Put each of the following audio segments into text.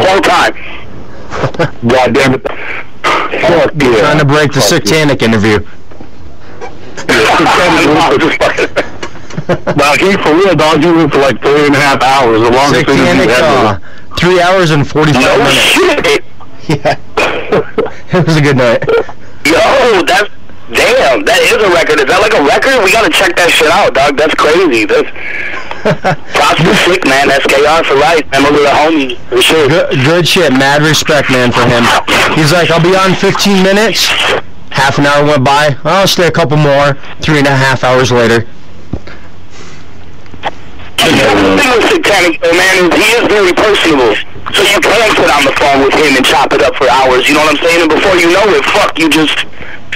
whole time. God damn it. Fuck yeah. Trying to break the satanic interview. Nah, he for real, dog. You went for like 3.5 hours. The longest satanic, 3 hours and 45 minutes. Shit. Yeah. It was a good night. Yo, that's... Damn, that is a record. Is that like a record? We gotta check that shit out, dog. That's crazy. That's... Props to Sick, man. That's KR for life. Man, look at the homie. For sure. Good shit. Mad respect, man, for him. He's like, I'll be on 15 minutes. Half an hour went by. I'll stay a couple more. 3.5 hours later. The thing with Satanic, man, is he is very personable. So you can sit on the phone with him and chop it up for hours. You know what I'm saying? And before you know it, fuck, you just...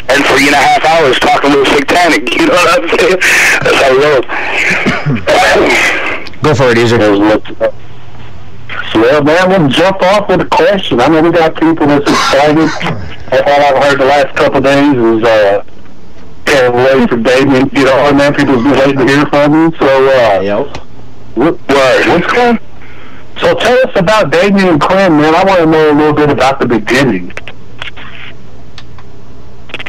And 3.5 hours talking with Satanic. You know what I'm saying? That's how it goes. Go for it, Easer. Yeah, man, we'll jump off with a question. I know we got people that's excited. All I've heard the last couple of days is can't wait for Damien. You know, man, people have been waiting to hear from you. So, what's going on? So tell us about Damien Quinn, man. I want to know a little bit about the beginning.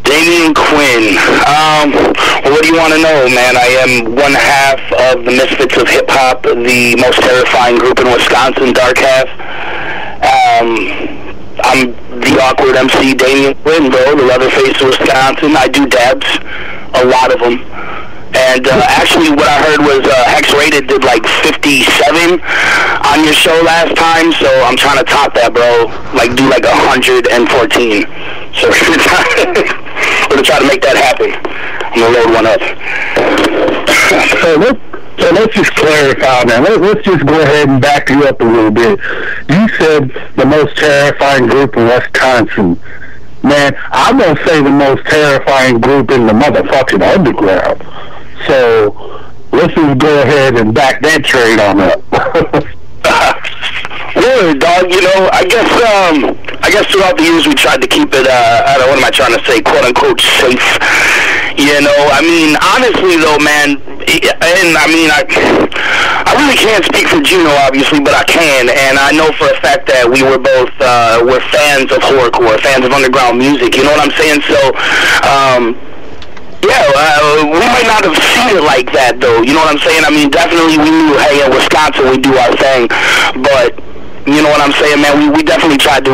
Damien Quinn. Well, what do you want to know, man? I am one half of the Misfits of Hip Hop, the most terrifying group in Wisconsin, dark half. I'm the awkward MC, Damien Quinn, bro, the Leatherface of Wisconsin. I do dabs, a lot of them. And actually, what I heard was Hex Rated did like 57 on your show last time, so I'm trying to top that, bro. Like, do like 114. So we're gonna try to make that happen. I'm gonna load one up. So let's just clarify, man. Let's just go ahead and back you up a little bit. You said the most terrifying group in Wisconsin. Man, I'm gonna say the most terrifying group in the motherfucking underground. So let's just go ahead and back that trade on up. Word, dog. You know, I guess throughout the years we tried to keep it, what am I trying to say, quote unquote safe. You know, I mean, honestly though, man, and I mean, I really can't speak for Geno, obviously, but I can, and I know for a fact that we were both, we're fans of horrorcore, fans of underground music, you know what I'm saying? So, we might not have seen it like that, though, you know what I'm saying? I mean, definitely we knew, hey, in Wisconsin we do our thing, but... You know what I'm saying, man? We definitely tried to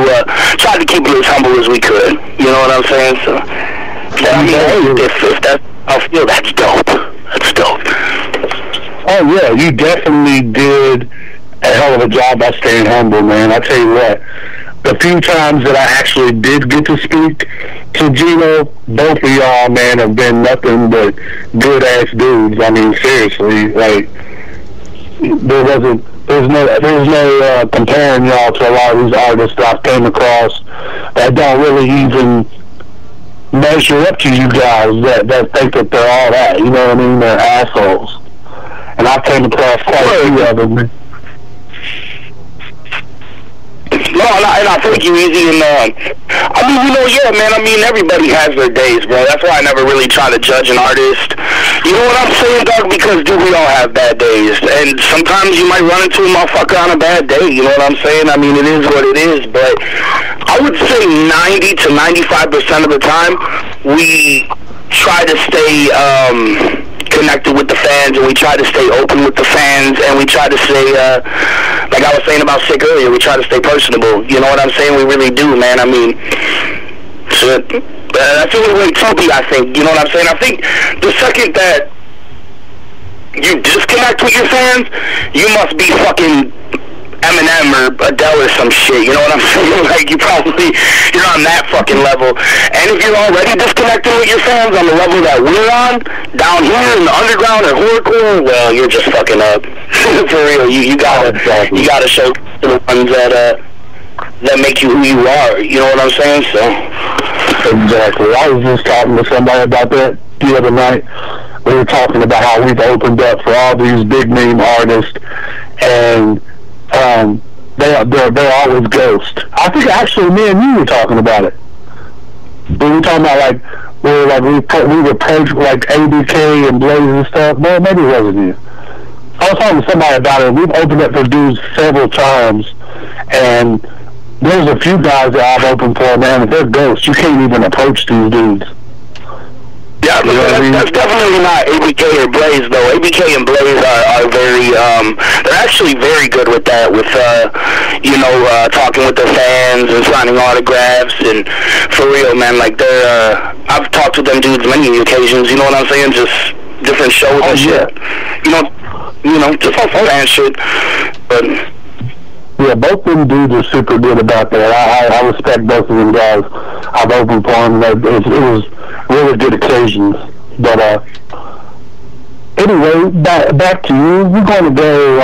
keep it as humble as we could. You know what I'm saying? So, I mean, if that's how I feel, that's dope. That's dope. Oh yeah, you definitely did a hell of a job by staying humble, man. I tell you what, the few times that I actually did get to speak to Geno, both of y'all, man, have been nothing but good ass dudes. I mean, seriously, like there's no comparing y'all to a lot of these artists that I've came across that don't really even measure up to you guys, that think that they're all that, you know what I mean? They're assholes. And I've came across quite a few of them. No, and I thank you, Easy, and I mean, you know, yeah, man, I mean, everybody has their days, bro. That's why I never really try to judge an artist. You know what I'm saying, dog? Because, dude, we all have bad days, and sometimes you might run into a motherfucker on a bad day, you know what I'm saying? I mean, it is what it is, but I would say 90 to 95% of the time, we try to stay, connected with the fans, and we try to stay open with the fans, and we try to stay, like I was saying about Sick earlier, we try to stay personable. You know what I'm saying? We really do, man. I mean, that's the only way to be, I think. You know what I'm saying? I think the second that you disconnect with your fans, you must be fucking Eminem or Adele or some shit, you know what I'm saying? Like, you're on that fucking level. And if you're already disconnected with your fans on the level that we're on, down here in the underground or horrorcore, well, you're just fucking up. For real, you gotta show the ones that make you who you are, you know what I'm saying? So. Exactly. I was just talking to somebody about that the other night. We were talking about how we've opened up for all these big name artists, and they're always ghost. I think actually me and you were talking about it. We were talking about we were approached like ABK and Blaze and stuff. No, maybe it wasn't you. I was talking to somebody about it. We've opened up for dudes several times, And there's a few guys that I've opened for, man, if they're ghosts, you can't even approach these dudes. Yeah, you know that's definitely not ABK or Blaze, though. ABK and Blaze are very, they're actually very good with that, with, talking with their fans and signing autographs, and for real, man, like, I've talked to them dudes many occasions, you know what I'm saying, just different shows and shit. You know, just on fan shit, but... Yeah, both of them dudes are super good about that. I respect both of them guys. I've opened for them. It was really good occasions. But anyway, back to you. We're going to go.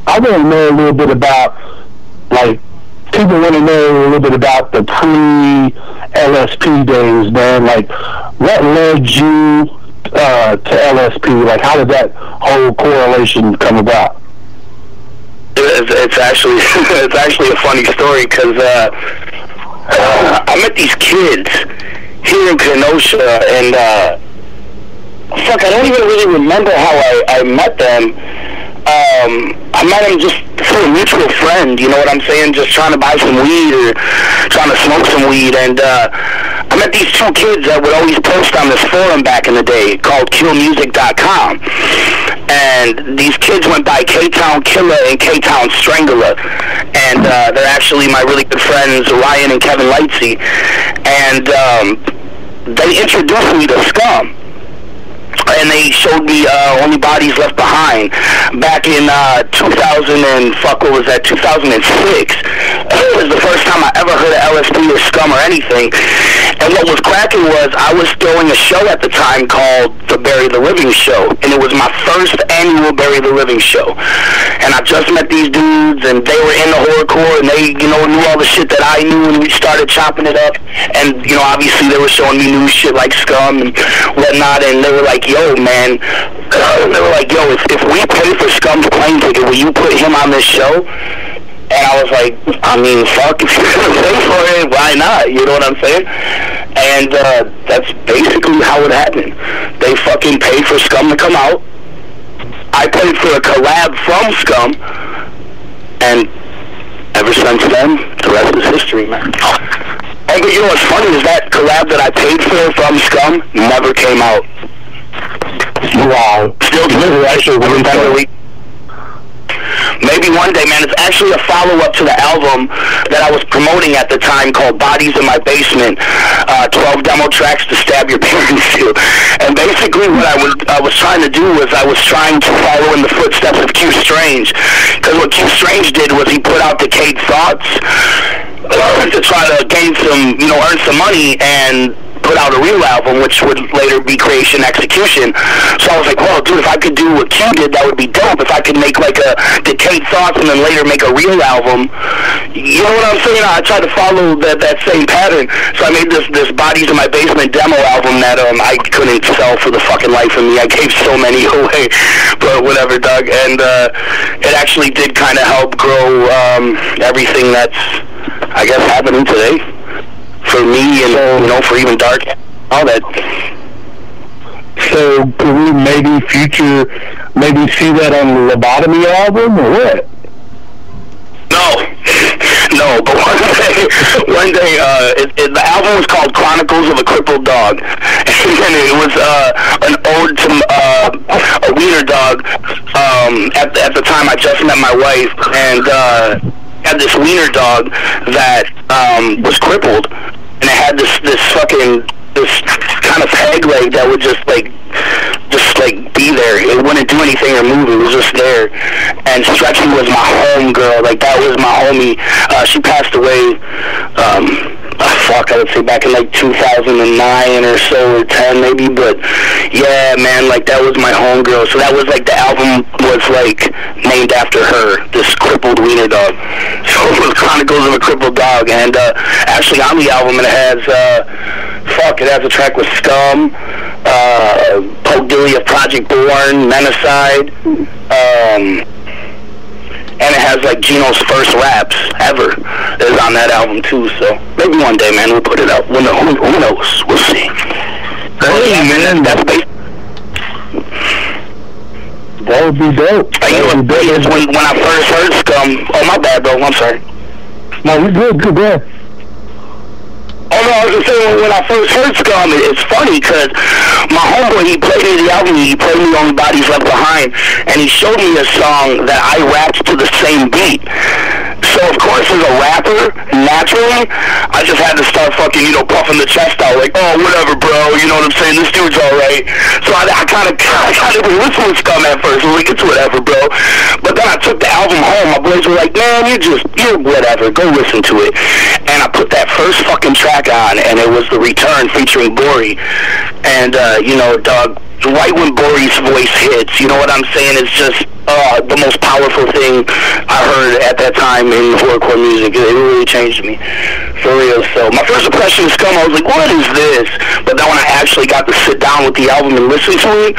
I want to know a little bit about, like, people want to know a little bit about the pre-LSP days, man. Like, what led you to LSP? Like, how did that whole correlation come about? It's actually a funny story, because I met these kids here in Kenosha, and I don't even really remember how I met them. I met them just through a mutual friend, you know what I'm saying, just trying to buy some weed or trying to smoke some weed, and I met these two kids that would always post on this forum back in the day called killmusic.com, and these kids went by K-Town Killer and K-Town Strangler, and they're actually my really good friends, Ryan and Kevin Lightsey, and they introduced me to Scum. And they showed me Only Bodies Left Behind back in 2006. It was the first time I ever heard of LSP or Scum or anything. And what was cracking was I was throwing a show at the time called the Bury the Living Show, and it was my first annual Bury the Living show. And I just met these dudes, and they were into horrorcore, and they, knew all the shit that I knew, and we started chopping it up. And obviously they were showing me new shit like Scum and whatnot, and they were like, yo, man, they were like, yo, if we pay for Scum's plane ticket, will you put him on this show? And I was like, I mean, fuck, if you're going to pay for it, why not? You know what I'm saying? And that's basically how it happened. They fucking paid for Scum to come out. I paid for a collab from Scum, and ever since then, the rest is history, man. And you know what's funny is that collab that I paid for from Scum never came out. Wow. Still actually within a week. Maybe one day, man. It's actually a follow-up to the album that I was promoting at the time called Bodies in My Basement, 12 demo tracks to stab your parents to. And basically what I was trying to do was I was trying to follow in the footsteps of Q Strange. Because what Q Strange did was he put out Decayed Thoughts to try to gain some, earn some money, and put out a real album, which would later be Creation Execution. So I was like, well, dude, if I could do what Q did, that would be dope. If I could make like a Decayed Thoughts and then later make a real album, you know what I'm saying? I tried to follow that same pattern. So I made this Bodies in My Basement demo album that I couldn't sell for the fucking life of me. I gave so many away, but whatever, Doug. And it actually did kind of help grow everything that's, I guess, happening today. For me, and for even Dark, all that. So could we maybe see that on the Lobotomy album, or what? No, but one day, the album was called Chronicles of a Crippled Dog, and it was an ode to a wiener dog. At the time, I just met my wife, and had this wiener dog that was crippled, and it had this kind of peg leg that would just be there. It wouldn't do anything or move. It was just there. And Stretchy was my home girl. Like, that was my homie. She passed away, I would say back in like 2009 or so, or 10 maybe. But yeah, man, like, that was my home girl. So that was like, the album was like named after her, this crippled wiener dog. So it was Chronicles of a Crippled Dog. And actually on the album it has a track with Scum, Poke Dilly of Project Born, Menacide, and it has like Geno's first raps ever is on that album too. So maybe one day, man, we'll put it out. Who knows? We'll see. Hey, man, that's That would be dope. When I first heard Scum, oh my bad, bro, I'm sorry. No, you good. Oh no, I was just saying, when I first heard Scum, it's funny because my homeboy, he played me the album, he played me On Bodies Left Behind, and he showed me a song that I rapped to the same beat. So of course, as a rapper, naturally, I just had to start fucking, puffing the chest out, like, oh, whatever, bro, you know what I'm saying, this dude's alright. So I kind of didn't listen to Scum at first, I was like, it's whatever, bro. But then I took the album home, my boys were like, man, you're whatever, go listen to it. And I put that first fucking track on, and it was The Return featuring Bori. And, dog, right when Bori's voice hits, you know what I'm saying, it's just the most powerful thing I heard at that time in horrorcore music. It really changed me, for real. So my first impression of Scum, I was like, what is this? But then when I actually got to sit down with the album and listen to it,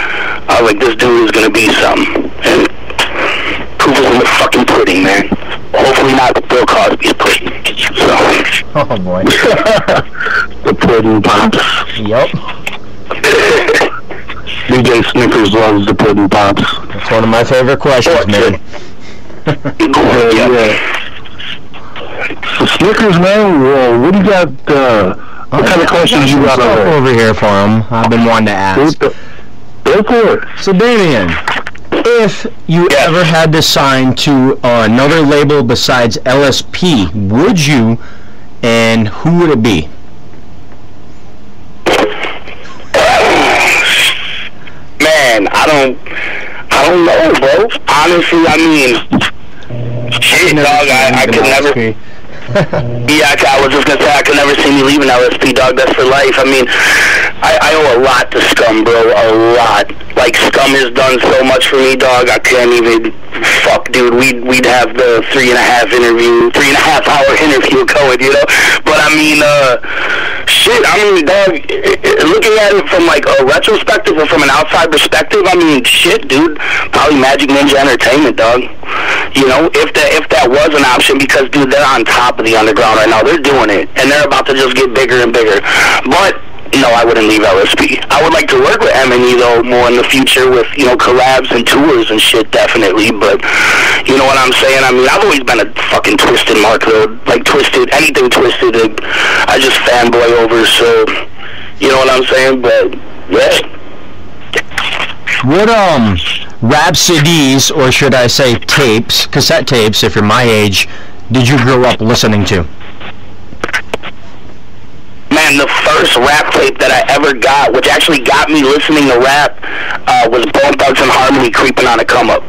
I was like, this dude is going to be something. And proof is in the fucking pudding, man. Hopefully not Bill Cosby's pudding. So. Oh boy. The pudding pops. Yep. djsnickerz loves the pudding pops. That's one of my favorite questions, man. Yeah. So Snickers, man, what do you got, what kind of questions you got over here for him? I've been wanting to ask. Go for it. So Damien, if you ever had to sign to another label besides LSP, would you, and who would it be? Man, I don't know, bro. Honestly, I mean, shit, dog, I could never... Yeah, I was just gonna say, I could never see me leaving LSP, dog. That's for life. I mean, I owe a lot to Scum, bro. A lot. Like, Scum has done so much for me, dog. I can't even... Fuck, dude. We'd have the 3.5 hour interview going, But I mean, shit. I mean, dog. Looking at it from like a retrospective or from an outside perspective, I mean, shit, dude. Probably Magic Ninja Entertainment, dog. If that was an option, because dude, they're on top of the underground right now. They're doing it, and they're about to just get bigger and bigger. But no, I wouldn't leave LSP. I would like to work with M&E though more in the future with collabs and tours and shit, definitely. But you know what I'm saying? I mean, I've always been a fucking Twisted mark though. Like Twisted, anything Twisted, I just fanboy over. So you know what I'm saying? But yeah. What rap CDs, or should I say tapes, cassette tapes, if you're my age, did you grow up listening to? Man, the first rap tape that I ever got, which actually got me listening to rap, was Bone Thugs and Harmony, Creeping on a Come Up.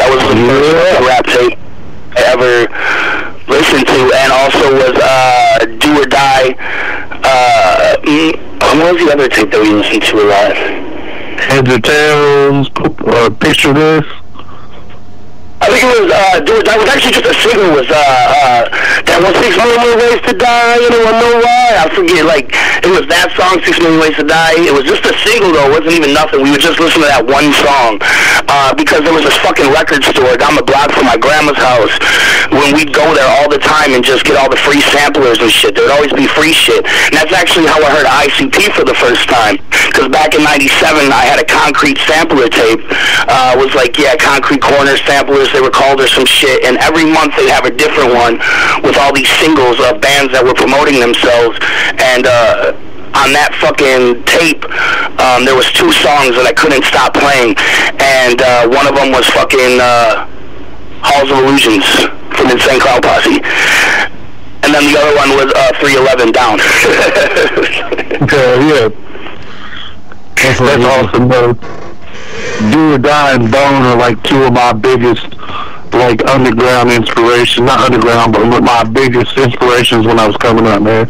That was the first rap tape I ever listened to, and also was Do or Die. What was the other tape that we listened to a lot? Heads or Tails, Picture This. I think it was, that was actually just a single, was, that was 6 Million Ways to Die, Anyone Know Why? I forget, like, it was that song, 6 Million Ways to Die. It was just a single, though, it wasn't even nothing. We would just listen to that one song, because there was this fucking record store down the block from my grandma's house, when we'd go there all the time and just get all the free samplers and shit. There would always be free shit. And that's actually how I heard ICP for the first time, because back in '97, I had a Concrete sampler tape. It was like, Concrete Corner samplers, they were called, or some shit, and every month they'd have a different one with all these singles of bands that were promoting themselves. And on that fucking tape, there was 2 songs that I couldn't stop playing, and one of them was fucking Halls of Illusions from Insane Clown Posse, and then the other one was 311 Down. Yeah. That's awesome, bro. Do or Die and Bone are like 2 of my biggest, like, underground inspirations. Not underground, but my biggest inspirations when I was coming up, man.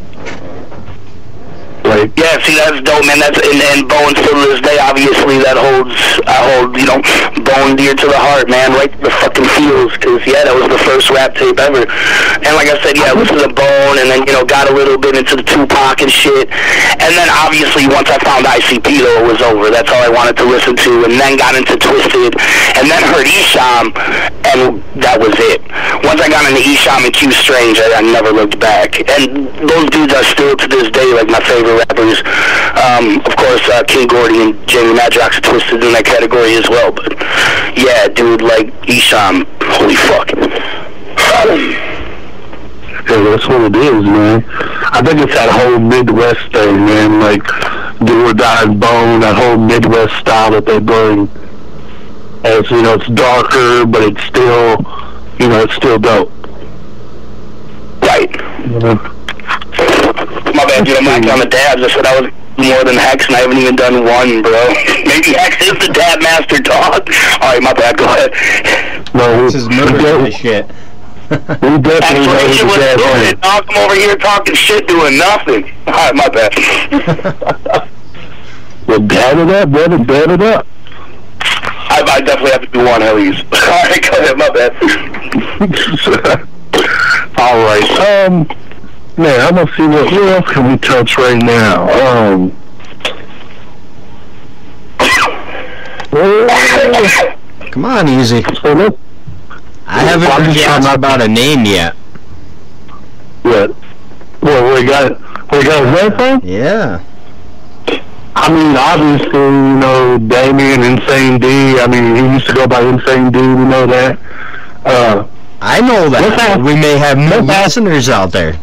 Like, yeah, see, that's dope, man. That's and Bone still to this day, obviously, I hold, Bone dear to the heart, man, right to the fucking feels, because, that was the first rap tape ever. And like I said, I listened to Bone, and then, got a little bit into the Tupac and shit. And then obviously once I found ICP though, it was over. That's all I wanted to listen to, and then got into Twisted, and then heard Esham, and that was it. Once I got into Esham and Q Strange, I never looked back. And those dudes are still to this day like my favorite rappers. Of course, King Gordy and Jamie Madrox are Twisted in that category as well. But yeah, dude, like Esham, holy fuck. Yeah, that's what it is, man. I think it's that whole Midwest thing, man. Like, Do or Die Bone, that whole Midwest style that they bring. As, you know, it's darker, but it's still, you know, it's still dope. Right. My bad, dude. I'm back on the dabs. I said I was more than Hex, and I haven't even done one, bro. Maybe Hex is the dab master, dog. All right, my bad. Go ahead. No, this is murder shit. We definitely was doing it. I'm over here talking shit, doing nothing. All right, my bad. Well, dab it up, brother. Dab it up. I definitely have to do one, at least. All right, go ahead. My bad. All right. Man, I'm gonna see what else can we touch right now. Come on, easy. So I haven't heard you ask about a name yet. What? Well, we got his name from? Yeah. I mean, obviously, you know, Damien, Insane D. I mean, he used to go by Insane D. We know that. I know that. We may have new listeners out there.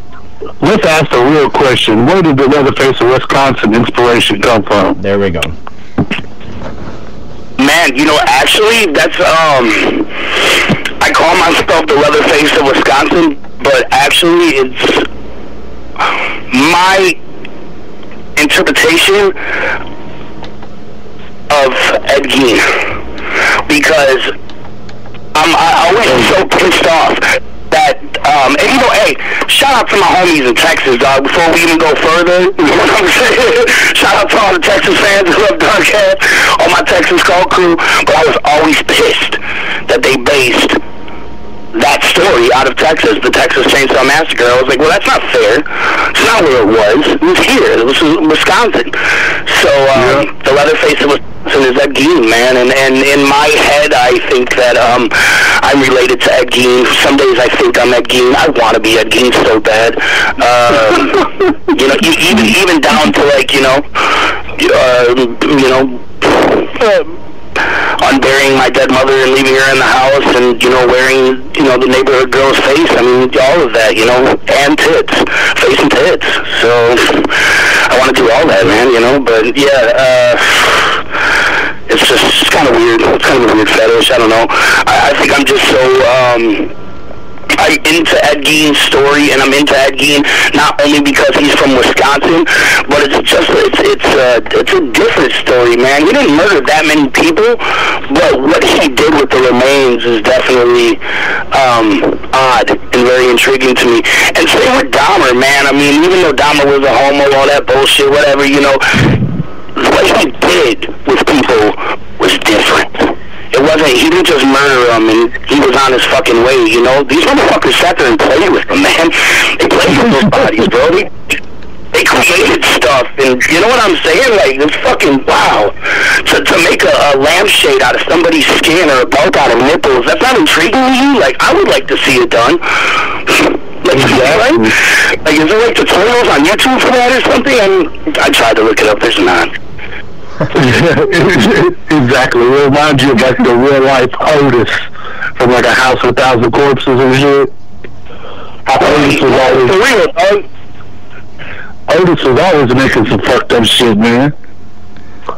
Let's ask the real question. Where did the Leatherface of Wisconsin inspiration come from? There we go. Man, you know, actually, that's, I call myself the Leatherface of Wisconsin, but actually it's my interpretation of Ed Gein, because I'm always so pissed off that, and you know, hey, shout out to my homies in Texas, dog, before we even go further, you know what I'm saying? Shout out to all the Texas fans who love Darkhead, all my Texas Skull crew, but I was always pissed that they based that story out of Texas, the Texas Chainsaw Massacre. I was like, well, that's not fair. It's not where it was. It was here. It was Wisconsin. So, the Leatherface of Wisconsin is Ed Gein, man. And in my head, I think that I'm related to Ed Gein. Some days I think I'm Ed Gein. I want to be Ed Gein so bad. You know, even down to like, unburying my dead mother and leaving her in the house, and, you know, wearing, you know, the neighborhood girl's face. I mean, all of that, you know, and tits, face and tits. So I want to do all that, man, you know. But yeah, it's kind of weird. It's kind of a weird fetish. I don't know. I think I'm just so I'm into Ed Gein's story, and I'm into Ed Gein not only because he's from Wisconsin, but it's a different story, man. He didn't murder that many people, but what he did with the remains is definitely odd and very intriguing to me. And same with Dahmer, man. I mean, even though Dahmer was a homo, all that bullshit, whatever, you know, what he did with people was different. It wasn't, he didn't just murder them and he was on his fucking way, you know? These motherfuckers sat there and played with them, man. They played with those bodies, bro. They created stuff, and you know what I'm saying? Like, it's fucking, wow. To make a lampshade out of somebody's skin or a belt out of nipples, that's not intriguing to you? Like, I would like to see it done. Like, right? Like, is there like tutorials on YouTube for that or something? I tried to look it up, there's not. Exactly. It reminds you of like the real life Otis from like A House with 1,000 Corpses and shit. Otis was always making some fucked up shit, man.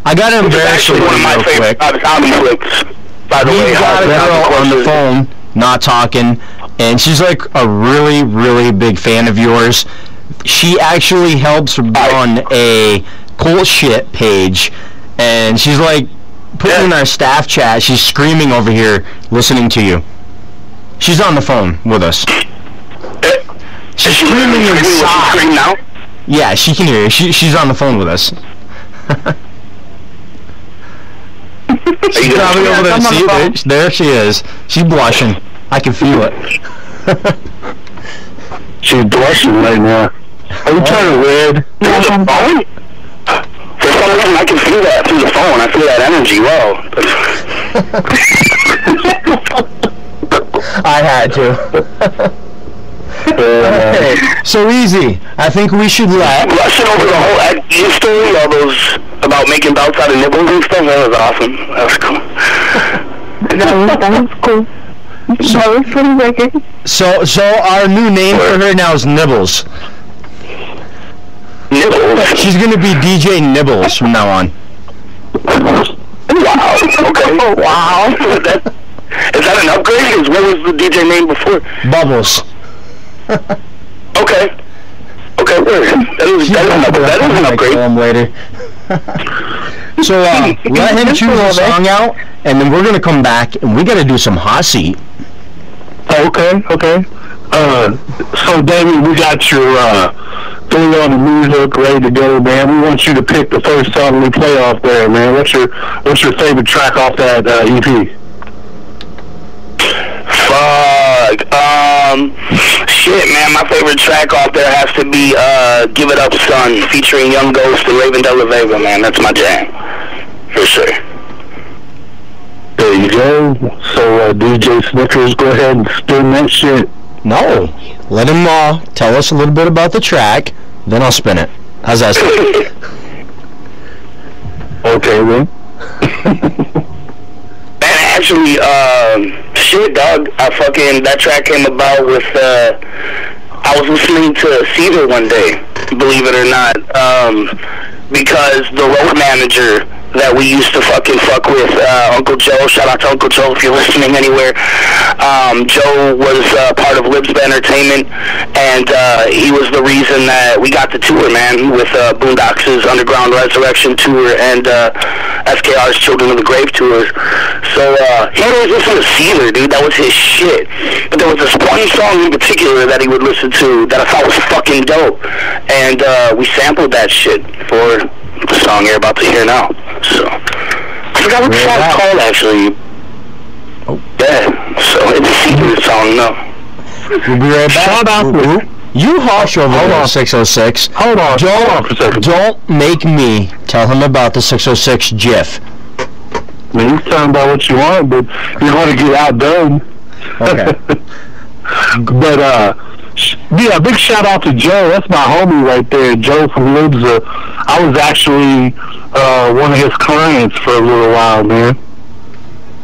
I gotta embarrass you one of my real favorite quick. comedy flicks. By the way, got a girl on the phone, not talking, and she's like a really, really big fan of yours. She actually helps run a cool shit page, and she's like putting in our staff chat. She's screaming over here listening to you. She's on the phone with us. She's screaming inside. Now? Yeah, she can hear you. She's on the phone with us. She's probably over there. See, there she is. She's blushing. I can feel it. She's blushing right now. Are you turning red? some reason I can feel that through the phone. I feel that energy. Wow. I had to. Okay, so Easy. I think we should rushing over the whole idea story, all those about making belts out of nipples and stuff. That was awesome. That was cool. That was cool. So our new name for her now is Nibbles. Nibbles? She's gonna be DJ Nibbles from now on. Wow. Okay. Wow. Is that an upgrade? What was the DJ name before? Bubbles. Okay. Okay, that is an upgrade. Call him later. So let him choose a song out, and then we're gonna come back and we gotta do some hot seat. Okay. So Damien, we got your thing on the music ready to go, man. We want you to pick the first song we play off there, man. What's your favorite track off that EP? Fuck. Shit, man. My favorite track off there has to be "Give It Up, Son," featuring Young Ghost and Raven De La Vega. Man, that's my jam for sure. There you go. So DJ Snickers, go ahead and spin that shit. No, let him tell us a little bit about the track, then I'll spin it. How's that sound? Okay, then. Man, actually, shit, dog. That track came about with, I was listening to Cedar one day, believe it or not, because the road manager that we used to fuck with, Uncle Joe, shout out to Uncle Joe if you're listening anywhere. Joe was part of Libs Entertainment, and he was the reason that we got the tour, man, with Boondocks' Underground Resurrection tour and SKR's Children of the Grave tours. So he always listened to Cedar, dude. That was his shit. But there was this one song in particular that he would listen to that I thought was fucking dope, and we sampled that shit for the song you're about to hear now. So I forgot what the song's called, actually. Oh. Yeah, so it's a secret song, no. We'll be right back. Shout out to you hush over there, 606. Hold on for a second. Don't make me tell him about the 606 GIF. I mean, you tell him about what you want, but you're going to get outdone. Okay. But, yeah, big shout out to Joe. That's my homie right there, Joe from Libs. I was actually one of his clients for a little while, man.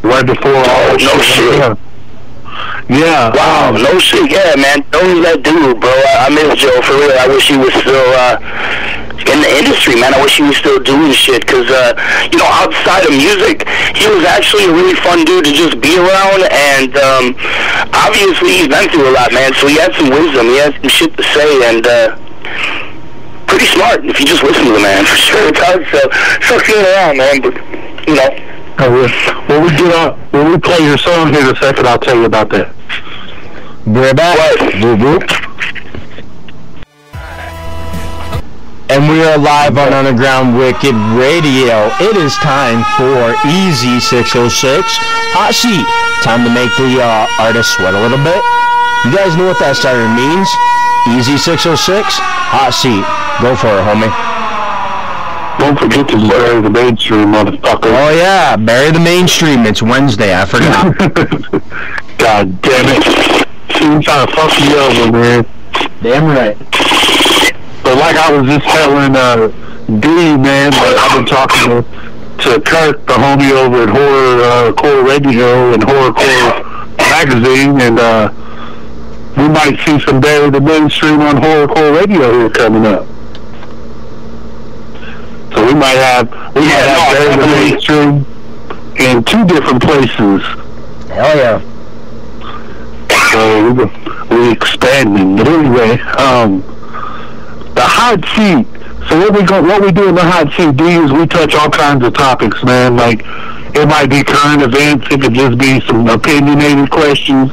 Right before all no shit. Yeah. Wow, no shit. Yeah, man. Joe's that dude, bro. I miss Joe, for real. I wish he was still in the industry, man. I wish he was still doing shit, because, you know, outside of music, he was actually a really fun dude to just be around, and obviously he's been through a lot, man, so he had some wisdom, he had some shit to say, and pretty smart, if you just listen to the man, for sure. It's hard to fucking around, man, but, you know. When we play your song here in a second, I'll tell you about that. Be right back. Whoop, whoop. And we are live on Underground Wicked Radio. It is time for Easy 606 Hot Seat. Time to make the artist sweat a little bit. You guys know what that starter means? Easy 606 Hot Seat. Go for it, homie. Don't forget to bury the mainstream, motherfucker. Oh yeah, bury the mainstream. It's Wednesday, I forgot. God damn it. Seems trying to fuck me over, man. Damn right. But like I was just telling D, man, but I've been talking to Kurt, the homie over at Horror Radio and Horrorcore Magazine, and we might see some Bury the Mainstream on Horrorcore Radio here coming up. So we might have Bury the Mainstream in 2 different places. Hell yeah. So we're expanding. But anyway, the hot seat. So what we do in the hot seat, D, is we touch all kinds of topics, man. Like, it might be current events, it could just be some opinionated questions.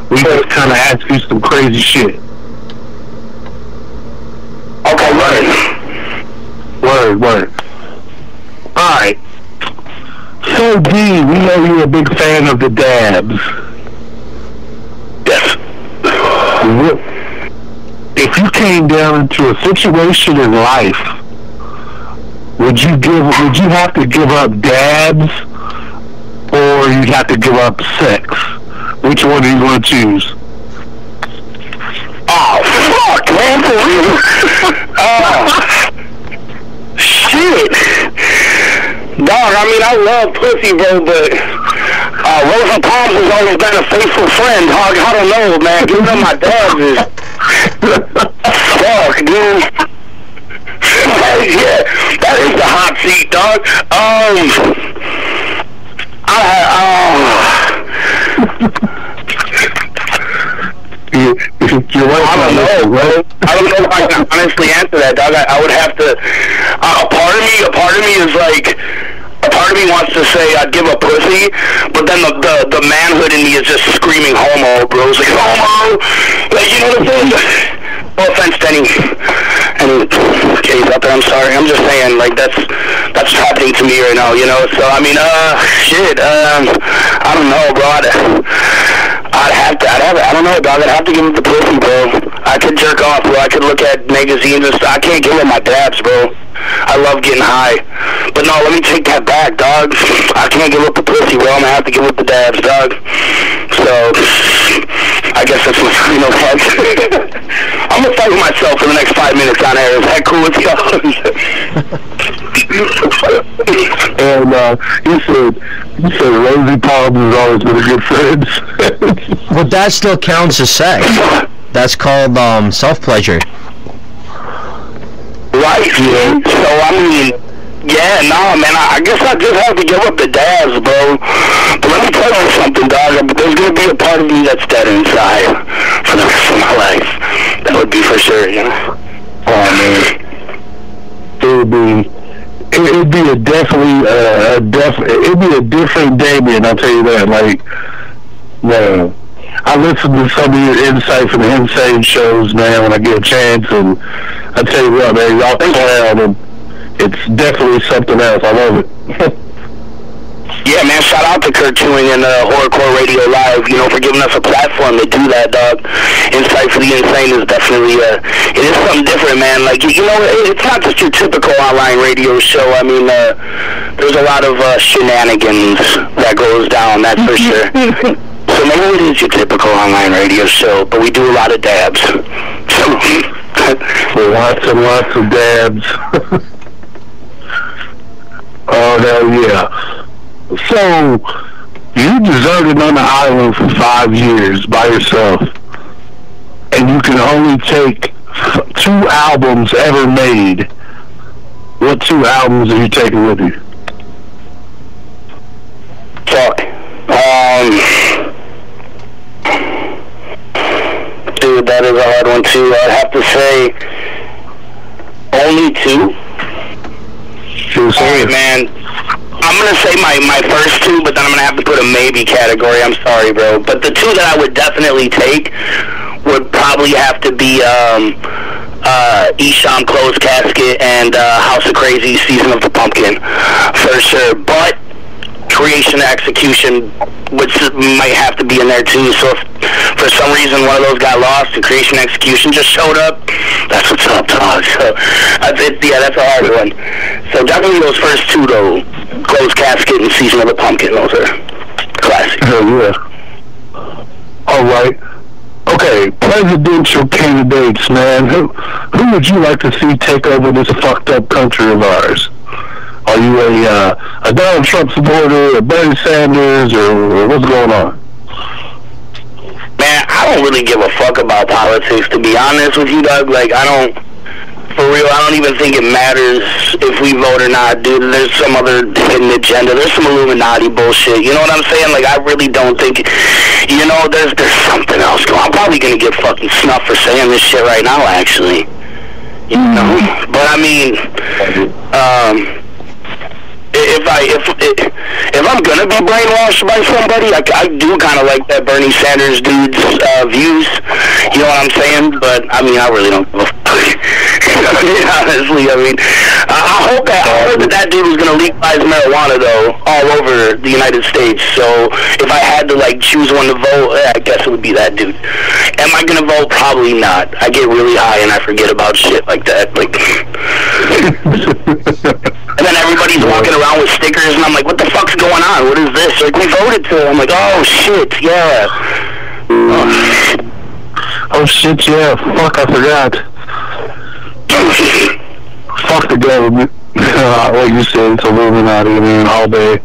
We just kind of ask you some crazy shit. Okay, Word. Alright. So, D, we know you're a big fan of the dabs. Yes. If you came down into a situation in life would you have to give up dabs, or you'd have to give up sex? Which one are you going to choose? Oh, fuck, man, for real? Shit. Dog, I mean, I love pussy, bro, but Rosa Palms has always been a faithful friend, dog. I don't know, man. Giving up my dabs is... Fuck, dude. Yeah, that is the hot seat, dog. I don't know, bro. I don't know if I can honestly answer that, dog. I would have to. A part of me is like, a part of me wants to say I'd give a pussy, but then the manhood in me is just screaming homo, bro. It's like homo, like, you know what I'm saying? No offense to any gays out there. I'm sorry. I'm just saying, like, that's happening to me right now, you know. So I mean, shit. I don't know, bro. I don't know, dog. I'd have to give him the pussy, bro. I could jerk off, bro. I could look at magazines and stuff. I can't give him my dabs, bro. I love getting high. But no, let me take that back, dog. I can't give up the pussy, bro. I'm gonna have to give up the dabs, dog. So, I guess that's my final thoughts. I'm gonna fight with myself for the next 5 minutes on air. Is that cool with y'all? And you said Rosie Palms has always been a good friend. But that still counts as sex. That's called self-pleasure. Right, yeah. So, I mean, yeah, no, man, I guess I just have to give up the dabs, bro. But let me tell you something, dog. There's going to be a part of me that's dead inside for the rest of my life. That would be for sure, you know? Oh, man. It'd be a different Damien, I'll tell you that. Like, no. I listen to some of your insight from the Insane shows, man, when I get a chance, and I tell you what, man, y'all clown, and it's definitely something else. I love it. Yeah, man, shout out to Kurt Chewing and Horrorcore Radio Live, you know, for giving us a platform to do that, dog. Insight for the Insane is definitely, it is something different, man. Like, you know, it's not just your typical online radio show. I mean, there's a lot of shenanigans that goes down, that's for sure. So maybe it is your typical online radio show, but we do a lot of dabs. Lots and lots of dabs. Oh, hell yeah. So, you deserted on the island for 5 years by yourself, and you can only take 2 albums ever made. What 2 albums are you taking with you? Fuck. Dude, that is a hard one too. I'd have to say only 2. Alright, man. I'm going to say my first 2, but then I'm going to have to put a maybe category. I'm sorry, bro. But the 2 that I would definitely take would probably have to be Esham Closed Casket and House of Crazy Season of the Pumpkin, for sure. But Creation Execution might have to be in there too. So if for some reason one of those got lost and Creation Execution just showed up, that's what's up, dog. So yeah, that's a hard one. So definitely those first 2 though, Closed Casket and Season of the Pumpkin, those are classic. Oh yeah. All right. Okay, presidential candidates, man. Who would you like to see take over this fucked up country of ours? Are you a Donald Trump supporter, a Bernie Sanders, or what's going on? Man, I don't really give a fuck about politics, to be honest with you, Doug. Like, for real, I don't even think it matters if we vote or not, dude. There's some other hidden agenda. There's some Illuminati bullshit. You know what I'm saying? Like, I really don't think, you know, there's something else going on. I'm probably going to get fucking snuffed for saying this shit right now, actually. You know? But, I mean, if I'm gonna be brainwashed by somebody, I do kind of like that Bernie Sanders dude's views. You know what I'm saying? But I mean, I really don't give a fuck. Honestly, I mean, I heard that dude was gonna legalize marijuana though all over the United States. So if I had to like choose one to vote, I guess it would be that dude. Am I gonna vote? Probably not. I get really high and I forget about shit like that. Like. And then everybody's walking around with stickers, and I'm like, what the fuck's going on? What is this? Like, we voted to. I'm like, oh, shit, yeah. Oh, shit, yeah. Fuck, I forgot. Fuck the government. Like you said, it's Illuminati, man, all day.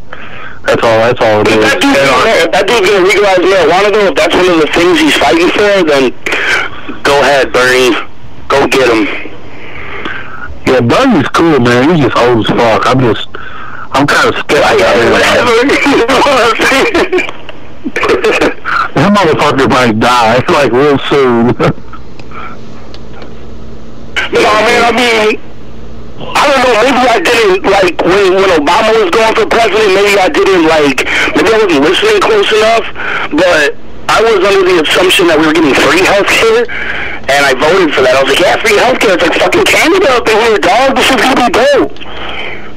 That's all it is. If that dude's gonna legalize marijuana, though, if that's one of the things he's fighting for, then go ahead, Bernie. Go get him. Yeah, Bernie's cool, man. He's just old as fuck. I'm kind of scared. Whatever. You know what I'm saying? That motherfucker might die, like, real soon. No, man, I mean, I don't know, maybe I didn't, like, when Obama was going for president, maybe I wasn't listening close enough, but I was under the assumption that we were getting free health care, and I voted for that. I was like, yeah, free health care, it's like fucking Canada up in here, dog, this is gonna be dope.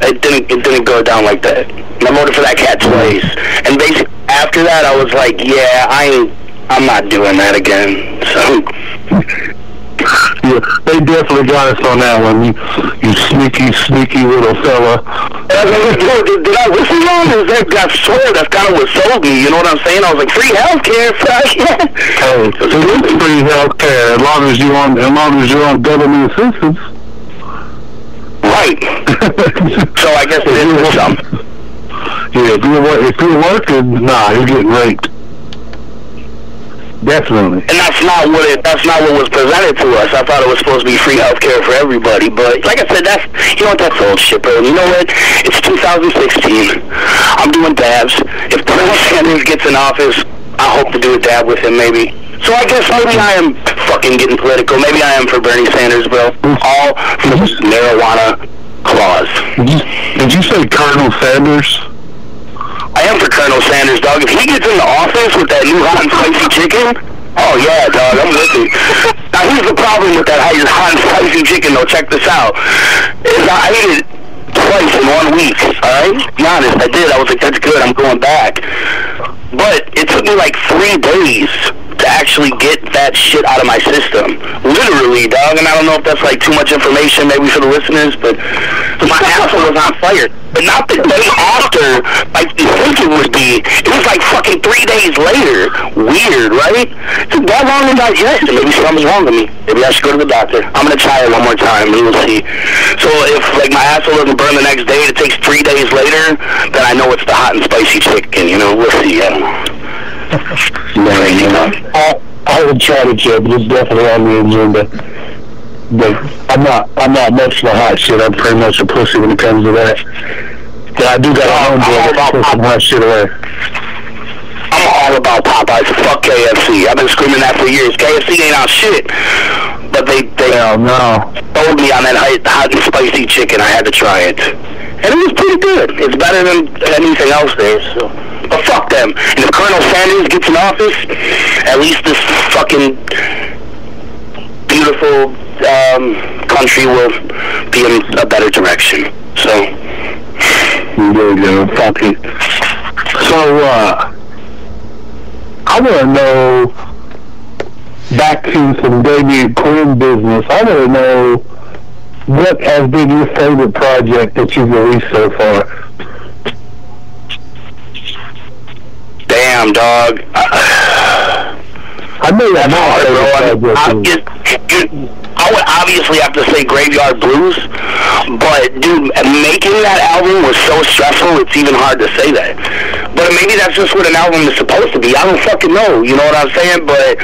It didn't go down like that. I voted for that cat twice, and basically, after that, I was like, yeah, I'm not doing that again, so... Yeah, they definitely got us on that one. You sneaky little fella. Did I listen wrong? I swear that's kind of what sold me. You know what I'm saying? I was like, free healthcare, Hey, it is free healthcare as long as you're on government assistance. Right. So I guess it is something. Yeah, if you're working, nah, you're getting raped. Definitely. And that's not what was presented to us. I thought it was supposed to be free healthcare for everybody, but like I said, that's that's old shit, bro. You know what? It's 2016. I'm doing dabs. If Bernie Sanders gets in office, I hope to do a dab with him, maybe. So I guess maybe I am fucking getting political. Maybe I am for Bernie Sanders, bro. All for the marijuana clause. Did you say Colonel Sanders? I am for Colonel Sanders, dog. If he gets in the office with that new hot and spicy chicken, oh yeah, dog, I'm with it. Now here's the problem with that hot and spicy chicken, though. Check this out. Is I ate it twice in 1 week, alright? Be honest, I did. I was like, that's good, I'm going back. But it took me like 3 days to actually get that shit out of my system. Literally, dog, and I don't know if that's like too much information maybe for the listeners, but my asshole was on fire. But not the day after, like you think it would be. It was like fucking 3 days later. Weird, right? It took that long to digest, and maybe something's wrong with me. Maybe I should go to the doctor. I'm gonna try it one more time, and we'll see. So if like my asshole doesn't burn the next day, it takes 3 days later, then I know it's the hot and spicy chicken, we'll see. I don't know. I would try to check, but it's definitely on the agenda. But I'm not much of a hot shit. I'm pretty much a pussy when it comes to that. But I do got a homeboy that puts some hot shit away. I'm all about Popeyes. Fuck KFC. I've been screaming that for years. KFC ain't out shit. But they Hell no. told me on that hot and spicy chicken I had to try it. And it was pretty good. It's better than anything else there, so. But fuck them. And if Colonel Sanders gets in office, at least this fucking beautiful country will be in a better direction. So. There you go. Fuck it. So, I want to know, back to some Damien Quinn business, I want to know what has been your favorite project that you've released so far? Damn, dog. I know that's hard, bro. I would obviously have to say Graveyard Blues, but dude, making that album was so stressful, it's even hard to say that. But maybe that's just what an album is supposed to be. I don't fucking know, you know what I'm saying? But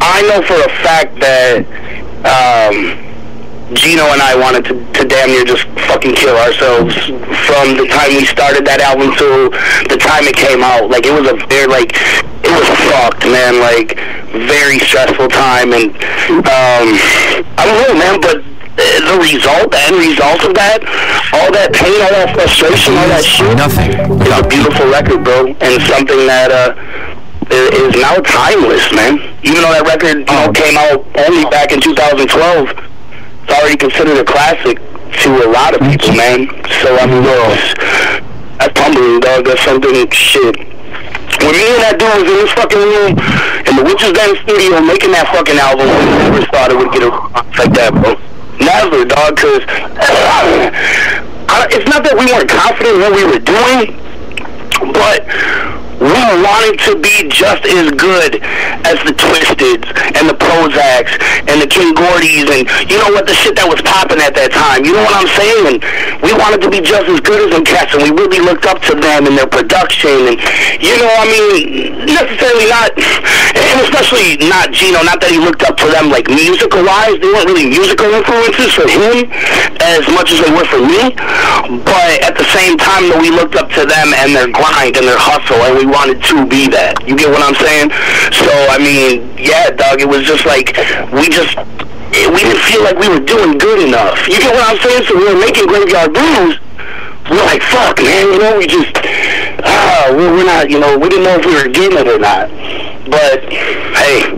I know for a fact that Geno and I wanted to damn near just fucking kill ourselves from the time we started that album to the time it came out. Like, it was a very, like, it was fucked, man, like, very stressful time, and, I don't know, man, but the end result of that, all that pain, all that frustration, all that shit, is a beautiful record, bro, and something that, is now timeless, man. Even though that record, came out only back in 2012, it's already considered a classic to a lot of people, man. So, I mean, that's humbling, dog. That's something, shit. When me and that dude was in this fucking room, in the Witch's Den studio, making that fucking album, we never thought it would get a like that, bro. Never. puzzler, dog, because it's not that we weren't confident in what we were doing, but we wanted to be just as good as the Twisteds and the Prozacs and the King Gordys and, you know what, the shit that was popping at that time. You know what I'm saying? And we wanted to be just as good as them cats, and we really looked up to them and their production. And, you know, I mean, necessarily not, and especially not Geno, not that he looked up to them, like, musical-wise. They weren't really musical influences for him as much as they were for me. But at the same time, though, we looked up to them and their grind and their hustle, and we wanted to be that. You get what I'm saying? So, I mean, yeah, dog, it was just like, we didn't feel like we were doing good enough. You get what I'm saying? So we were making Graveyard Blues. We're like, fuck, man, you know, we just, we're not, you know, we didn't know if we were getting it or not. But, hey,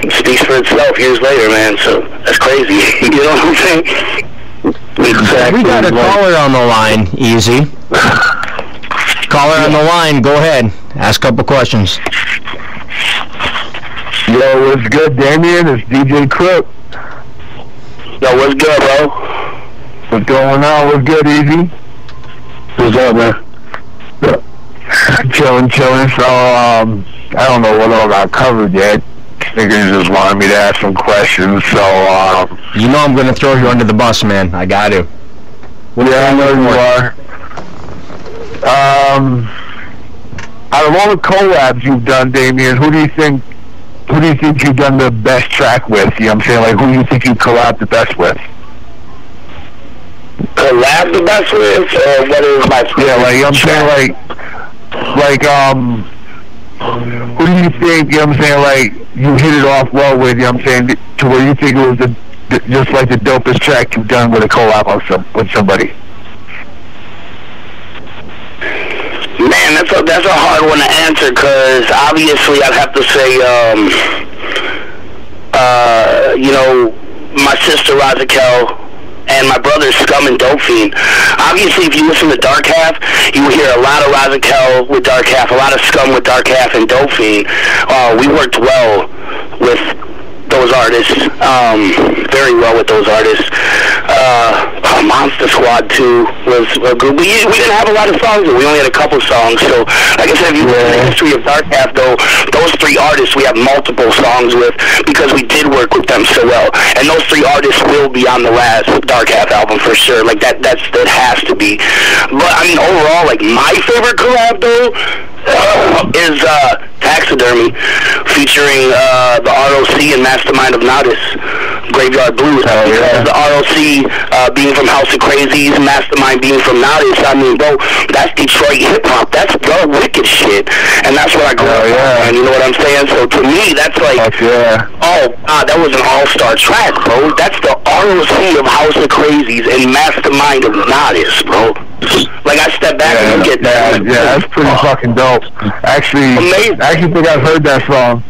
it speaks for itself years later, man, so that's crazy. You know what I'm saying? Exactly. We got a caller on the line, Easy. Caller on the line, go ahead. Ask a couple questions. Yo, what's good, Damien? It's DJ Crook. Yo, what's good, bro? What's going on? What's good, Easy? What's up, man? Chilling. So, I don't know what all got covered yet. Niggas just wanted me to ask some questions, so, You know I'm gonna throw you under the bus, man. I got to. Yeah, I know you are. Out of all the collabs you've done, Damien, who do you think you've done the best track with? You know what I'm saying? Like, who do you think you collabed the best with? Collab the best with? Or what is my... Yeah, like, you know what I'm saying? Like, who do you think, you know what I'm saying, like, you hit it off well with, you know what I'm saying, to where you think it was just like the dopest track you've done with a collab with somebody? Man, that's a hard one to answer, because obviously I'd have to say, you know, my sister Razakel and my brother Scum and Dope Fiend. Obviously, if you listen to Dark Half, you will hear a lot of Razakel with Dark Half, a lot of Scum with Dark Half, and Dope Fiend. We worked well with those artists, very well with those artists. Monster Squad 2 was a group. We didn't have a lot of songs, we only had a couple songs. So, like I said, if you look at the history of Dark Half, though, those three artists we have multiple songs with because we did work with them so well. And those three artists will be on the last Dark Half album for sure. Like, that has to be. But, I mean, overall, like, my favorite collab, though, is Taxidermy, featuring the ROC and Mastermind of Nodis, Graveyard Blues. Because the ROC being from House of Crazies, Mastermind being from Nodis, I mean, bro, that's Detroit hip-hop. That's the wicked shit. And that's what I grew up on, you know what I'm saying? So to me, that's like, that was an all-star track, bro. That's the ROC of House of Crazies and Mastermind of Nodis, bro. Like, I step back and look at that. Yeah, that's pretty fucking dope. Actually, amazing. I actually think I've heard that song.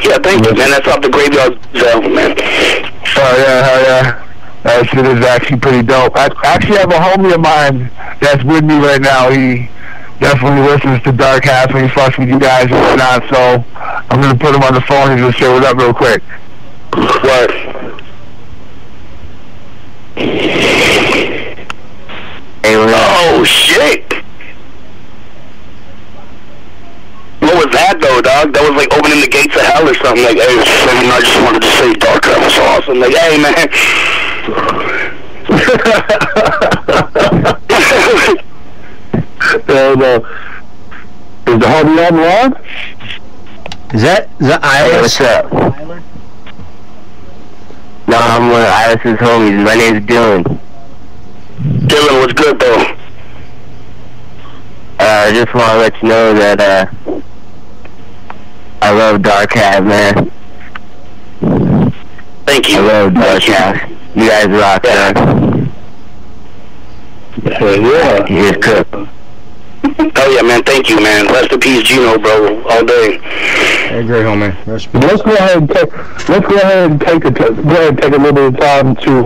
Yeah, thank you, man. That's off the Graveyard album, man. Oh, yeah. That shit is actually pretty dope. I actually have a homie of mine that's with me right now. He definitely listens to Dark Half and he fucks with you guys and whatnot, so I'm going to put him on the phone and just say what up real quick. What? Oh, shit! What was that, though, dog? That was like opening the gates of hell or something. Like, hey, I just wanted to say Dark Half was awesome. Like, hey, man. Is the homie on the line? Is that Iris? What's up? No, I'm one of Iris's homies. My name's Dylan. Dylan, what's good, though? I just want to let you know that, I love Dark Half, man. Thank you. I love Dark Half. You guys rock, man. Yeah. Here's Cook. Oh yeah, man. Thank you, man. Rest in peace, Geno, bro. All day. Hey, great, homie. Let's go ahead and take a little bit of time to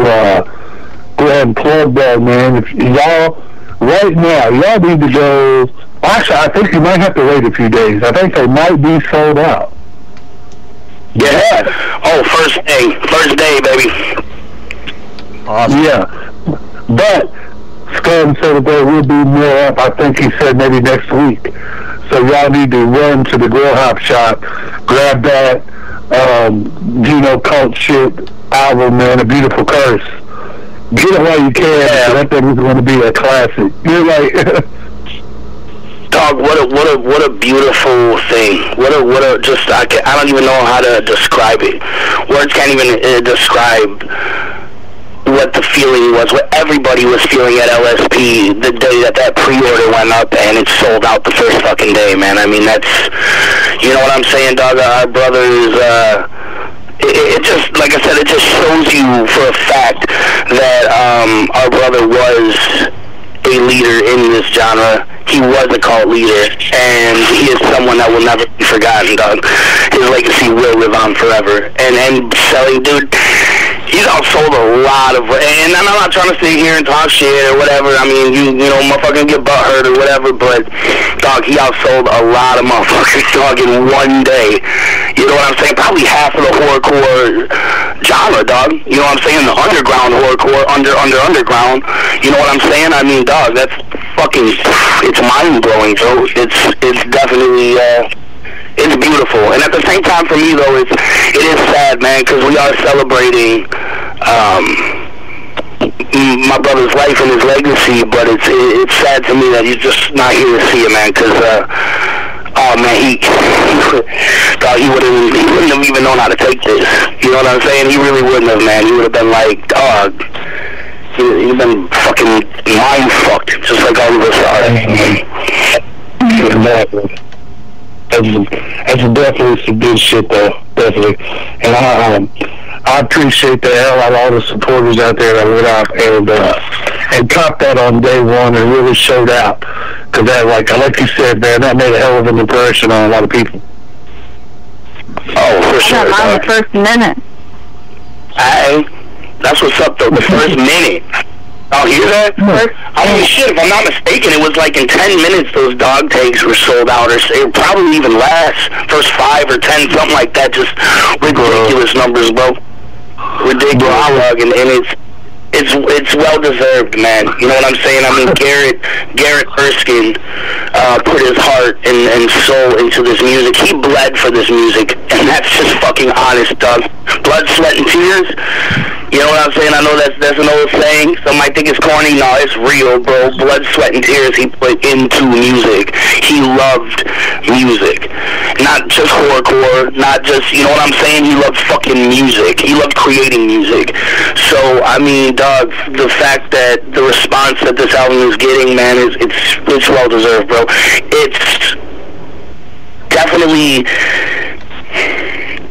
go ahead and plug that, man. If y'all right now, y'all need to go. Actually, I think you might have to wait a few days. I think they might be sold out. Yeah. Oh, first day, baby. Awesome. Yeah. But Scum said that there will be more up. I think he said maybe next week. So y'all need to run to the Grill Hop shop, grab that Geno Cult Shit album, man, A Beautiful Curse. Get it while you can. Yeah. That thing is going to be a classic. You're like, dog, what a beautiful thing. What a just I don't even know how to describe it. Words can't even describe what the feeling was, what everybody was feeling at LSP the day that pre-order went up, and it sold out the first fucking day, man. I mean, that's, you know what I'm saying, dog? Our brother is, it just, like I said, it just shows you for a fact that our brother was a leader in this genre. He was a cult leader, and he is someone that will never be forgotten, dog. His legacy will live on forever. And selling, dude, he's outsold a lot of, and I'm not trying to sit here and talk shit or whatever. I mean, you know, motherfucking get butthurt or whatever, but, dog, he outsold a lot of motherfuckers, dog, in one day. You know what I'm saying? Probably half of the horrorcore genre, dog. You know what I'm saying? The underground horrorcore, underground. You know what I'm saying? I mean, dog, that's fucking, it's mind-blowing, Joe. It's definitely, it's beautiful. And at the same time, for me, though, it is sad, man, because we are celebrating my brother's life and his legacy, but it's sad to me that he's just not here to see it, man, because, oh, man, he wouldn't have even known how to take this. You know what I'm saying? He really wouldn't have, man. He would have been like, dog, he'd been fucking mind-fucked, just like all of us are. Exactly. That's definitely some good shit, though. Definitely. And I appreciate the hell out of all the supporters out there that went out and copped that on day one and really showed out. Because that, like you said, man, that made a hell of an impression on a lot of people. Oh, for sure. On the first minute. Hey, that's what's up, though. The first minute. Oh, hear that? I mean, shit, if I'm not mistaken, it was like in 10 minutes those dog tags were sold out, or probably even less. First 5 or 10, something like that. Just ridiculous numbers, bro. Ridiculous, dog, and it's well deserved, man. You know what I'm saying? I mean, Garrett Erskine put his heart and soul into this music. He bled for this music, and that's just fucking honest, dog. Blood, sweat, and tears. You know what I'm saying? I know that's an old saying. Some might think it's corny. No, it's real, bro. Blood, sweat, and tears he put into music. He loved music. Not just horrorcore, not just, you know what I'm saying? He loved fucking music. He loved creating music. So, I mean, dog, the fact that the response that this album is getting, man, it's well deserved, bro. It's definitely,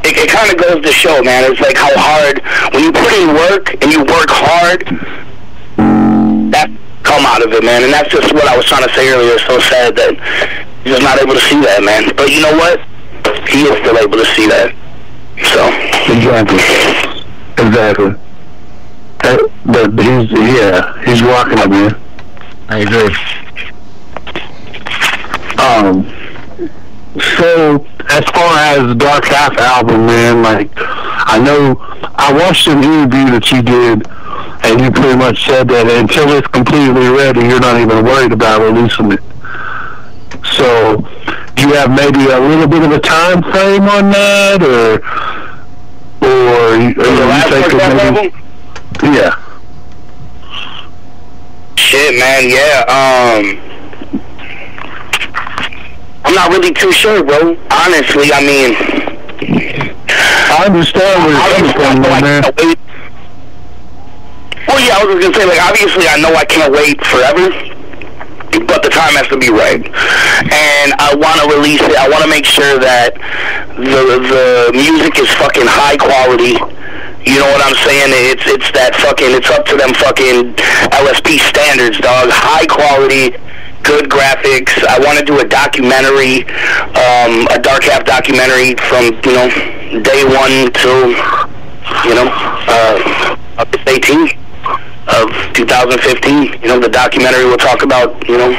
it kind of goes to show, man. It's like how hard, when you put in work and you work hard, that come out of it, man. And that's just what I was trying to say earlier. It's so sad that you're just not able to see that, man. But you know what? He is still able to see that. So. Exactly. But he's rocking it, man. I agree. So as far as the Dark Half album, man, like, I know I watched an interview that you did, and you pretty much said that until it's completely ready, you're not even worried about releasing it. So do you have maybe a little bit of a time frame on that, or you think maybe? Yeah. Shit, man, yeah, I'm not really too sure, bro. Honestly, I mean, I understand where you're coming from, man. Well, yeah, I was just gonna say, like, obviously, I know I can't wait forever, but the time has to be right, and I want to release it. I want to make sure that the music is fucking high quality. You know what I'm saying? It's that fucking, it's up to them fucking LSP standards, dog. High quality, good graphics. I want to do a documentary, a Dark Half documentary from, you know, day one till, you know, August 18th of 2015. You know, the documentary will talk about, you know,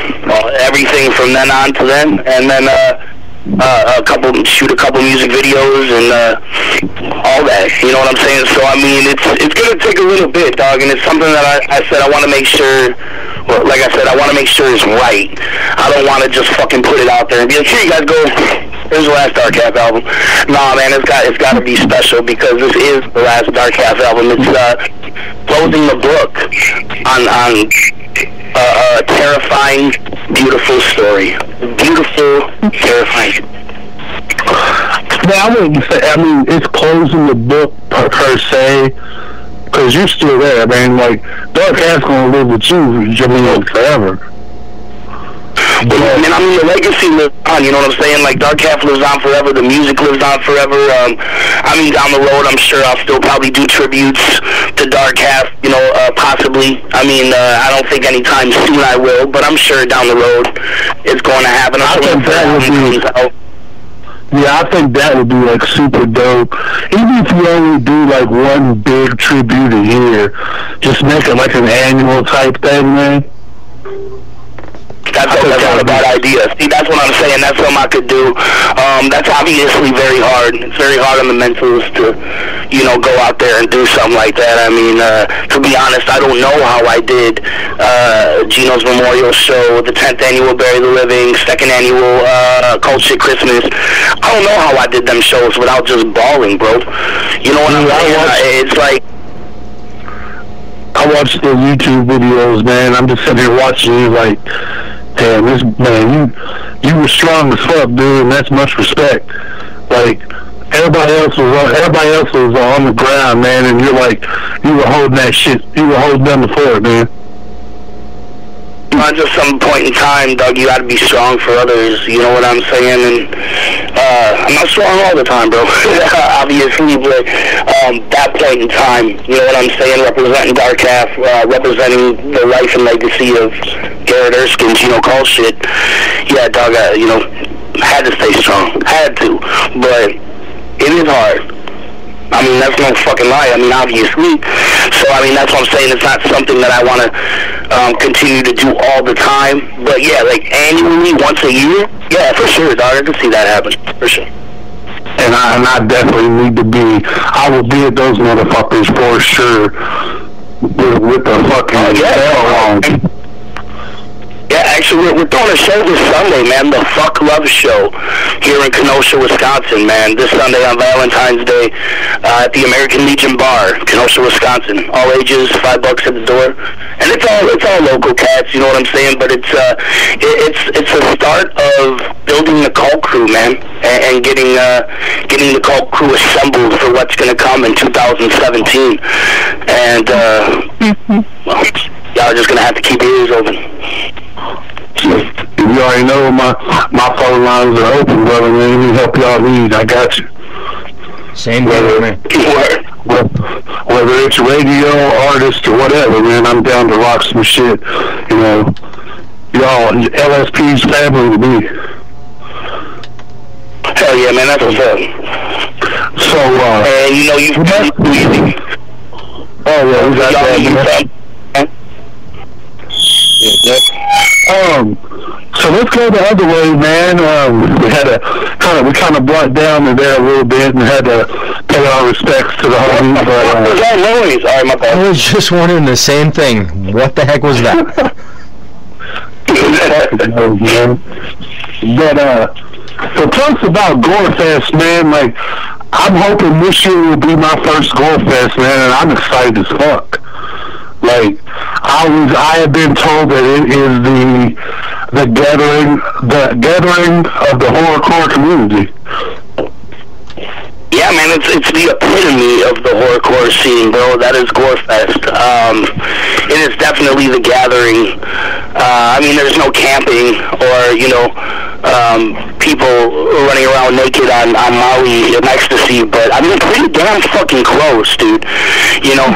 everything from then on to then, and then, shoot a couple music videos and all that. You know what I'm saying? So I mean, it's gonna take a little bit, dog, and it's something that I said I want to make sure. Well, like I said, I want to make sure it's right. I don't want to just fucking put it out there and be like, here you guys go. Here's the last Dark Half album. Nah, man, it's got to be special because this is the last Dark Half album. It's closing the book on a terrifying, beautiful story. Beautiful, terrifying. Man, I wouldn't say. I mean, it's closing the book per se. Because you're still there, man. Like, Dark Half's gonna live with you, forever. Well, man, I mean, the legacy lives on, you know what I'm saying? Like, Dark Half lives on forever, the music lives on forever. I mean, down the road, I'm sure I'll still probably do tributes to Dark Half, you know, possibly. I mean, I don't think anytime soon I will, but I'm sure down the road it's going to happen. I think that would be... Yeah, I think that would be, like, super dope. Even if you only do, like, one big tribute a year, just make it, like, an annual type thing, man. That's not a bad idea. See, that's what I'm saying. That's something I could do. That's obviously very hard. It's very hard on the mentals to, you know, go out there and do something like that. I mean, to be honest, I don't know how I did Geno's memorial show, the 10th annual Bury the Living, 2nd annual Cold Shit Christmas. I don't know how I did them shows without just bawling, bro. You know what I'm saying? It's like... I watched the YouTube videos, man. I'm just sitting here watching you like, damn, this man, you were strong as fuck, dude, and that's much respect. Like, everybody else was on the ground, man, and you're like, you were holding that shit, you were holding them before, man. At just some point in time, Doug, you gotta be strong for others, you know what I'm saying? And I'm not strong all the time, bro, obviously, but that point in time, you know what I'm saying, representing Dark Half, representing the life and legacy of Garrett Erskine, Geno Call shit, yeah, dog, you know, had to stay strong, had to, but it is hard. I mean, that's no fucking lie. I mean, obviously. So, I mean, that's what I'm saying. It's not something that I want to continue to do all the time. But, yeah, like, annually, once a year, yeah, for sure, dog. I can see that happen, for sure. And I definitely need to be, I will be at those motherfuckers for sure with the fucking bell on. Yeah, actually, we're throwing a show this Sunday, man, the Fuck Love Show here in Kenosha, Wisconsin, man. This Sunday on Valentine's Day at the American Legion Bar, Kenosha, Wisconsin. All ages, $5 at the door. And it's all local cats, you know what I'm saying? But it's a start of building the cult crew, man, and getting the cult crew assembled for what's going to come in 2017. And, well, y'all are just going to have to keep your ears open. You already know my phone lines are open, brother, man. Any help y'all need, I got you. Same here, man. Whether it's radio, artist, or whatever, man, I'm down to rock some shit. You know, y'all, LSP's family to me. Hell yeah, man, that's what's up. So, and you know, oh yeah, we got that. So let's go the other way, man. We had to kind of brought down there a little bit and had to pay our respects to the homie. But what was that noise? All right, my bad. I was just wondering the same thing. What the heck was that? But so tell us about Gorefest, man. Like, I'm hoping this year will be my first Gorefest, man, and I'm excited as fuck. Like, I have been told that it is the gathering of the horrorcore community. Yeah, man, it's the epitome of the horrorcore scene, bro. That is Gorefest. It is definitely the gathering. I mean, there's no camping or, you know, people running around naked on Maui in ecstasy, but I mean, pretty damn fucking close, dude. You know,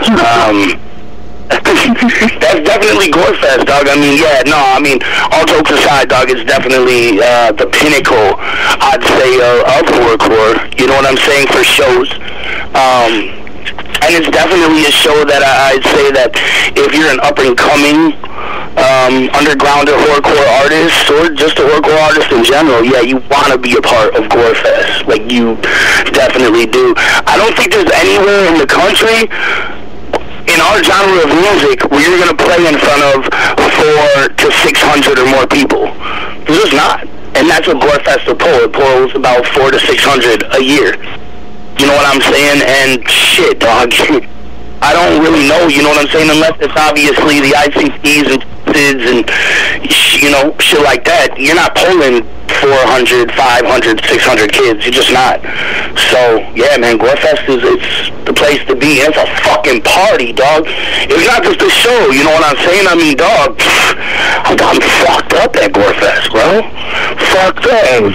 that's definitely Gorefest, dog. I mean, yeah, no, I mean, all jokes aside, dog, it's definitely the pinnacle, I'd say, of horrorcore. You know what I'm saying, for shows. And it's definitely a show that I'd say that if you're an up-and-coming underground or horrorcore artist, or just a horrorcore artist in general, yeah, you want to be a part of Gorefest. Like, you definitely do. I don't think there's anywhere in the country in our genre of music where you're going to play in front of 400 to 600 or more people. There's just not. And that's what Gorefest will pull. It pulls about 400 to 600 a year. You know what I'm saying? And shit, dog. I don't really know, you know what I'm saying? Unless it's obviously the ICPs and SIDS and, you know, shit like that. You're not pulling 400, 500, 600 kids. You're just not. So, yeah, man, Gorefest it's the place to be. It's a fucking party, dog. It's not just a show, you know what I'm saying? I mean, dog, I'm fucked up at Gorefest, bro. Fucked up.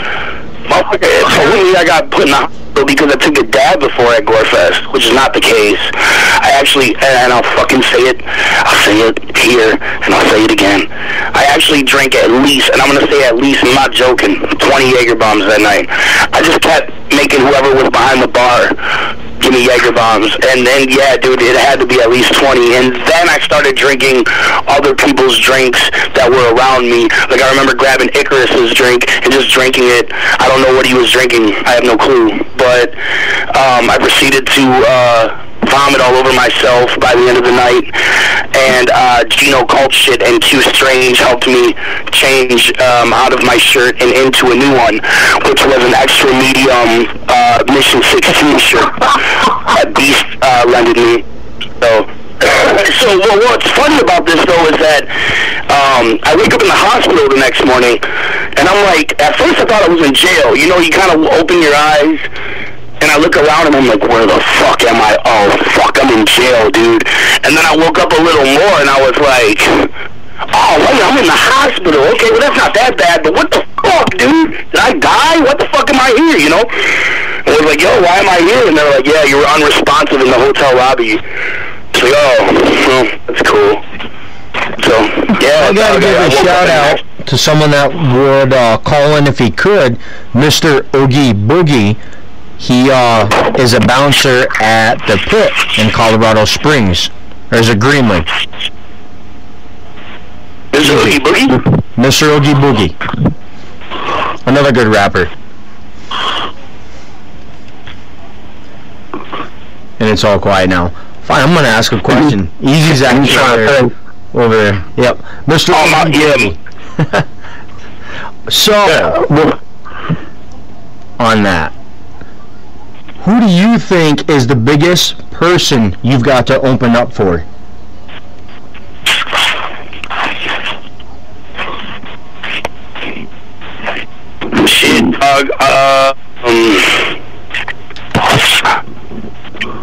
Motherfucker, totally I got put in the hospital because I took a dab before at Gorefest, which is not the case. I actually, and I'll fucking say it, I'll say it here, and I'll say it again. I actually drank at least, and I'm going to say at least, I'm not joking, 20 Jaeger bombs that night. I just kept making whoever was behind the bar give me Jaeger bombs, and then, yeah, dude, it had to be at least 20, and then I started drinking other people's drinks that were around me. Like, I remember grabbing Icarus's drink and just drinking it. I don't know what he was drinking. I have no clue, but I proceeded to vomit all over myself by the end of the night, and Geno cult shit and Q Strange helped me change out of my shirt and into a new one, which was an extra medium Mission 16 shirt that Beast lended me. So what's funny about this though is that I wake up in the hospital the next morning, and I'm like, at first I thought I was in jail. You know, you kind of open your eyes, and I look around and I'm like, where the fuck am I? Oh, fuck, I'm in jail, dude. And then I woke up a little more and I was like, oh, wait, I'm in the hospital. Okay, well, that's not that bad, but what the fuck, dude? Did I die? What the fuck am I here, you know? And I was like, yo, why am I here? And they're like, yeah, you were unresponsive in the hotel lobby. So, oh, well, that's cool. So, yeah. I gotta give a shout out to someone that would call in if he could, Mr. Oogie Boogie. He is a bouncer at the Pit in Colorado Springs. Or is it Greenland? Mr. Oogie Boogie? Mr. Oogie Boogie. Another good rapper. And it's all quiet now. Fine, I'm going to ask a question. Easy's actually over there. Yep. Mr. Oogie Boogie. So, on that, who do you think is the biggest person you've got to open up for? Shit,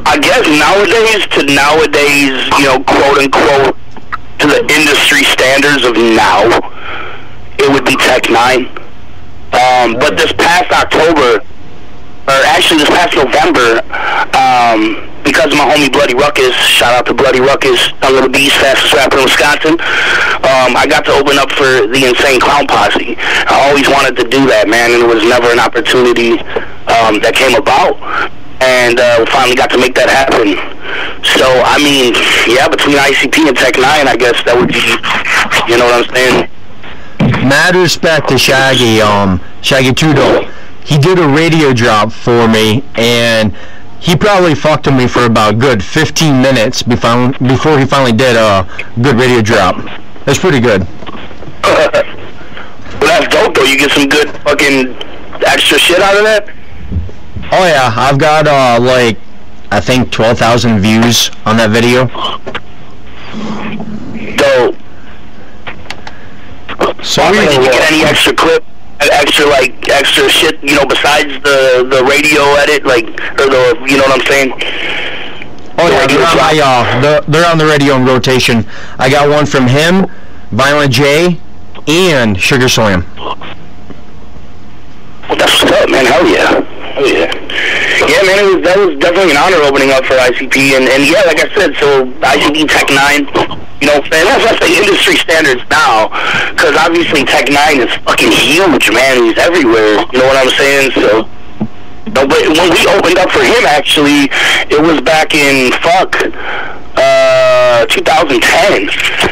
I guess nowadays, you know, quote unquote, to the industry standards of now, it would be Tech 9. But this past October, or actually this past November, because of my homie Bloody Ruckus, shout out to Bloody Ruckus, a little beast, fastest rapper in Wisconsin, I got to open up for the Insane Clown Posse. I always wanted to do that, man, and it was never an opportunity that came about, and finally got to make that happen. So, I mean, yeah, between ICP and Tech 9, I guess that would be, you know what I'm saying? Mad respect to Shaggy, Shaggy Tudo. He did a radio drop for me, and he probably fucked with me for about good 15 minutes before he finally did a good radio drop. That's pretty good. Well, that's dope, though. You get some good fucking extra shit out of that? Oh, yeah. I've got, like, I think 12,000 views on that video. Dope. So, did you get any extra clip? Extra shit, you know, besides the radio edit, like, or the, you know what I'm saying? Oh yeah, they're on the radio in rotation. I got one from him, Violent J, and Sugar Slam. Well, that's what's up, man. Hell yeah. Hell yeah. Yeah, man, that was definitely an honor opening up for ICP, and yeah, like I said, so ICP Tech 9, you know, and that's the industry standards now, because obviously Tech 9 is fucking huge, man. He's everywhere, you know what I'm saying? So, no, but when we opened up for him, actually, it was back in, 2010.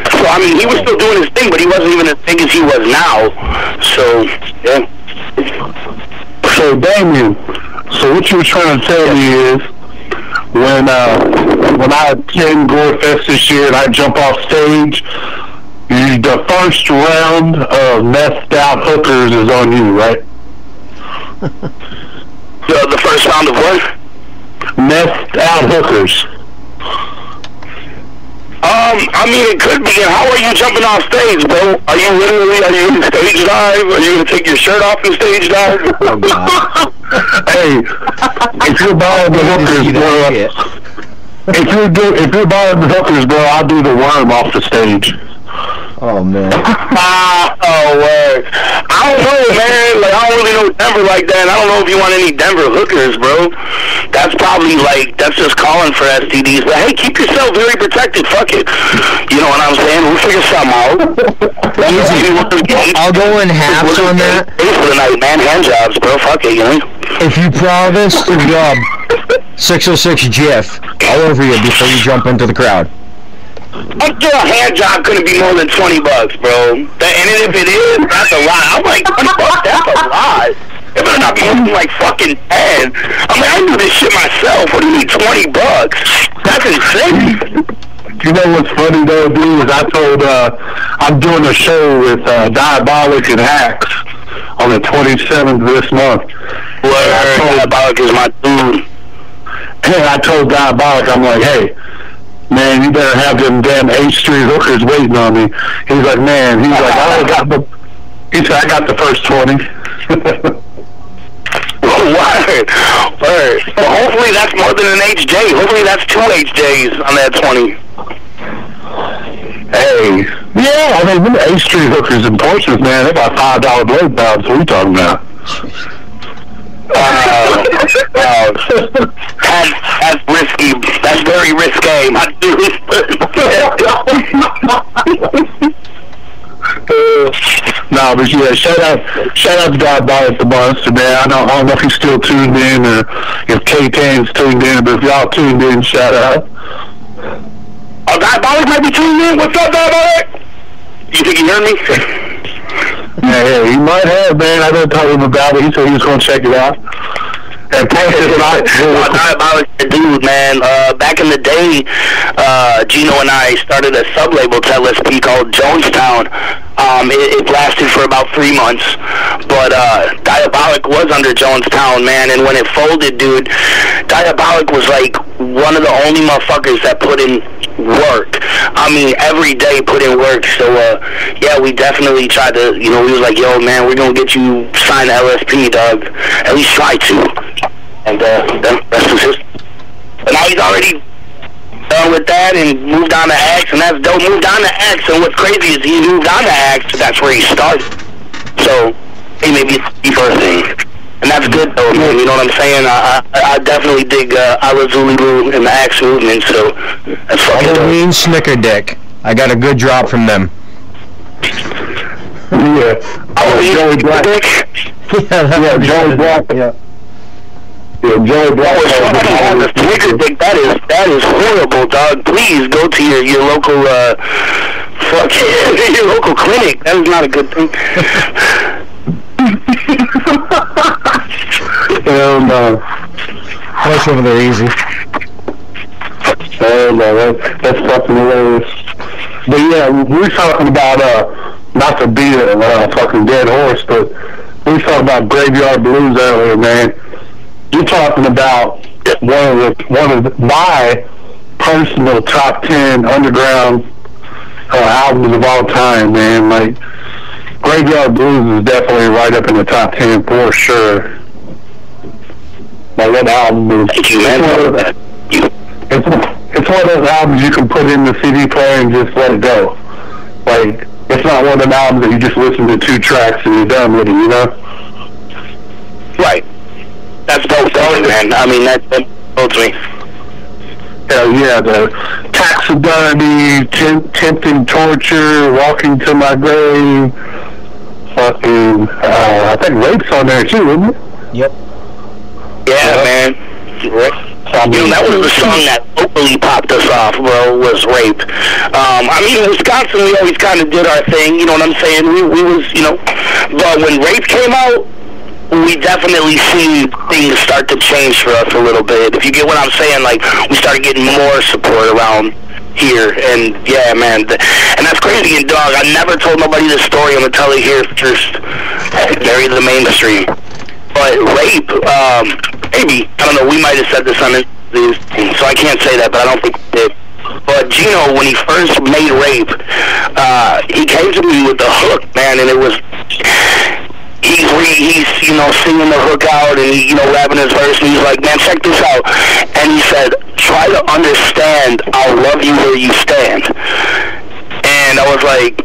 So, I mean, he was still doing his thing, but he wasn't even as big as he was now. So, yeah. So, Damien, so what you were trying to tell me is, when I attend Gorefest this year and I jump off stage, the first round of methed out hookers is on you, right? The first round of what? Methed out hookers. I mean, it could be. And how are you jumping off stage, bro? Are you in stage dive? Are you going to take your shirt off in stage dive? Hey, if you're buying the hookers, bro, if you're buying the hookers, bro, I'll do the worm off the stage. Oh, man. Oh, word. I don't know, man. Like, I don't really know Denver like that. I don't know if you want any Denver hookers, bro. That's probably, like, that's just calling for STDs. But, hey, keep yourself very protected. Fuck it. You know what I'm saying? We'll figure something out. Easy. I'll go in halves on that. For the night, man. Hand jobs, bro. Fuck it, you know? If you promise to rub 606 GIF all over you before you jump into the crowd. I'm sure a hand job couldn't be more than $20, bro. And if it is, that's a lot. I'm like, $20, that's a lot. It better not be something like fucking 10. I mean, I do this shit myself. What do you need, $20? That's insane. You know what's funny though, dude, is I told, I'm doing a show with Diabolic and Hacks on the 27th of this month. Diabolic is my dude. And I told Diabolic, I'm like, hey, man, you better have them damn H Street hookers waiting on me. He's like, man, he said, I got the first 20. Word. Well, hopefully that's more than an HJ. Hopefully that's 2 HJs on that 20. Hey, yeah, I mean, the H Street hookers in Portsmouth, man, they're about $5 blade pounds. What are you talking about? That's risky. That's very risque, my dude. No, but yeah, shout out to Diabolic the Monster, man. I don't know if he's still tuned in or if K-Tan's tuned in, but if y'all tuned in, shout out. Oh, Diabolic might be tuned in. What's up, Diabolic? You think you heard me? Yeah, he might have, man. I didn't tell him about it. He said he was going to check it out. And Diabolic, dude, man. Back in the day, Geno and I started a sub-label to LSP called Jonestown. It lasted for about 3 months, but Diabolic was under Jonestown, man. And when it folded, dude, Diabolic was like one of the only motherfuckers that put in work. I mean, every day put in work. So yeah, we definitely tried to, you know, we was like, yo, man, we're gonna get you signed to LSP, dog. At least try to. And that's just, but now he's already done with that and moved on to X, and that's dope. Moved on to X, and what's crazy is he moved on to X. That's where he started. So hey, maybe it's a deeper thing, and that's good though, man. You know what I'm saying? I definitely dig Ala Zulu and the X movement. So that's fucking dope. Halloween Snicker Dick. I got a good drop from them. Yeah. Joey Black. Yeah, Joey Black. Yeah. Yeah, Joey Black. That is horrible, dog. Please go to your local your local clinic. That is not a good thing. Hell no. That's over there easy. Hell no, that's fucking hilarious. But yeah, we were talking about not to beat a fucking dead horse, but we were talking about Graveyard Blues earlier, man. You're talking about one of my personal top 10 underground albums of all time, man. Like, Graveyard Blues is definitely right up in the top 10 for sure. Like, that album is... It's one of those albums you can put in the CD player and just let it go. Like, it's not one of them albums that you just listen to 2 tracks and you're done with it, you know? Right. That's dope, man. I mean, that holds me. Hell yeah, the Taxidermy, Tempting Torture, Walking to My Grave, fucking, I think Rape's on there too, isn't it? Yep. Yeah, man. You know, that was the song that vocally really popped us off, bro, was rape. I mean, in Wisconsin, we always kind of did our thing, you know what I'm saying? We was, you know, but when rape came out, we definitely see things start to change for us a little bit. If you get what I'm saying, like, we started getting more support around here, and yeah, man, and that's crazy. And dog, I never told nobody this story. I'm gonna tell it here first, very the mainstream. But rape, maybe, I don't know, we might have said this on this, so I can't say that, but I don't think we did. But Geno, when he first made rape, he came to me with the hook, man, and it was, he's you know, singing the hook out, and he, you know, rapping his verse, and he's like, man, check this out. And he said, try to understand, I'll love you where you stand. And I was like,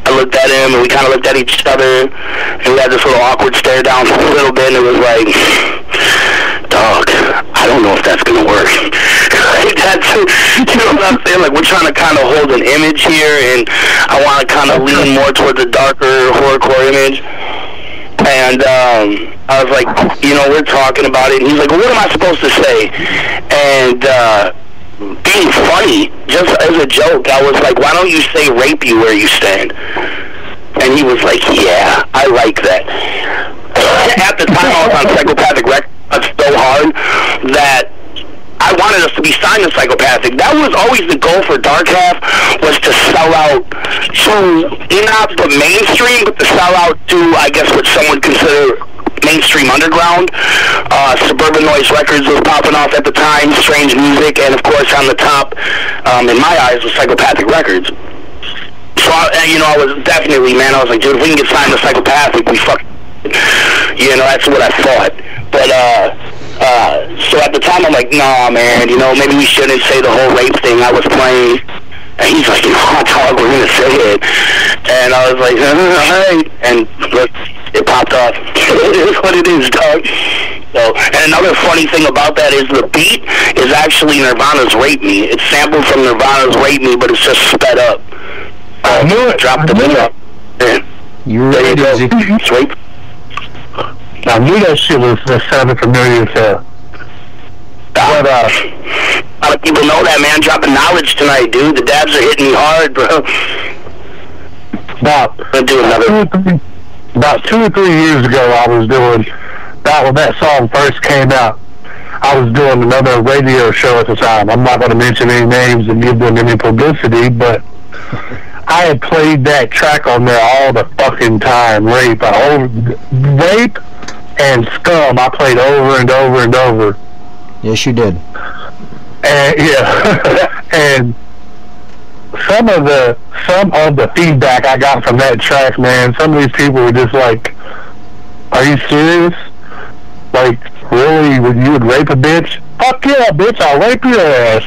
I looked at him, and we kind of looked at each other, and we had this little awkward stare down for a little bit, and it was like, dog, I don't know if that's going to work. That's, you know what I'm saying? Like, we're trying to kind of hold an image here, and I want to kind of lean more towards the darker horrorcore image. And I was like, you know, we're talking about it, and he's like, well, what am I supposed to say? And being funny, just as a joke, I was like, why don't you say rape you where you stand? And he was like, yeah, I like that. At the time, I was on Psychopathic Records so hard that I wanted us to be signed to Psychopathic. That was always the goal for Dark Half, was to sell out to, not the mainstream, but to sell out to, I guess, what some would consider mainstream underground. Suburban Noise Records was popping off at the time, Strange Music, and of course on the top, in my eyes, was Psychopathic Records. So, you know, I was definitely, man, I was like, dude, if we can get signed to Psychopathic, we fuck, you know, that's what I thought. But, so at the time, I'm like, nah, man, you know, maybe we shouldn't say the whole rape thing I was playing. And he's like, you know, dog, we're going to say it. And I was like, all right. And look, it popped off. It is what it is, dog. So, and another funny thing about that is the beat is actually Nirvana's Rape Me. It's sampled from Nirvana's Rape Me, but it's just sped up. I knew it. Dropped the beat up. You were There you go. easy. It's rape. I knew that shit was sounded familiar as hell. But, a lot of people know that, man. Dropping knowledge tonight, dude. The dabs are hitting me hard, bro. About 2 or 3 years ago, I was doing, when that song first came out, I was doing another radio show at the time. I'm not going to mention any names and give them any publicity, but I had played that track on there all the fucking time. Rape and Scum, I played over and over and over. Yes, you did. And yeah, and some of the feedback I got from that track, man, some of these people were just like, "Are you serious? Like, really? You would rape a bitch? Fuck yeah, bitch! I'll rape your ass."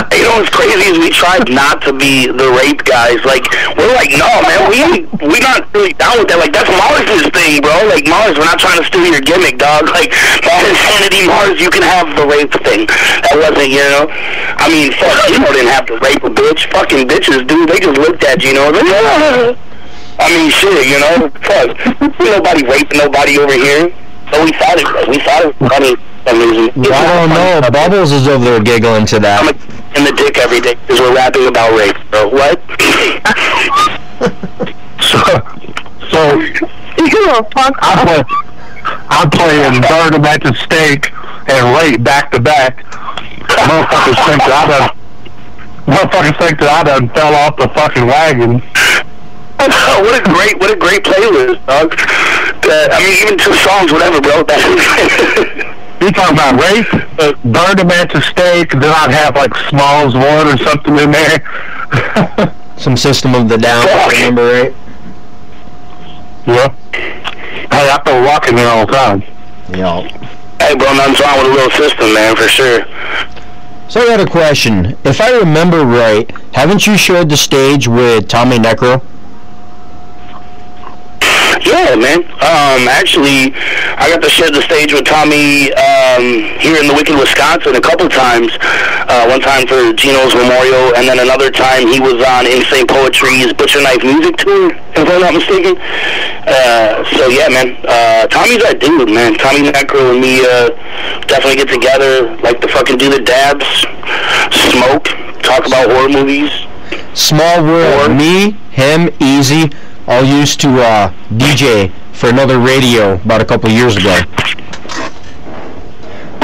You know what's crazy is we tried not to be the rape guys. Like, we're like, no, man, we not really down with that. Like, that's Mars's thing, bro. Like, Mars, we're not trying to steal your gimmick, dog. Like, that insanity, Mars, you can have the rape thing. That wasn't, you know. I mean, fuck, Geno didn't have to rape a bitch. Fucking bitches, dude. They just looked at Geno. Like, ah. I mean, shit, you know. Fuck, ain't nobody raping nobody over here. So we thought it was funny. I don't know. Bubbles is over there giggling to that. I'm in the dick every day because we're rapping about rape, bro. What? so I'm playing Burn 'em at the Stake and Rape back to back. Motherfuckers think that I done fell off the fucking wagon. What a great playlist, dog. I mean, even 2 songs, whatever, bro. You talking about Rape, Burn 'em at the Stake, then I'd have like Smalls 1 or something in there. Some System of the Down, remember, right? Yeah. Hey, I throw rock in there all the time. Yeah. Hey, bro, nothing's wrong with a little system, man, for sure. So I got a question. If I remember right, haven't you shared the stage with Tommy Necro? Yeah, man. Actually, I got to share the stage with Tommy here in the Wicked, Wisconsin a couple times. One time for Geno's memorial, and then another time he was on Insane Poetry's Butcher Knife Music Tour, if I'm not mistaken. So yeah, man. Tommy's that dude, man. Tommy Necro and me definitely get together, like to fucking do the dabs, smoke, talk about horror movies. Small world. Me, him, Easy, all used to DJ for another radio about a couple years ago.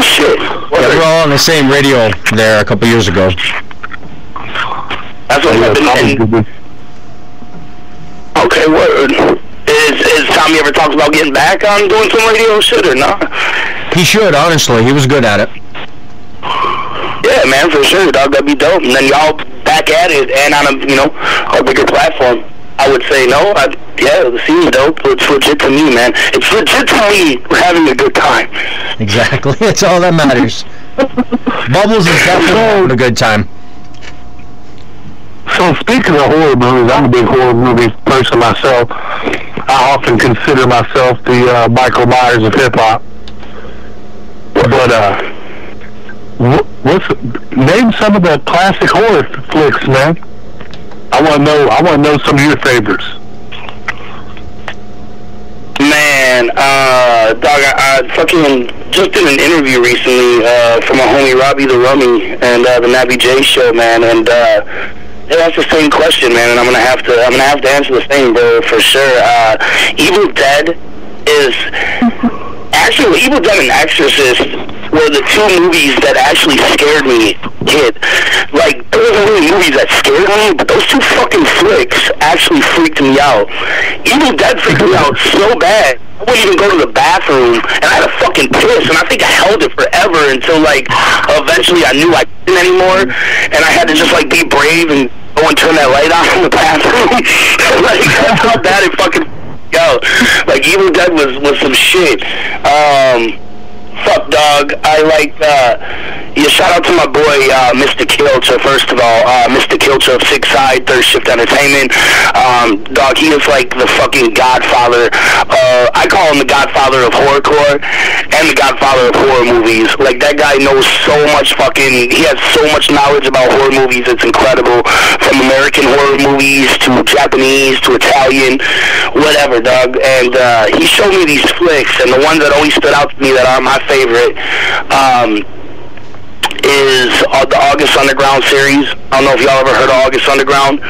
Shit. Yeah, we were all on the same radio there a couple years ago. That's what I've been saying. Okay, word. Is Tommy ever talked about getting back on doing some radio shit or not? He should, honestly. He was good at it. Yeah, man, for sure, dog. That'd be dope. And then y'all back at it and on a bigger platform. I would say no. Yeah, the scene's dope. It's legit to me, man. It's legit to me. We're having a good time. Exactly. That's all that matters. Bubbles is definitely having a good time. So speaking of horror movies, I'm a big horror movie person myself. I often consider myself the Michael Myers of hip hop. But name some of the classic horror flicks, man. I want to know some of your favorites. Man, dog, I fucking just did an interview recently for my homie Robbie the Rummy and the Nappy J show, man, and yeah, that's the same question, man, and I'm gonna have to answer the same, bro, for sure. Evil Dead is actually Evil Dead and Exorcist were the two movies that actually scared me, kid. Like, there wasn't really movies that scared me, but those two fucking flicks actually freaked me out. Evil Dead freaked me out so bad, I wouldn't even go to the bathroom, and I had to fucking piss, and I think I held it forever until, like, eventually I knew I couldn't anymore, and I had to just, like, be brave and go and turn that light on in the bathroom. Like, that's how bad it fucking go. Like, Evil Dead was some shit. Fuck, dog. I like, shout out to my boy, Mr. Kilcher, first of all. Mr. Kilcher of Six Side, Third Shift Entertainment. Dog, he is like the fucking godfather. I call him the godfather of horrorcore and the godfather of horror movies. Like, that guy knows so much he has so much knowledge about horror movies, it's incredible. From American horror movies to Japanese to Italian, whatever, dog. And he showed me these flicks, and the ones that always stood out to me that are my favorite is the August Underground series. I don't know if y'all ever heard of August Underground.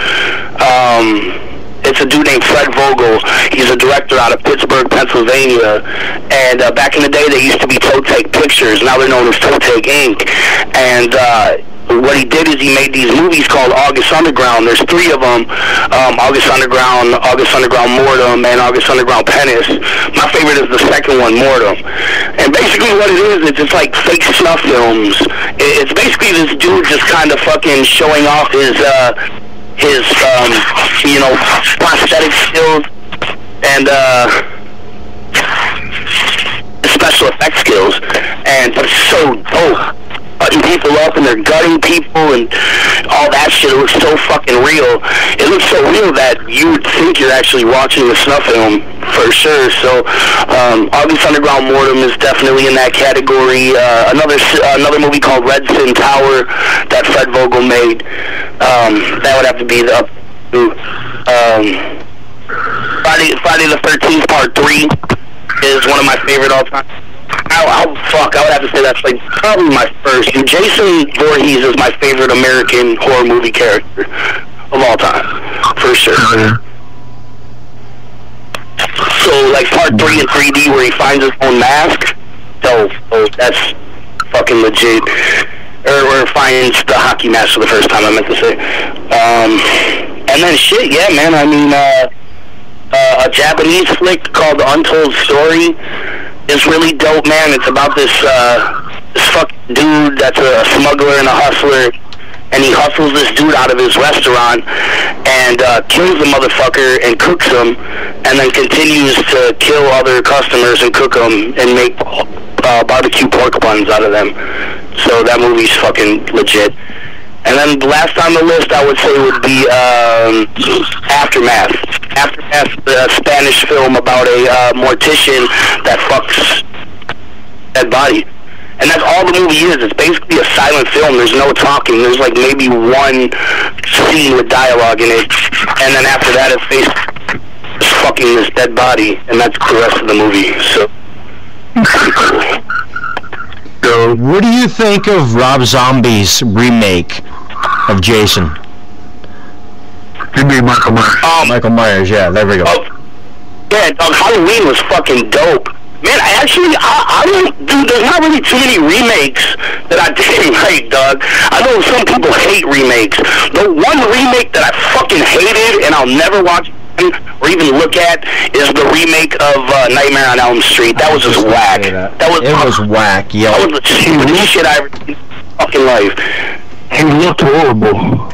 It's a dude named Fred Vogel. He's a director out of Pittsburgh, Pennsylvania. And back in the day, they used to be Toe Take Pictures. Now they're known as Toe Take Inc. And what he did is he made these movies called August Underground. There's three of them. August Underground Mortem, and August Underground Penis. My favorite is the second one, Mortem. And basically what it is, it's just like fake snuff films. It's basically this dude just kind of fucking showing off his prosthetic skills and special effects skills, but it's so dope. Cutting people up and they're gutting people and all that shit. It looks so fucking real. It looks so real that you would think you're actually watching a snuff film for sure. So August Underground Mortem is definitely in that category. Another movie called Red Sin Tower that Fred Vogel made. That would have to be the Friday the 13th Part 3 is one of my favorite all time. I would have to say that's like probably my first. Jason Voorhees is my favorite American horror movie character of all time, for sure. So like Part 3 in 3D where he finds his own mask, that's fucking legit. Or finds the hockey mask for the first time, I meant to say. And then shit, yeah, man, I mean, a Japanese flick called The Untold Story is really dope, man. It's about this fucking dude that's a smuggler and a hustler, and he hustles this dude out of his restaurant and kills the motherfucker and cooks him, and then continues to kill other customers and cook them and make barbecue pork buns out of them. So that movie's fucking legit. And then the last on the list I would say would be Aftermath. Aftermath, the Spanish film about a mortician that fucks dead body. And that's all the movie is. It's basically a silent film. There's no talking. There's like maybe one scene with dialogue in it. And then after that it's basically fucking this dead body, and that's the rest of the movie. So. What do you think of Rob Zombie's remake of Jason? You mean Michael Myers? Michael Myers, yeah, there we go. Yeah, Halloween was fucking dope. Man, I don't, dude, there's not really too many remakes that I didn't like, dog. I know some people hate remakes. The one remake that I fucking hated and I'll never watch or even look at is the remake of Nightmare on Elm Street. That was just whack. That was whack, yeah. That was the cheapest shit I ever seen in my fucking life. He looked horrible.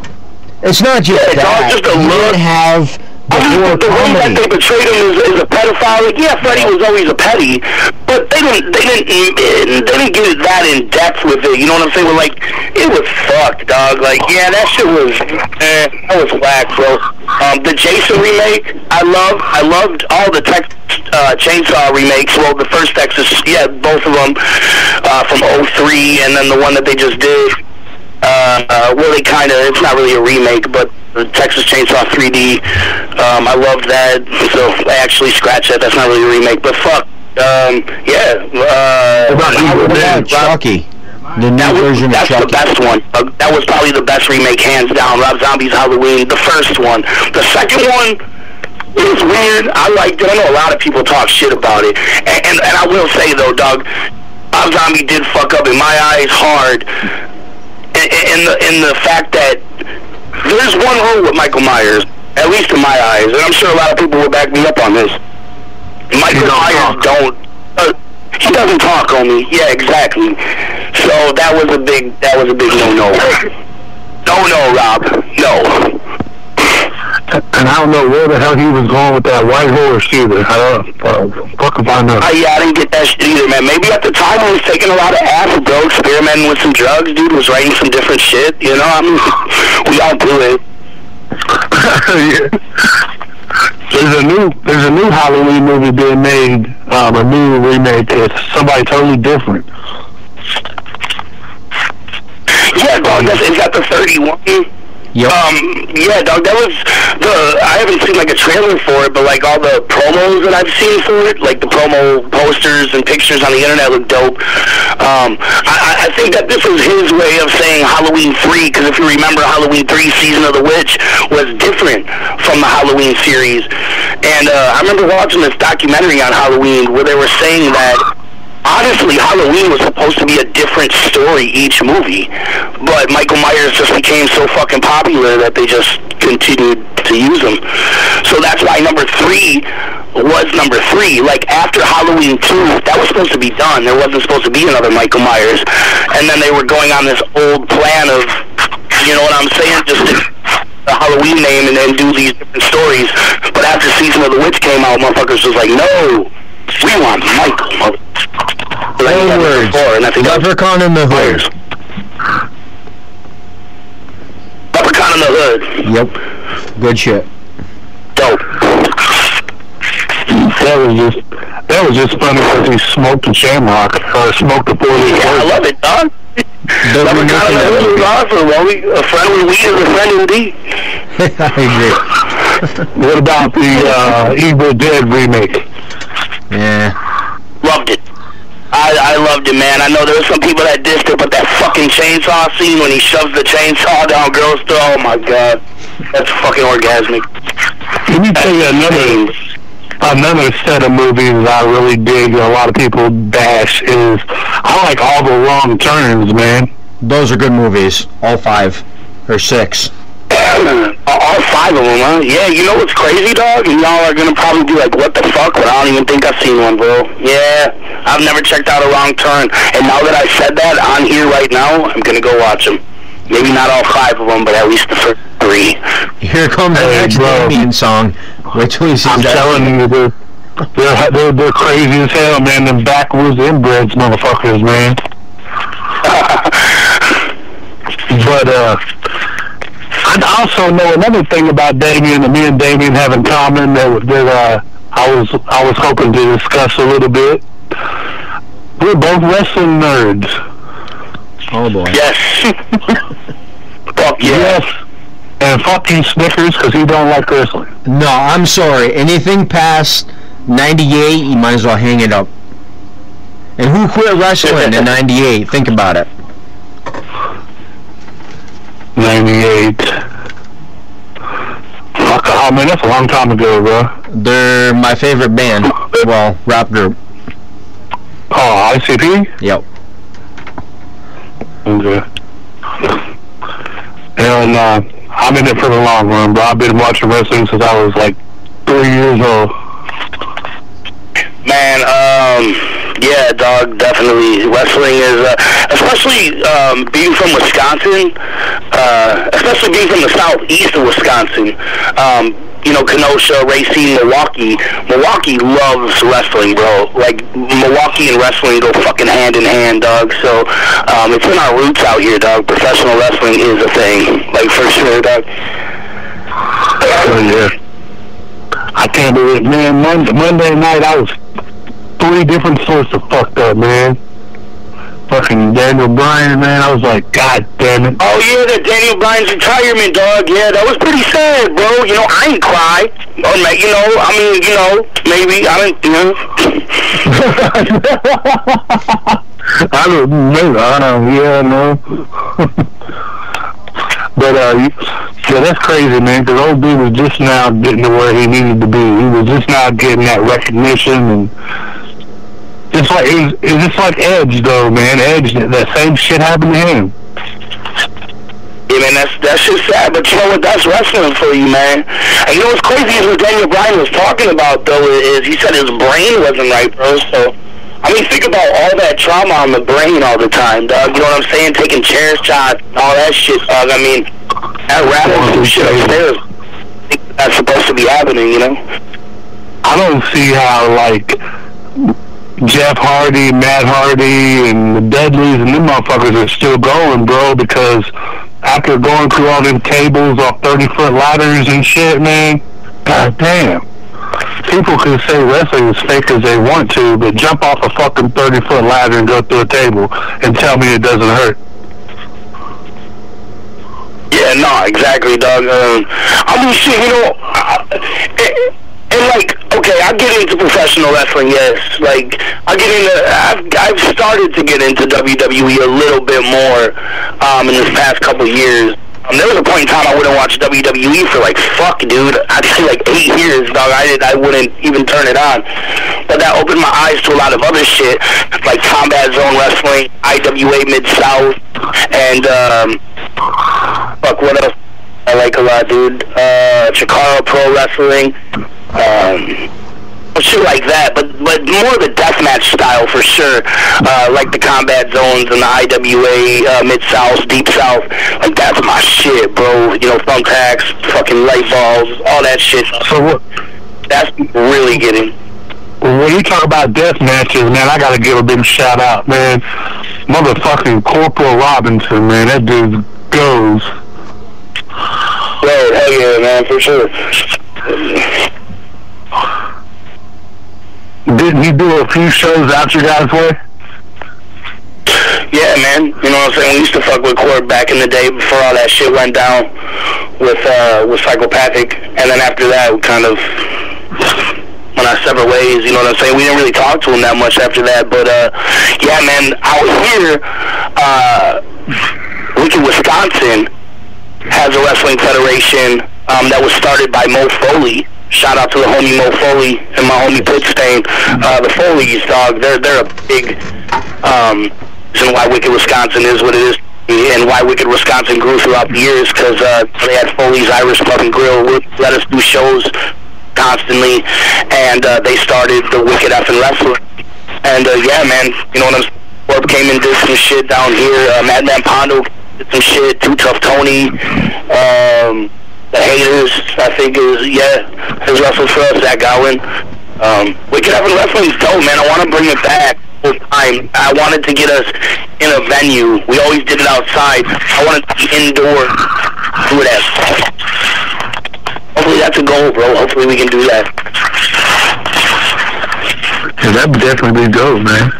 It's not just that. Just a look. Have the way that they portrayed him as a pedophile. Like, yeah, Freddy was always a petty, but they didn't get that in depth with it. You know what I'm saying? Well, like, it was fucked, dog. Like, yeah, that shit was, that was whack, bro. The Jason remake, I loved all the Texas Chainsaw remakes. Well, the first Texas, yeah, both of them from '03, and then the one that they just did. Really kind of, it's not really a remake, but the Texas Chainsaw 3D, I loved that, so I actually scratched that. That's not really a remake, but fuck, yeah. What about Chucky? The new version of Chucky. That's the best one. That was probably the best remake, hands down. Rob Zombie's Halloween, the first one. The second one, it was weird. I liked it. I know a lot of people talk shit about it, and I will say though, dog, Rob Zombie did fuck up in my eyes hard. In the fact that there's one rule with Michael Myers, at least in my eyes, and I'm sure a lot of people will back me up on this. Michael Myers he doesn't talk, homie. Yeah, exactly. So that was a big no-no. No, Rob. No. And I don't know where the hell he was going with that white horse either. I don't fuck if I know. Yeah, I didn't get that shit either, man. Maybe at the time I was taking a lot of acid, bro, experimenting with some drugs, dude, was writing some different shit, you know? I mean, we all do it. Yeah. There's a new Halloween movie being made, a new remake. It's somebody totally different. Yeah, dog, is that the 31? Yep. Yeah, dog, that was I haven't seen like a trailer for it, but like all the promos that I've seen for it, like the promo posters and pictures on the internet look dope. I think that this was his way of saying Halloween 3, because if you remember, Halloween 3 Season of the Witch was different from the Halloween series. And I remember watching this documentary on Halloween where they were saying that honestly, Halloween was supposed to be a different story each movie, but Michael Myers just became so fucking popular that they just continued to use him. So that's why number 3 was number 3. Like, after Halloween 2, that was supposed to be done. There wasn't supposed to be another Michael Myers. And then they were going on this old plan of, you know what I'm saying, just the Halloween name and then do these different stories. But after Season of the Witch came out, motherfuckers was like, no, we want Michael. Leprechaun in the Hood. Leprechaun in the Hood. Yep. Good shit. Dope. That was just funny because he smoked a shamrock or smoked a 40. Yeah, I love it, dog. Leprechaun in the Hood was awesome. Well, a friend with weed is a friend indeed. I agree. What about the Evil Dead remake? Yeah. Loved it. I loved it, man. I know there were some people that dissed it, but that fucking chainsaw scene when he shoves the chainsaw down girls' throat, oh my god. That's fucking orgasmic. Let me tell you another set of movies I really dig, a lot of people bash, is I like All the Wrong Turns, man. Those are good movies. All 5 or 6. All 5 of them, huh? Yeah, you know what's crazy, dog? And y'all are gonna probably be like, what the fuck? But I don't even think I've seen one, bro. Yeah, I've never checked out A Wrong Turn. And now that I said that on here right now, I'm gonna go watch them. Maybe not all 5 of them, but at least the first 3. Here comes the next Damien song. Wait till he sees I'm telling you, they're crazy as hell, man. Them backwards inbreds motherfuckers, man. But, I also know another thing about Damien that me and Damien have in common that I was hoping to discuss a little bit. We're both wrestling nerds. Oh boy. Yes. Fuck yeah. Yes. And fuck you, Snickers, because he don't like wrestling. No, I'm sorry. Anything past 98, you might as well hang it up. And who quit wrestling in 98? Think about it. 98. Fuck, oh man, that's a long time ago, bro. They're my favorite band. Well, rap group. Oh, ICP? Yep. Okay. And I'm in it for the long run, bro. I've been watching wrestling since I was like 3 years old. Man, yeah, dog, definitely. Wrestling is, especially being from Wisconsin, especially being from the southeast of Wisconsin, you know, Kenosha, Racine, Milwaukee. Milwaukee loves wrestling, bro. Like, Milwaukee and wrestling go fucking hand in hand, dog. So, it's in our roots out here, dog. Professional wrestling is a thing. Like, for sure, dog. Oh, yeah. I can't believe it, man. Monday night, I was 3 different sorts of fucked up, man. Fucking Daniel Bryan, man. I was like, God damn it. Oh, yeah, the Daniel Bryan's retirement, dog. Yeah, that was pretty sad, bro. You know, I ain't cry. Or, you know, I mean, you know, maybe. I don't, you know. I don't know. Yeah, no. But, yeah, that's crazy, man, because old dude was just now getting to where he needed to be. He was just now getting that recognition, and it's just like Edge, though, man. Edge, that same shit happened to him. Yeah, man, that's just sad, but you know what, that's wrestling for you, man. And you know what's crazy is what Daniel Bryan was talking about, though, is he said his brain wasn't right, bro, so... I mean, think about all that trauma on the brain all the time, dog. You know what I'm saying? Taking chair shots, all that shit, dog. I mean, that rattles some shit upstairs. That's supposed to be happening, you know? I don't see how, like, Jeff Hardy, Matt Hardy, and the Dudleys and them motherfuckers are still going, bro, because after going through all them cables off 30-foot ladders and shit, man, god damn. People can say wrestling is fake as they want to, but jump off a fucking 30-foot ladder and go through a table and tell me it doesn't hurt. Yeah, no, exactly, dog. I mean, shit, you know, and like, okay, I get into professional wrestling, yes. Like, I've started to get into WWE a little bit more in this past couple years. There was a point in time I wouldn't watch WWE for like, fuck, dude. I'd say like 8 years, dog. I wouldn't even turn it on. But that opened my eyes to a lot of other shit, like Combat Zone Wrestling, IWA Mid-South, and, fuck, what else I like a lot, dude? Chikara Pro Wrestling, shit like that, but more the deathmatch style for sure, like the Combat Zones and the IWA Mid-South, Deep South, like that's my shit, bro. You know, thumbtacks, fucking light balls, all that shit. So what? That's really getting. When you talk about death matches, man, I gotta give a big shout out, man. Motherfucking Corporal Robinson, man, that dude goes. Yo, hell yeah, man, for sure. Didn't he do a few shows out your guys' way? Yeah, man. You know what I'm saying? We used to fuck with Court back in the day before all that shit went down with Psychopathic. And then after that, we kind of went our separate ways. You know what I'm saying? We didn't really talk to him that much after that. But, yeah, man, out here, Wicked Wisconsin has a wrestling federation that was started by Mo Foley. Shout out to the homie Mo Foley and my homie Pitstain. The Foleys, dog, they're a big reason why Wicked Wisconsin is what it is, and why Wicked Wisconsin grew throughout the years, because they had Foley's Irish Pub and Grill, let us do shows constantly, and they started the Wicked Effing Wrestling. And yeah, man, you know what I'm saying? Corp came and did some shit down here. Madman Pondo did some shit. Too Tough Tony. The Haters, I think, has wrestled for us, Zach Gowen. Wicked Effing Wrestling's dope, man. I want to bring it back full time. I wanted to get us in a venue. We always did it outside. I wanted to be indoor. Do it as. Hopefully that's a goal, bro. Hopefully we can do that. Yeah, that would definitely be dope, man.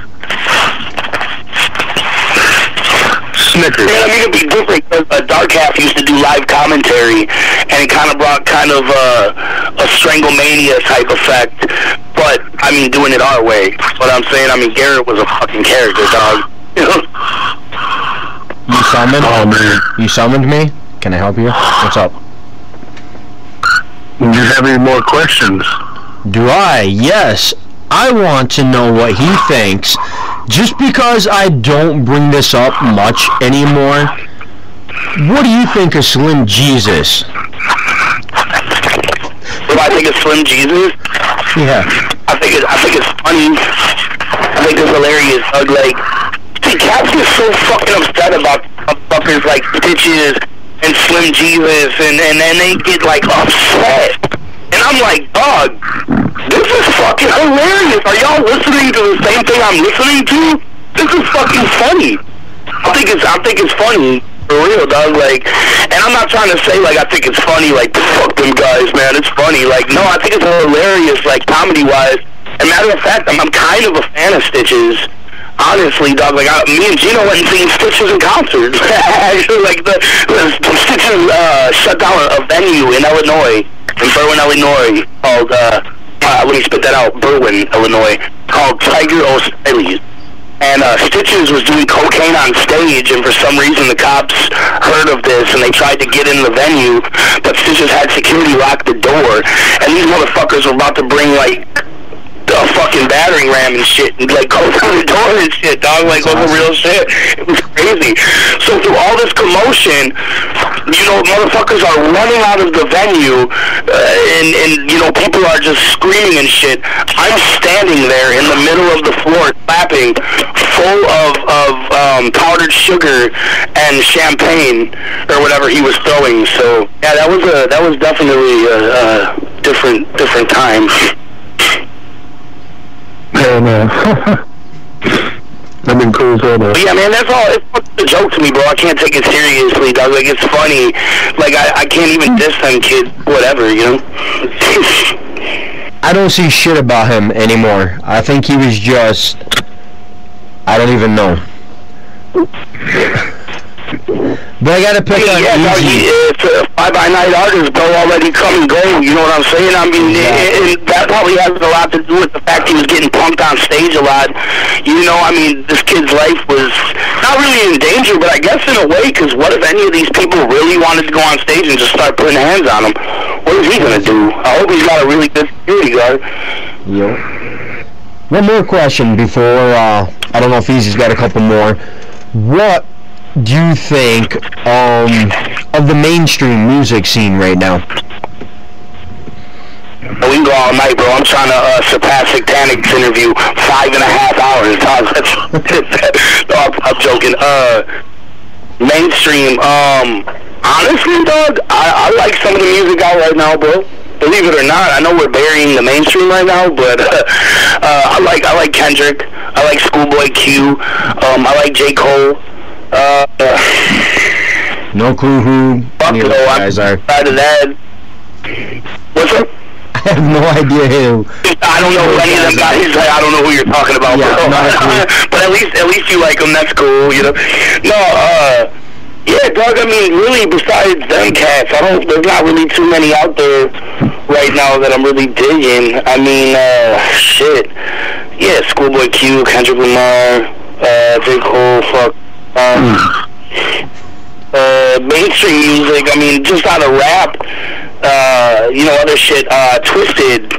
Snickers. Yeah, I mean, it'd be different because Dark Half used to do live commentary, and it kind of brought kind of a Stranglemania type effect. But, I mean, doing it our way. What I'm saying, I mean, Garrett was a fucking character, dog. You know? You summoned? Oh, man. You summoned me? Can I help you? What's up? Do you have any more questions? Do I? Yes. I want to know what he thinks. Just because I don't bring this up much anymore, what do you think of Slim Jesus? What do I think of Slim Jesus? Yeah. I think it's funny. I think it's hilarious. Like, see, Caps is so fucking upset about fuckers like Stitches and Slim Jesus, and then they get like upset. And I'm like, dog, this is fucking hilarious. Are y'all listening to the same thing I'm listening to? This is fucking funny. I think it's funny. For real, dog. Like, and I'm not trying to say, like, I think it's funny, like, fuck them guys, man, it's funny. Like, no, I think it's hilarious, like, comedy-wise. And matter of fact, I'm kind of a fan of Stitches. Honestly, dog, like, me and Geno went and seen Stitches in concert. Actually, like, the Stitches shut down a venue in Illinois, in Berwyn, Illinois, called, let me spit that out, Berwyn, Illinois, called Tiger O'Reilly's. And Stitches was doing cocaine on stage, and for some reason the cops heard of this, and they tried to get in the venue, but Stitches had security lock the door, and these motherfuckers were about to bring, like, a fucking battering ram and shit, and, like, go through the door and shit, dog, like, over real shit. It was crazy. So through all this commotion, you know, motherfuckers are running out of the venue, and you know, people are just screaming and shit. I'm standing there in the middle of the floor, clapping, full of powdered sugar and champagne, or whatever he was throwing. So, yeah, that was definitely a different time. Yeah, man. I've been cool so much. Yeah, man, that's all. It's a joke to me, bro. I can't take it seriously, dog. Like, it's funny. Like, I can't even diss them kids. Whatever, you know? I don't see shit about him anymore. I think he was just... I don't even know. But I gotta pick on Easy. It's a fly-by-night artist, bro, already come and go, you know what I'm saying? I mean, that probably has a lot to do with the fact he was getting punked on stage a lot. You know, I mean, this kid's life was not really in danger, but I guess in a way, because what if any of these people really wanted to go on stage and just start putting hands on him? What is he gonna do? I hope he's got a really good security guard. Yep. One more question before, I don't know if Easy's got a couple more. What do you think of the mainstream music scene right now? We can go all night, bro. I'm trying to surpass Satanic's interview 5.5 hours. No, I'm joking. Mainstream, honestly, dog, I like some of the music out right now, bro. Believe it or not, I know we're burying the mainstream right now, but I like Kendrick. I like Schoolboy Q. I like J. Cole. No clue who any of those guys are. Out of that. What's up? I have no idea who. I don't know any of them guys. I don't know who you're talking about, yeah, bro. But at least you like them. That's cool, you know. No, yeah, dog. I mean, really, besides them cats, there's not really too many out there right now that I'm really digging. I mean, shit. Yeah, Schoolboy Q, Kendrick Lamar, J. Cole, fuck. Mainstream music, I mean, just out of rap, you know, other shit, Twisted,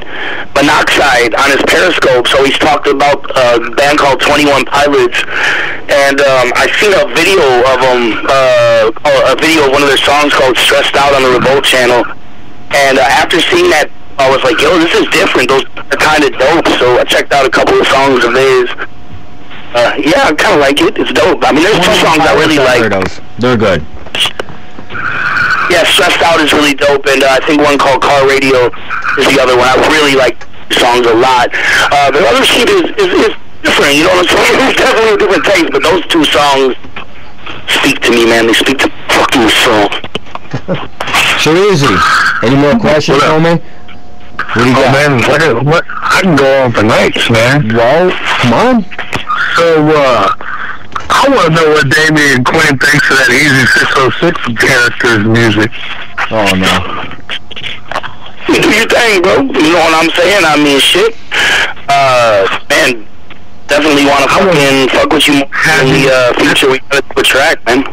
Monoxide on his Periscope, so he's talked about a band called 21 Pilots, and I seen a video of him, a video of one of their songs called Stressed Out on the Revolt channel, and after seeing that, I was like, yo, this is different, those are kind of dope, so I checked out a couple of songs of theirs. Yeah, I kind of like it. It's dope. I mean, there's two songs I really like. They're good. Yeah, Stressed Out is really dope, and I think one called Car Radio is the other one. I really like the songs a lot. The other shit is different, you know what I'm saying? It's definitely a different taste, but those two songs speak to me, man. They speak to fucking soul. So Easy. Any more questions, homie? What do you got? Man, I can go on for nights, man. Well, come on. So, I want to know what Damien Quinn thinks of that Easy 606 character's music. Oh, no. Do your thing, bro. You know what I'm saying? I mean, shit. Man, definitely want to fuck with you in the future. We got to track, man.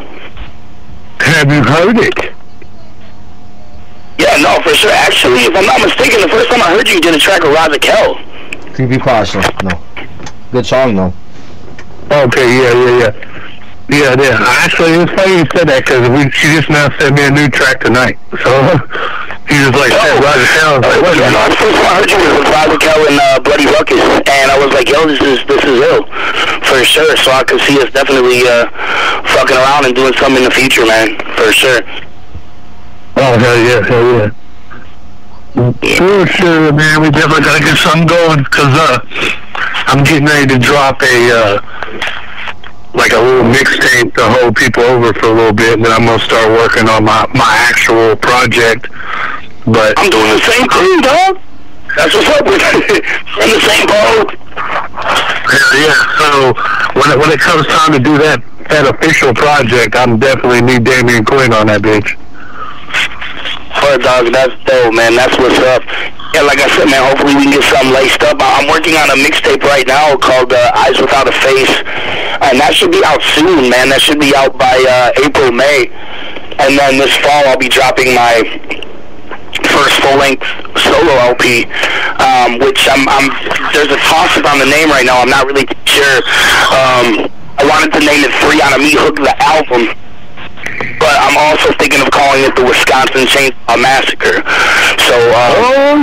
Have you heard it? Yeah, no, for sure. Actually, if I'm not mistaken, the first time I heard you did a track with Raza Kel. Creepy Pasta. No. Good song, though. Okay, yeah. Actually, it was funny you said that because she just now sent me a new track tonight. So he was like, Raza Kel. I was like, what? Yeah, no, the first time I heard you was with Raza Kel and Bloody Ruckus, and I was like, yo, this is ill, for sure. So I could see us definitely fucking around and doing something in the future, man, for sure. Oh, hell yeah. Sure, man. We definitely gotta get something going because I'm getting ready to drop a little mixtape to hold people over for a little bit, and then I'm gonna start working on my actual project. But I'm doing the same thing, dog. That's what's up with it. We're in the same boat. Yeah. So when it comes time to do that official project, I'm definitely need Damien Quinn on that bitch. Alright, dog, that's dope, man. That's what's up. Yeah, like I said, man, hopefully we can get something laced up. I'm working on a mixtape right now called Eyes Without a Face, and that should be out soon, man. That should be out by April, May. And then this fall I'll be dropping my first full-length solo LP, which there's a toss-up on the name right now. I'm not really sure. I wanted to name it Free on a Meat Hook, the album. But I'm also thinking of calling it the Wisconsin Chainsaw Massacre. So,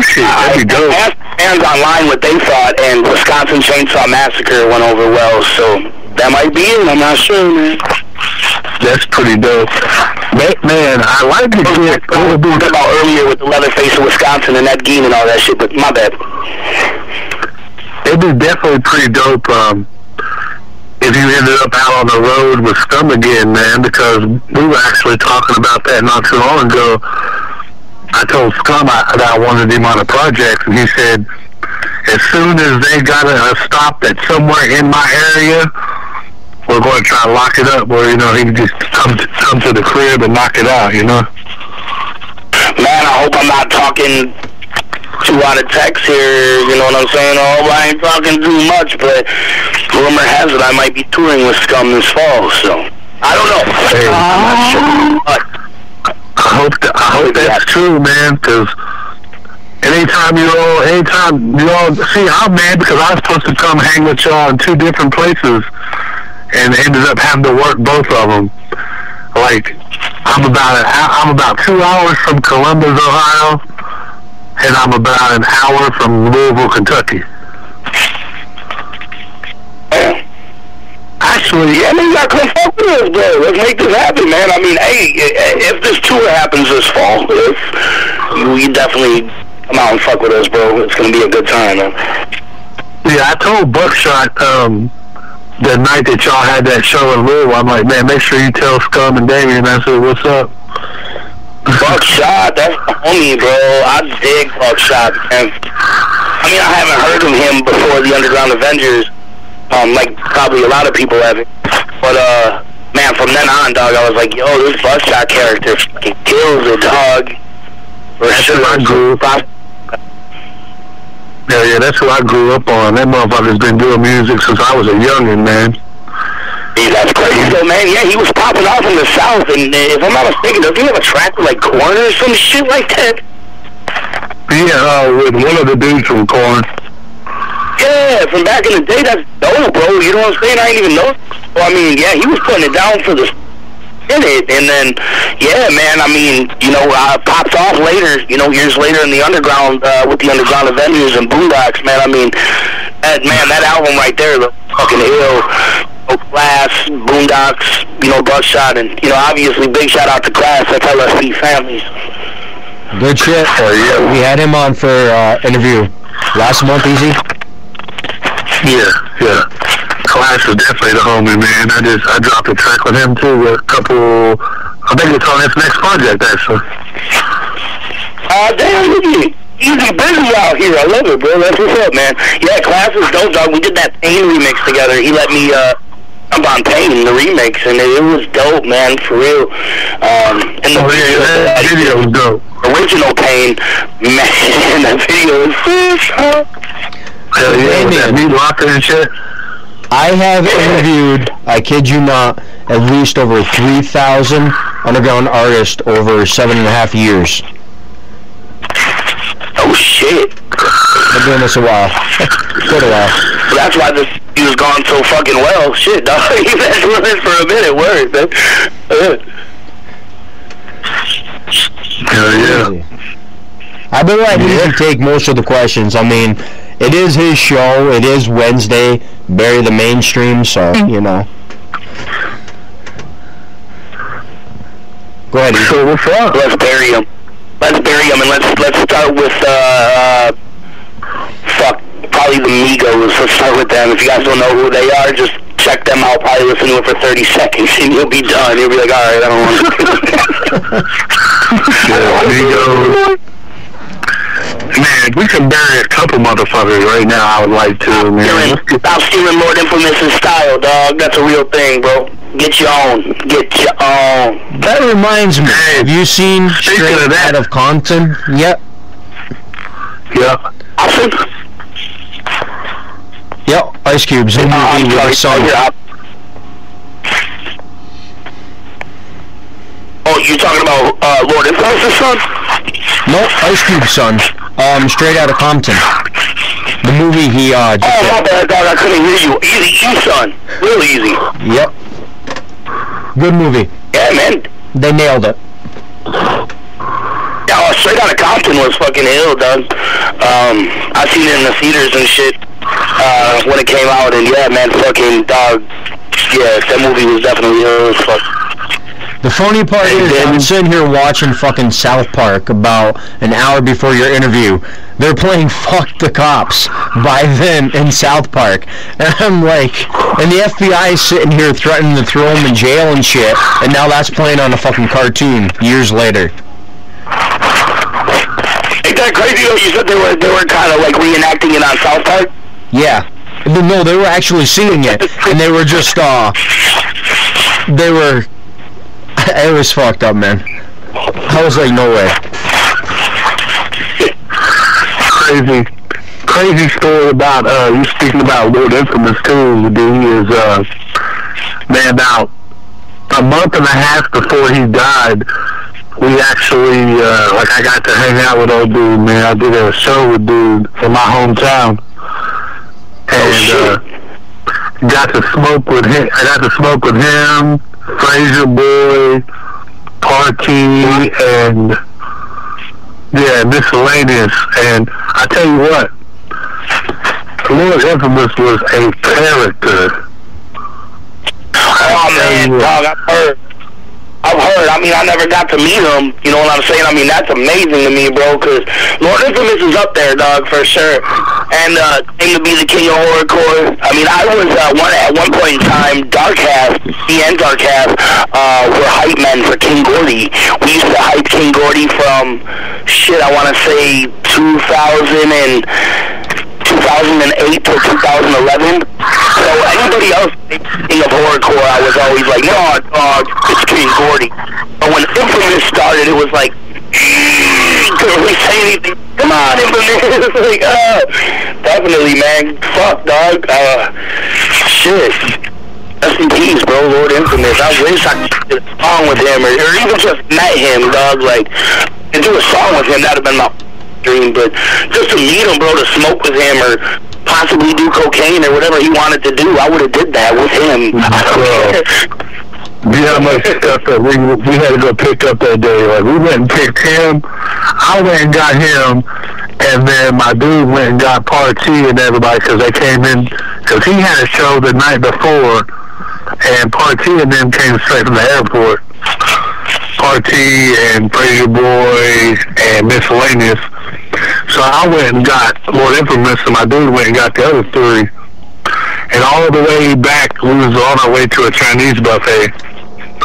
shit, that'd be dope. I asked fans online what they thought, and Wisconsin Chainsaw Massacre went over well, so that might be it. I'm not sure, man. That's pretty dope. Man, I like to get about earlier with the Leatherface of Wisconsin and that Geno and all that shit, but my bad. It'd be definitely pretty dope, if you ended up out on the road with Scum again, man, because we were actually talking about that not too long ago. I told Scum that I wanted him on a project, and he said, as soon as they got a stop that's somewhere in my area, we're going to try to lock it up where, he can just come to the crib and knock it out, Man, I hope I'm not talking too out of text here, you know what I'm saying? Oh, I ain't talking too much, but rumor has it I might be touring with Scum this fall, so I don't know. Hey, I'm not sure. I hope that's true, man, because anytime you all see, I'm mad because I was supposed to come hang with y'all in 2 different places and ended up having to work both of them. Like, I'm about 2 hours from Columbus, Ohio, and I'm about an hour from Louisville, Kentucky. Actually, yeah, man, you gotta come fuck with us, bro. Let's make this happen, man. I mean, hey, if this tour happens this fall, you definitely come out and fuck with us, bro. It's gonna be a good time, man. Yeah, I told Buckshot the night that y'all had that show in Louisville, I'm like, man, make sure you tell Scum and Damien. I said, what's up? Buckshot, that's the homie, bro. I dig Buckshot, man. I mean, I haven't heard of him before the Underground Avengers, like probably a lot of people haven't. But, man, from then on, dog, I was like, yo, this Buckshot character fucking kills it, dog. That's who I grew up. Yeah, that's who I grew up on. That motherfucker's been doing music since I was a youngin', man. Yeah, that's crazy, though, man. Yeah, he was popping off in the South, and if I'm not mistaken, doesn't he have a track with, like, Korn or some shit like that? Yeah, with one of the dudes from Korn. Yeah, from back in the day, that's dope, bro. You know what I'm saying? I didn't even know. Well, I mean, yeah, he was putting it down for the in it, and then, yeah, man, I mean, pops off later, years later in the underground, with the Underground Avengers and Boondocks, man. I mean, that album right there, the fucking ill. Class, Boondocks, Buckshot, and, obviously big shout out to Class, that's LSD families. Good shit. Yeah. We had him on for interview last month, Easy. Yeah. Class is definitely the homie, man. I dropped a track with him too, with a couple, I think it's on his next project, actually. Damn, Easy busy out here. I love it, bro. That's what's up, man. Yeah, Class is dope, dog. We did that Pain remix together. He let me on Pain, the remix, and it was dope, man, for real. And the video was dope. Original Pain, man, the video was hell yeah, with that meat locker and shit. I have interviewed, I kid you not, at least over 3,000 underground artists over 7.5 years. Oh shit. I've been doing this a while. Quite a while. That's why this was gone so fucking well. Shit, dog. You've been doing this for a minute. Word, man. Hell yeah. I've been letting him take most of the questions. I mean, it is his show. It is Wednesday. Bury the mainstream, so, you know. Go ahead. So what's up? Let's bury him. Let's bury him, and let's start with, probably the Migos. Let's start with them. If you guys don't know who they are, just check them out. Probably listen to it for 30 seconds, and you'll be done. You'll be like, all right, I don't want to. Migos. Man, we can bury a couple motherfuckers right now. I would like to, man. Stop stealing Lord Infamous's style, dog. That's a real thing, bro. Get your own. Get your own. That reminds me. Have you seen Straight Out of Compton yet? Yeah. Yep, Ice Cube's new movie with his son. Oh, you talking about Lord Infamous's son? No, Ice Cube's son. Straight Out of Compton. The movie he just my bad, dog. I couldn't hear you. Easy, son. Real easy. Yep. Good movie. Yeah, man. They nailed it. Yeah, Straight Out of Compton was fucking ill, dog. I seen it in the theaters and shit when it came out, and yeah, man, fucking dog. Yeah, that movie was definitely ill as fuck. The funny part is, I'm sitting here watching fucking South Park about an hour before your interview. They're playing Fuck the Cops by them in South Park. And I'm like, and the FBI is sitting here threatening to throw them in jail and shit, and now that's playing on a fucking cartoon years later. Ain't that crazy though? You said they were kind of like reenacting it on South Park? Yeah. No, they were actually seeing it, and they were just, it was fucked up, man. I was like, no way. Crazy story about, you speaking about Lord Infamous too, dude, is, man, about a month and a half before he died, we actually, I got to hang out with old dude, man. I did a show with dude from my hometown. And, got to smoke with him. I got to smoke with him, Fraser Boy, Party, and yeah, Miscellaneous. And I tell you what, Lord Infamous was a character. Oh man, dog, I've heard. I mean, I never got to meet him. You know what I'm saying? I mean, that's amazing to me, bro. Cause Lord Infamous is up there, dog, for sure. And aimed to be the king of horrorcore. I mean, I was at one point in time, Dark Half, he and Dark Half were hype men for King Gordy. We used to hype King Gordy from shit. I want to say 2008 to 2011. So anybody else thinking of horrorcore, I was always like, no, it's King Gordy. But when Infamous started, it was like, couldn't really say anything. Come on, Infamous. Like, definitely, man. Fuck, dog. Shit. Rest in peace, bro. Lord Infamous. I wish I could do a song with him, or even just met him, dog. Like, to do a song with him, that'd have been my dream. But just to meet him, bro, to smoke with him, or possibly do cocaine or whatever he wanted to do, I would have did that with him. You know how much stuff that we had to go pick up that day. Like, we went and picked him. I went and got him, and then my dude went and got Party and everybody, because they came in, because he had a show the night before, and Party and them came straight from the airport. Party and Fraser Boy and Miscellaneous. So I went and got Lord Infamous, and my dude went and got the other three. And all the way back, we was on our way to a Chinese buffet.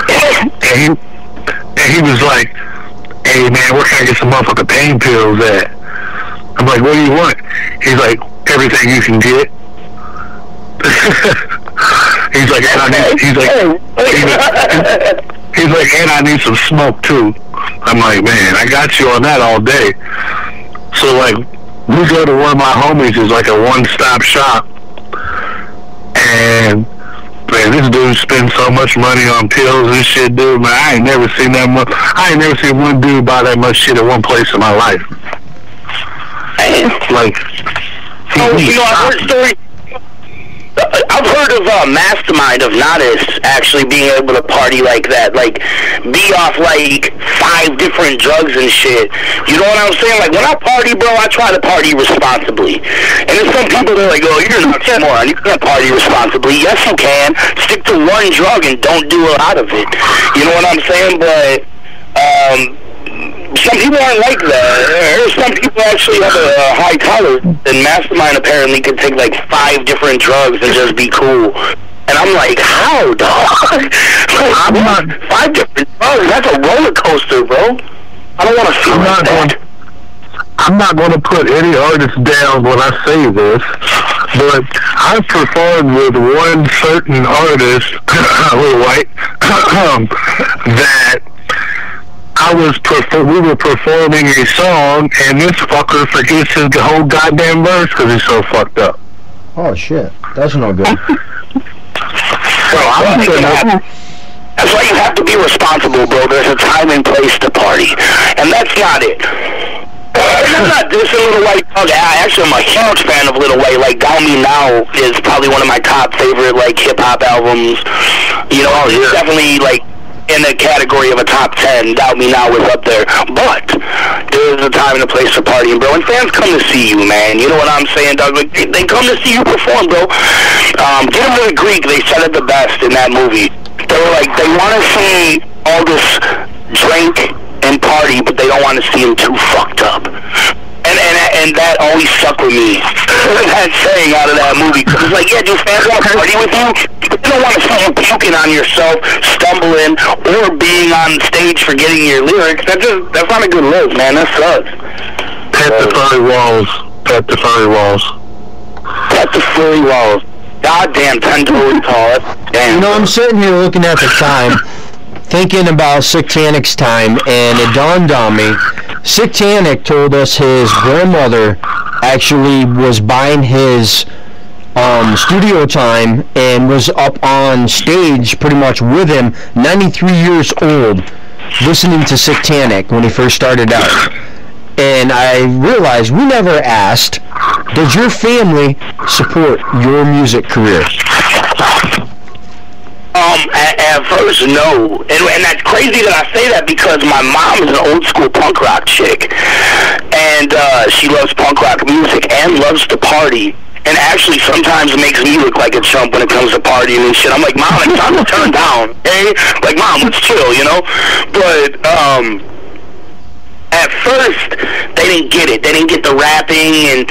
And he was like, hey man, where can I get some motherfucking pain pills at? I'm like, what do you want? He's like, everything you can get. He's like, and I need some smoke too. I'm like, man, I got you on that all day. So like, we go to one of my homies who's like a one-stop shop, and man, this dude spends so much money on pills and shit, dude. Man, I ain't never seen that much. I ain't never seen one dude buy that much shit at one place in my life. Like, I've heard of Mastermind of Nodis actually being able to party like that, like be off like 5 different drugs and shit. You know what I'm saying? Like when I party, bro, I try to party responsibly. And there's some people that are like, oh, you're not a moron, you can't party responsibly. Yes, you can. Stick to one drug and don't do a lot of it. You know what I'm saying? But some people aren't like that. Some people actually have a high tolerance, and Mastermind apparently can take like 5 different drugs and just be cool. And I'm like, how, dog? Like, I'm not 5 different drugs. That's a roller coaster, bro. I don't want to feel like that. I'm not going to put any artist down when I say this, but I've performed with one certain artist, Lil White, that we were performing a song, and this fucker forgets his whole goddamn verse because he's so fucked up. Oh shit, that's no good. That's why you have to be responsible, bro. There's a time and place to party, and that's not it. And I'm not dissing Lil White. Actually, I'm a huge fan of Lil White. Like, Down Me Now is probably one of my top favorite, like, hip-hop albums. You know, it's definitely, like, in the category of a top 10. Doubt Me Now was up there. But there's a time and a place for partying, bro. And fans come to see you, man. You know what I'm saying, dog? Like, they come to see you perform, bro. Get Them to the Greek, they said it the best in that movie. They were like, they want to see all this drink and party, but they don't want to see him too fucked up. And that always stuck with me. That saying out of that movie. It's like, yeah, do fans want to party with you? But they don't want to see you puking on yourself, stumbling, or being on stage forgetting your lyrics. That's not a good look, man. That sucks. Pet the furry walls. Pet the furry walls. Pet the furry walls. Goddamn, 10 toes tall. Damn. You know, I'm sitting here looking at the time, thinking about Sick Tanic's time, and it dawned on me. Sick Tanic told us his grandmother actually was buying his studio time and was up on stage pretty much with him, 93 years old, listening to Sick Tanic when he first started out. And I realized we never asked, does your family support your music career? At first, no. And that's crazy that I say that because my mom is an old school punk rock chick. And she loves punk rock music and loves to party. And actually sometimes makes me look like a chump when it comes to partying and shit. I'm like, Mom, it's time to turn down, okay? Like, Mom, let's chill, you know? But, at first, they didn't get it. They didn't get the rapping, and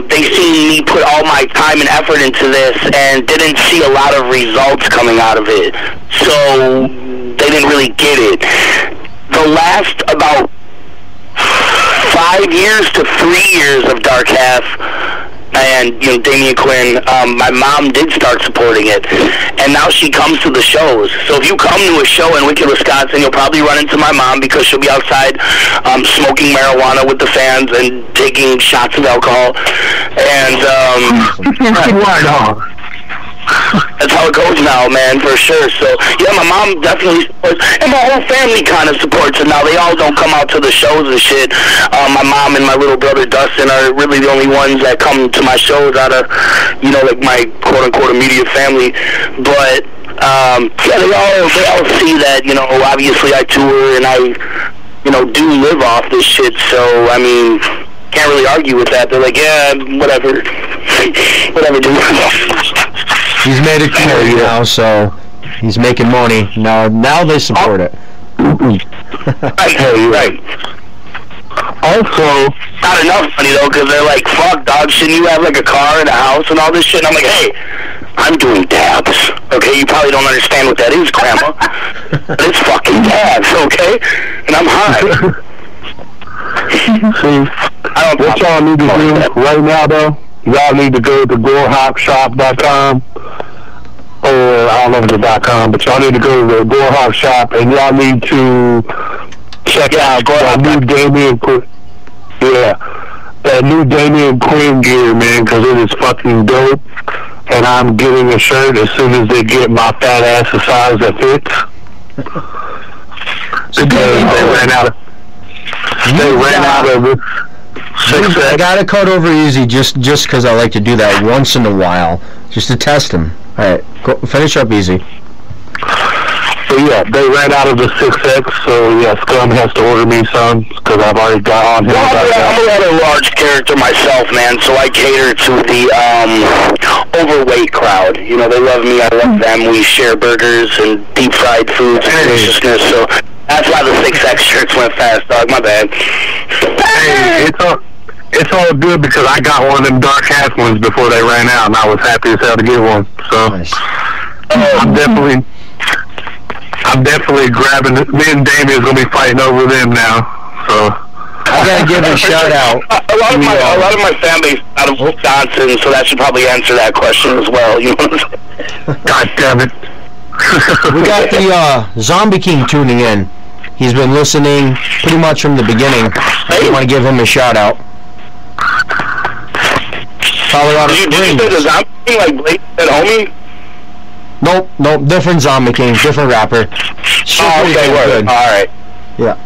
they seen me put all my time and effort into this and didn't see a lot of results coming out of it. So they didn't really get it. The last about 5 years to 3 years of Dark Half and, you know, Damien Quinn, my mom did start supporting it, and now she comes to the shows. So if you come to a show in Wicked, Wisconsin, you'll probably run into my mom because she'll be outside smoking marijuana with the fans and taking shots of alcohol. And that's how it goes now, man, for sure. So, yeah, my mom definitely supports, and my whole family kind of supports it now. They all don't come out to the shows and shit. My mom and my little brother Dustin are really the only ones that come to my shows out of, you know, like my quote-unquote immediate family. But, yeah, they all see that, you know, obviously I tour and I, you know, do live off this shit. So, I mean, can't really argue with that. They're like, yeah, whatever. Whatever, dude. He's made it clear now, so he's making money. Now they support it. Right. Also, not enough money, though, because they're like, fuck, dog, shouldn't you have, like, a car and a house and all this shit? And I'm like, hey, I'm doing dabs, okay? You probably don't understand what that is, Grandma. But it's fucking dabs, okay? And I'm high. See, what y'all need to do right now, though, y'all need to go to gorehopshop.com or or I don't know if it's .com, but y'all need to go to the Gorehawk shop, and y'all need to check out that new Damien Quinn. Yeah, that new Damien Quinn gear, man, because it is fucking dope. And I'm getting a shirt as soon as they get my fat ass a size that fits. Because they ran out of. They ran out of it. I gotta cut over easy just because I like to do that once in a while, just to test them. All right, go, finish up easy. So yeah, they ran out of the 6X, so yeah, Scum has to order me some, because I've already got on him. Well, I'm a rather large character myself, man, so I cater to the overweight crowd. You know, they love me, I love them. We share burgers and deep fried foods and deliciousness, so that's why the 6X shirts went fast, dog. My bad. Hey, it's all good, because I got one of them dark half ones before they ran out, and I was happy as hell to get one. So Nice. I'm definitely grabbing it. Me and Damien's gonna be fighting over them now. So I gotta give a shout out. A lot of my family's out of Wisconsin, so that should probably answer that question as well. You know what I'm saying? God damn it. We got the Zombie King tuning in. He's been listening pretty much from the beginning. I want to give him a shout out. Colorado Did you Springs. say the Zombie King like Blake said, homie? Nope, different Zombie King, different rapper. Oh, okay, word. All right. Yeah.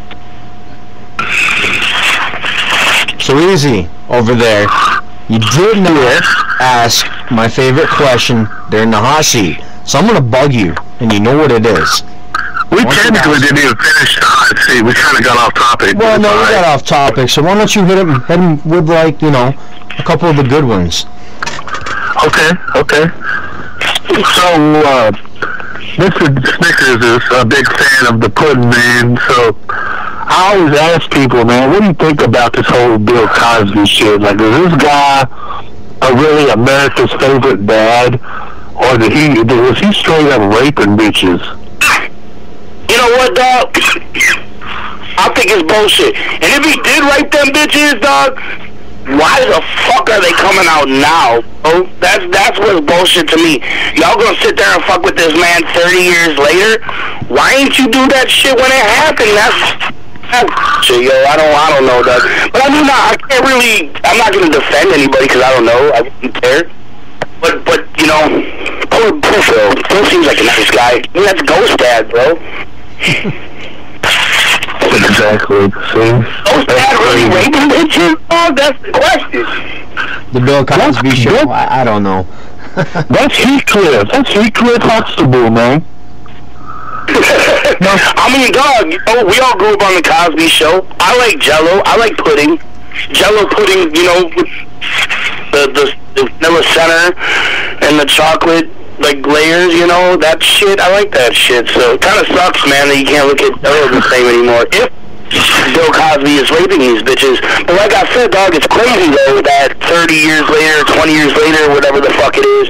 So easy over there. You did not ask my favorite question during the hot seat, so I'm gonna bug you, and you know what it is. We technically didn't even finish the hot seat. We kind of got off topic. Well, no, we got off topic, so why don't you hit him with, like, you know, a couple of the good ones. Okay. So, Mr. Snickers is a big fan of the pudding, man, so I always ask people, man, what do you think about this whole Bill Cosby shit? Like, is this guy really America's favorite dad, or was he straight up raping bitches? You know what, dog? I think it's bullshit. And if he did rape them bitches, dog, why the fuck are they coming out now? Oh, that's what's bullshit to me. Y'all gonna sit there and fuck with this man 30 years later? Why ain't you do that shit when it happened? That's shit, yo. I don't know, dog. But I mean, I can't really. I'm not gonna defend anybody because I don't know. I wouldn't care. But you know, poor Phil. Phil seems like a nice guy. I mean, that's Ghost Dad, bro. Exactly. See? Ghost Dad really raping bitches? Oh, that's the question. The Bill Cosby show? I don't know. That's Heathcliff. That's Heathcliff Huxtable, man. I mean, dog, you know, we all grew up on the Cosby Show. I like Jello. I like pudding. Jello pudding, you know, with the vanilla center and the chocolate, like, layers, you know, that shit. I like that shit. So it kind of sucks, man, that you can't look at Jello the same anymore. If Bill Cosby is raping these bitches. But like I said, dog, it's crazy, though, that 30 years later, 20 years later, whatever the fuck it is,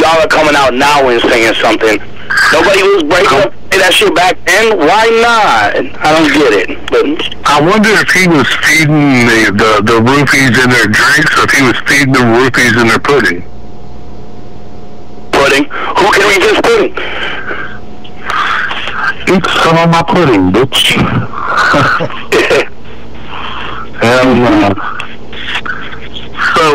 y'all are coming out now and saying something. Nobody was breaking up that shit back then. Why not? I don't get it. But I wonder if he was feeding the roofies in their drinks, or if he was feeding the roofies in their pudding. Pudding? Who can resist pudding? Eat some of my pudding, bitch. Hell no. So,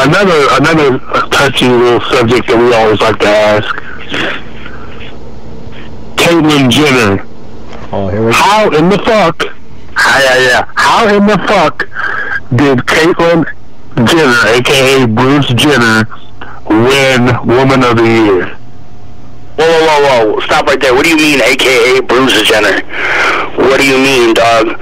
another touchy little subject that we always like to ask. Caitlyn Jenner. Oh, here we go. How in the fuck? How in the fuck did Caitlyn Jenner, aka Bruce Jenner, win Woman of the Year? Whoa. Stop right there. What do you mean, a.k.a. Bruce Jenner? What do you mean, dog?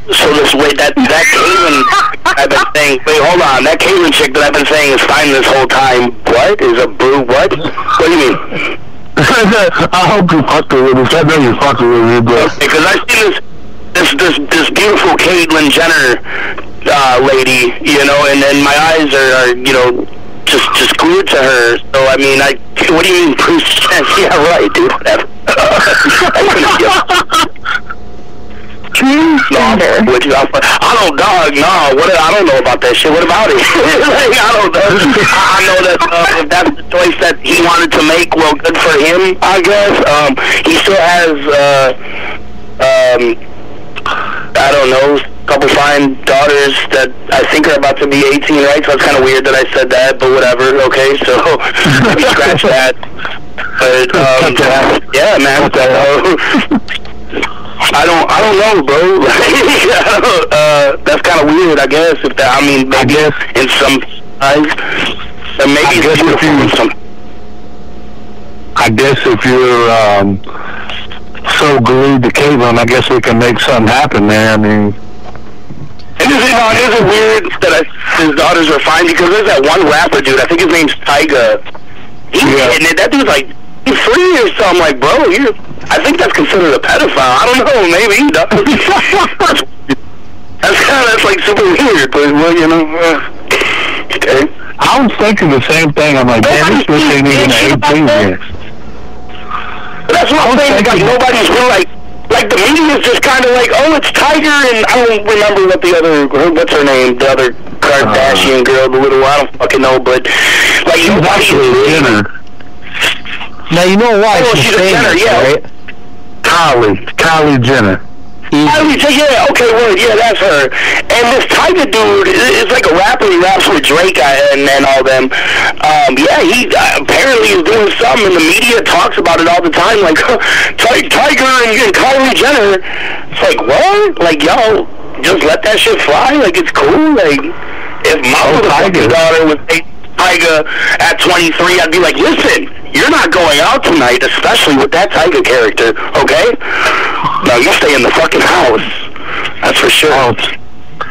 So that Caitlyn I've been saying, hold on, that Caitlyn chick that I've been saying is fine this whole time, what? Is a brew, what? What do you mean? I hope you fucking with us. I know you fucking with me, bro. Because I've seen this beautiful Caitlyn Jenner lady, you know, and then my eyes are you know, just glued to her. So I mean, what do you mean, Bruce Jenner? Yeah, right, dude. Whatever. No, which I don't, dog. No, I don't know about that shit. What about it? Like, I don't know. I know that if that's the choice that he wanted to make, well, good for him, I guess. He still has, I don't know, a couple fine daughters that I think are about to be 18, right? So it's kind of weird that I said that, but whatever. Okay, so maybe scratch that. But yeah, man. I don't know, bro. That's kind of weird, I guess. If that, I mean, maybe in some eyes, maybe it's beautiful in some. I guess if you're so glued to Caitlyn, I guess we can make something happen there. I mean, and is it weird that his daughters are fine? Because there's that one rapper dude, I think his name's Tyga. He's getting it. That dude's like 3 or something. Like, bro, I think that's considered a pedophile. I don't know, maybe he does. That's like super weird, but well, you know. Okay. I was thinking the same thing. I'm like, man, this bitch ain't even 18 yet. That's what I'm saying. Like, nobody's really like the media is just kind of like, oh, it's Tiger, and I don't remember what's her name, the other Kardashian girl, the little, I don't fucking know, but like nobody's Jenner. Now you know why she's a Jenner, right? Kylie Jenner. Yeah, okay, word, yeah, that's her. And this Tyga dude is like a rapper. He raps with Drake and all them. Yeah, he apparently is doing something, and the media talks about it all the time. Like, Tiger and Kylie Jenner. It's like, what? Like, yo, just let that shit fly? Like, it's cool? Like, if my little daughter was Tyga at 23, I'd be like, listen, you're not going out tonight, especially with that Tyga character, okay? No, you stay in the fucking house. That's for sure.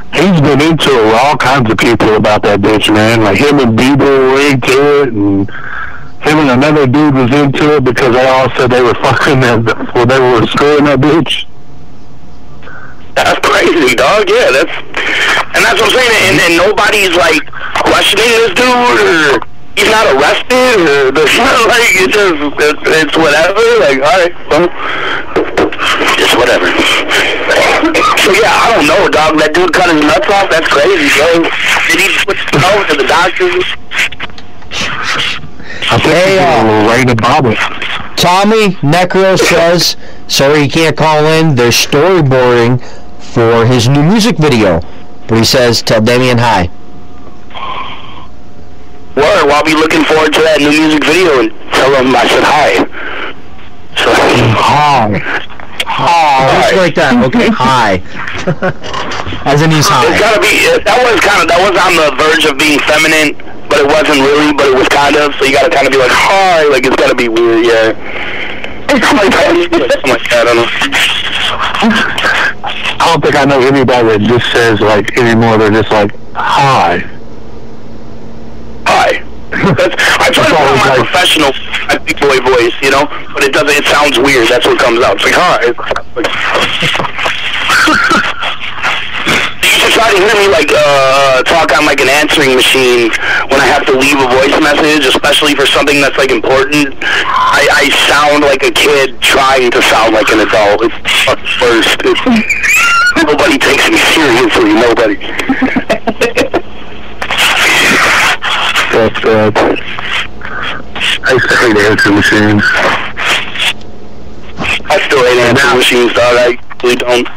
He's been into it with all kinds of people about that bitch, man. Like, him and Bieber were into it, and him and another dude was into it because they all said they were fucking them, well, they were screwing that bitch. That's crazy, dog. Yeah, and that's what I'm saying. And nobody's like questioning this dude, or he's not arrested, or like it's whatever. Like, all right, well, just whatever. So yeah, I don't know, dog. That dude cut his nuts off. That's crazy, bro. Did he switch over to the doctors? I think right about it. Tommy Necro says, sorry he can't call in. They're storyboarding for his new music video. But he says, tell Damien hi. Word, well, I'll be looking forward to that new music video and tell him I said hi. So, hi. Oh, just like that. Okay, hi. As in he's high. It's gotta be, that was on the verge of being feminine, but it wasn't really, but it was kind of, so you gotta kind of be like, hi, like it's gotta be weird, yeah. Something like that, I don't know. I don't think I know anybody that just says, like, anymore, they're just like, hi. Hi. I try to put my professional, my big boy voice, you know, but it doesn't, it sounds weird, that's what comes out. It's like, hi. You should try to hear me, like, talk on, like, an answering machine when I have to leave a voice message, especially for something that's, like, important. I sound like a kid trying to sound like an adult. It's fucking worst. Nobody takes me seriously, nobody. That's bad. I used to hate answering machines. I still hate answering machines, dog. I really don't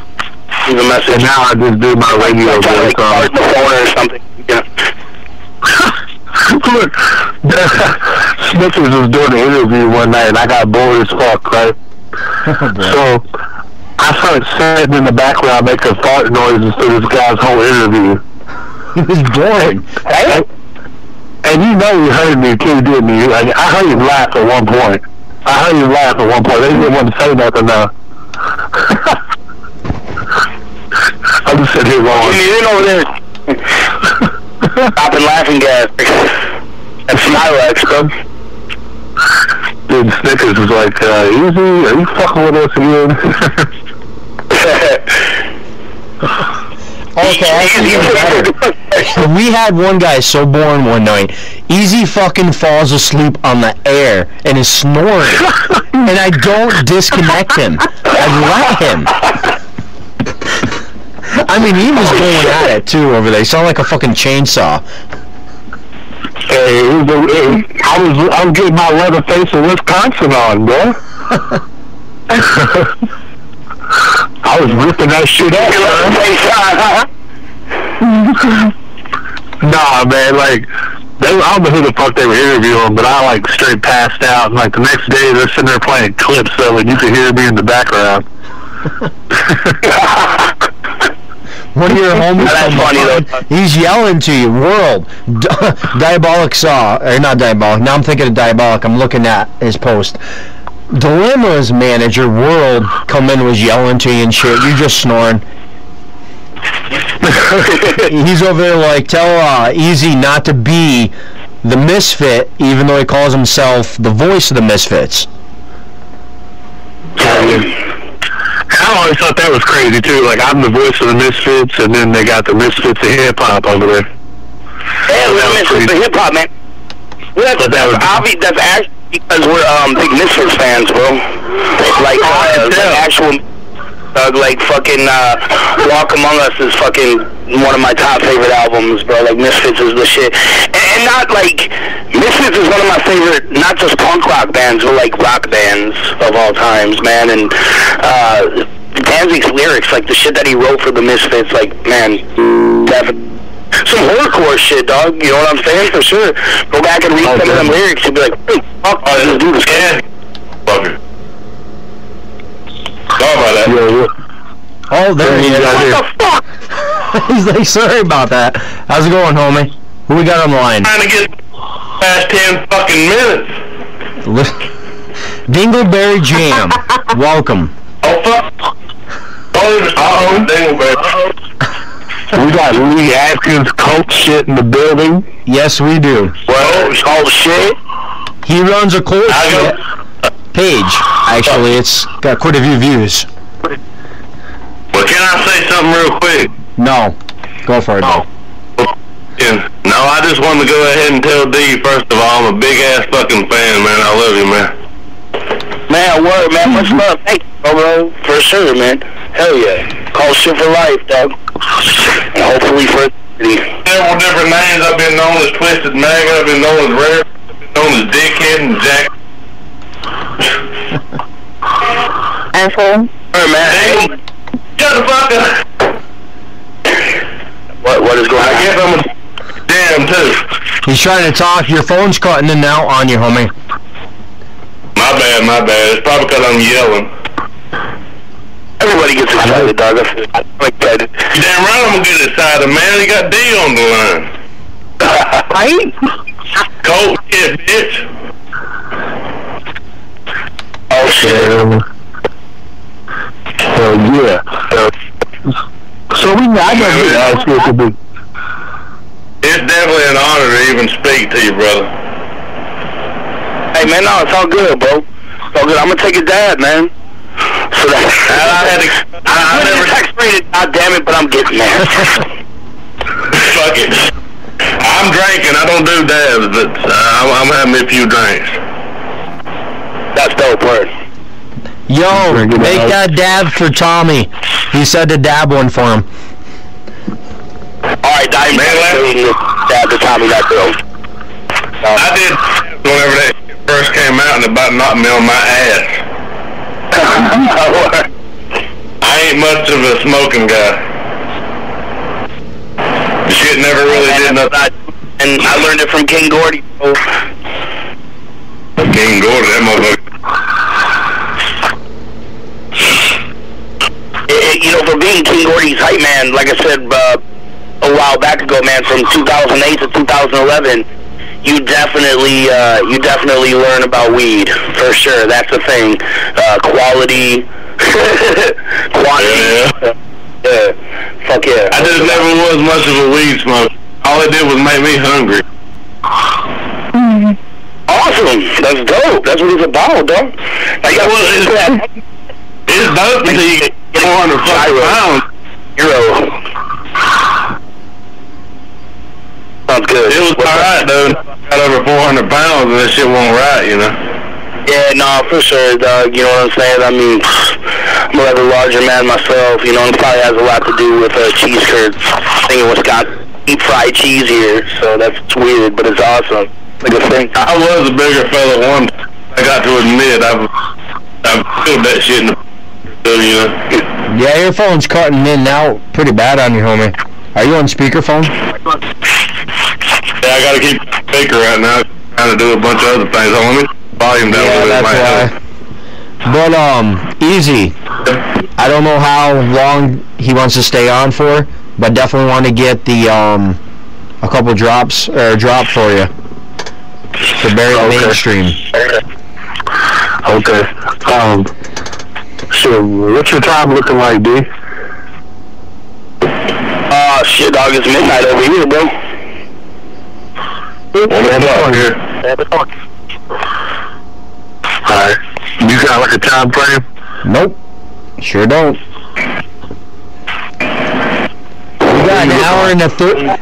leave a message. And now I just do my radio voice on the phone or something. Yeah. Look, Snickers was doing an interview one night, and I got bored as fuck, right? So I started sitting in the background making fart noises through this guy's whole interview. It was boring. And you know you heard me too, didn't you? I heard you laugh at one point. They didn't want to say nothing now. I'm just sitting here going. You know there. Stop and laughing gas. And Smilex, bro. Dude, Snickers was like, Easy, are you fucking with us again? Okay, we had one guy so boring one night. Easy fucking falls asleep on the air and is snoring. And I don't disconnect him. I let him. I mean, he was going at it too over there. He sounded like a fucking chainsaw. Hey, I was getting my Leatherface of Wisconsin on, bro. I was ripping that shit up. Nah, man, like, I don't know who the fuck they were interviewing, but I, like, straight passed out. And, like, the next day, they're sitting there playing clips of it, and you could hear me in the background. One of your homies, that's funny, though. He's yelling to you, World. Diabolic saw, or not Diabolic, now I'm thinking of Diabolic, I'm looking at his post. Dilemma's manager, World, come in, was yelling to you and shit, you just snoring. He's over there like, tell Easy not to be the misfit, even though he calls himself the voice of the misfits. I always thought that was crazy too. Like, I'm the voice of the misfits, and then they got the misfits of hip hop over there. Yeah, we're the misfits of hip hop, man. Well, that's obvious. That's actually because we're big Misfits fans, bro. Like, actual. Like fucking Walk Among Us is fucking one of my top favorite albums, bro. Like Misfits is the shit, and not like Misfits is one of my favorite, not just punk rock bands, but like rock bands of all times, man. And Danzig's lyrics, like the shit that he wrote for the Misfits, like man, definitely some horrorcore shit, dog. You know what I'm saying? For sure. Go back and read some of them lyrics, you'll be like, hey, fuck, this dude is good. Fuck it. Sorry about that. Oh, there he is. What the fuck? He's like, sorry about that. How's it going, homie? Who we got on the line? Trying to get past 10 fucking minutes. Dingleberry Jam. Welcome. Oh, fuck. Uh-oh. Dingleberry. We got Lee Atkins cult shit in the building. Yes, we do. Well, it's called shit. He runs a cult shit page. Actually, it's got quite a few views. Well, can I say something real quick? No. Go for it, though. No, I just wanted to go ahead and tell D, first of all, I'm a big-ass fucking fan, man. I love you, man. Man, word, man. Much love. Thank you, bro. For sure, man. Hell yeah. Call shit for life, dog. And hopefully for several different names. I've been known as Twisted Maggot. I've been known as Rare. I've been known as Dickhead and Jack. Asshole. Hey, man. Shut the fuck up. What is going on? I guess I'm a damn too. He's trying to talk. Your phone's cutting in and out on you, homie. My bad. It's probably because I'm yelling. Everybody gets excited, dog. I'm excited. You damn right I'm gonna get excited, man. He got D on the line. Right? Cold shit, bitch. Oh, shit. Yeah. So I never asked you to be. It's definitely an honor to even speak to you, brother. Hey, man, no, it's all good, bro. It's all good. I'm gonna take a dab, man. So that I never X-rated, god damn it, but I'm getting there. Fuck it. I'm drinking. I don't do dabs, but I'm having a few drinks. That's dope, word. Yo, make that dab for Tommy. He said to dab one for him. Alright, man, dab to Tommy, that girl. I did whenever that first came out and about knocked me on my ass. I ain't much of a smoking guy. The shit never really did nothing. And I learned it from King Gordy. King Gordy, that motherfucker. You know, for being King Gordy's hype man, like I said a while back ago, man, from 2008 to 2011, you definitely learn about weed, for sure. That's the thing. Quality. Quantity. Yeah. Fuck yeah. I just never was much of a weed smoker. All it did was make me hungry. Awesome. That's dope. That's what it's about, dog. Like, it's dope until you get 400 pounds. Euro. Sounds good. It was alright, dude. I got over 400 pounds and this shit won't right, you know. Yeah, no, for sure, dog. You know what I'm saying? I mean, I'm a rather larger man myself, you know, and it probably has a lot to do with cheese curds. Thinking Wisconsin deep fried cheese here, so that's weird, but it's awesome. Like a thing. I was a bigger fella once. I got to admit, I've filled that shit in the you know. Yeah, your phone's cutting in now pretty bad on you, homie. Are you on speakerphone? Yeah, I gotta keep the speaker right now. Trying to do a bunch of other things. Let me volume down a little bit. That's why. But easy. I don't know how long he wants to stay on for, but definitely want to get the a couple drops or a drop for you to bury the mainstream. Okay. So what's your time looking like, D? Shit, dog, it's midnight over here, bro. Here. Alright. You got like a time frame? Nope. Sure don't. We got an hour and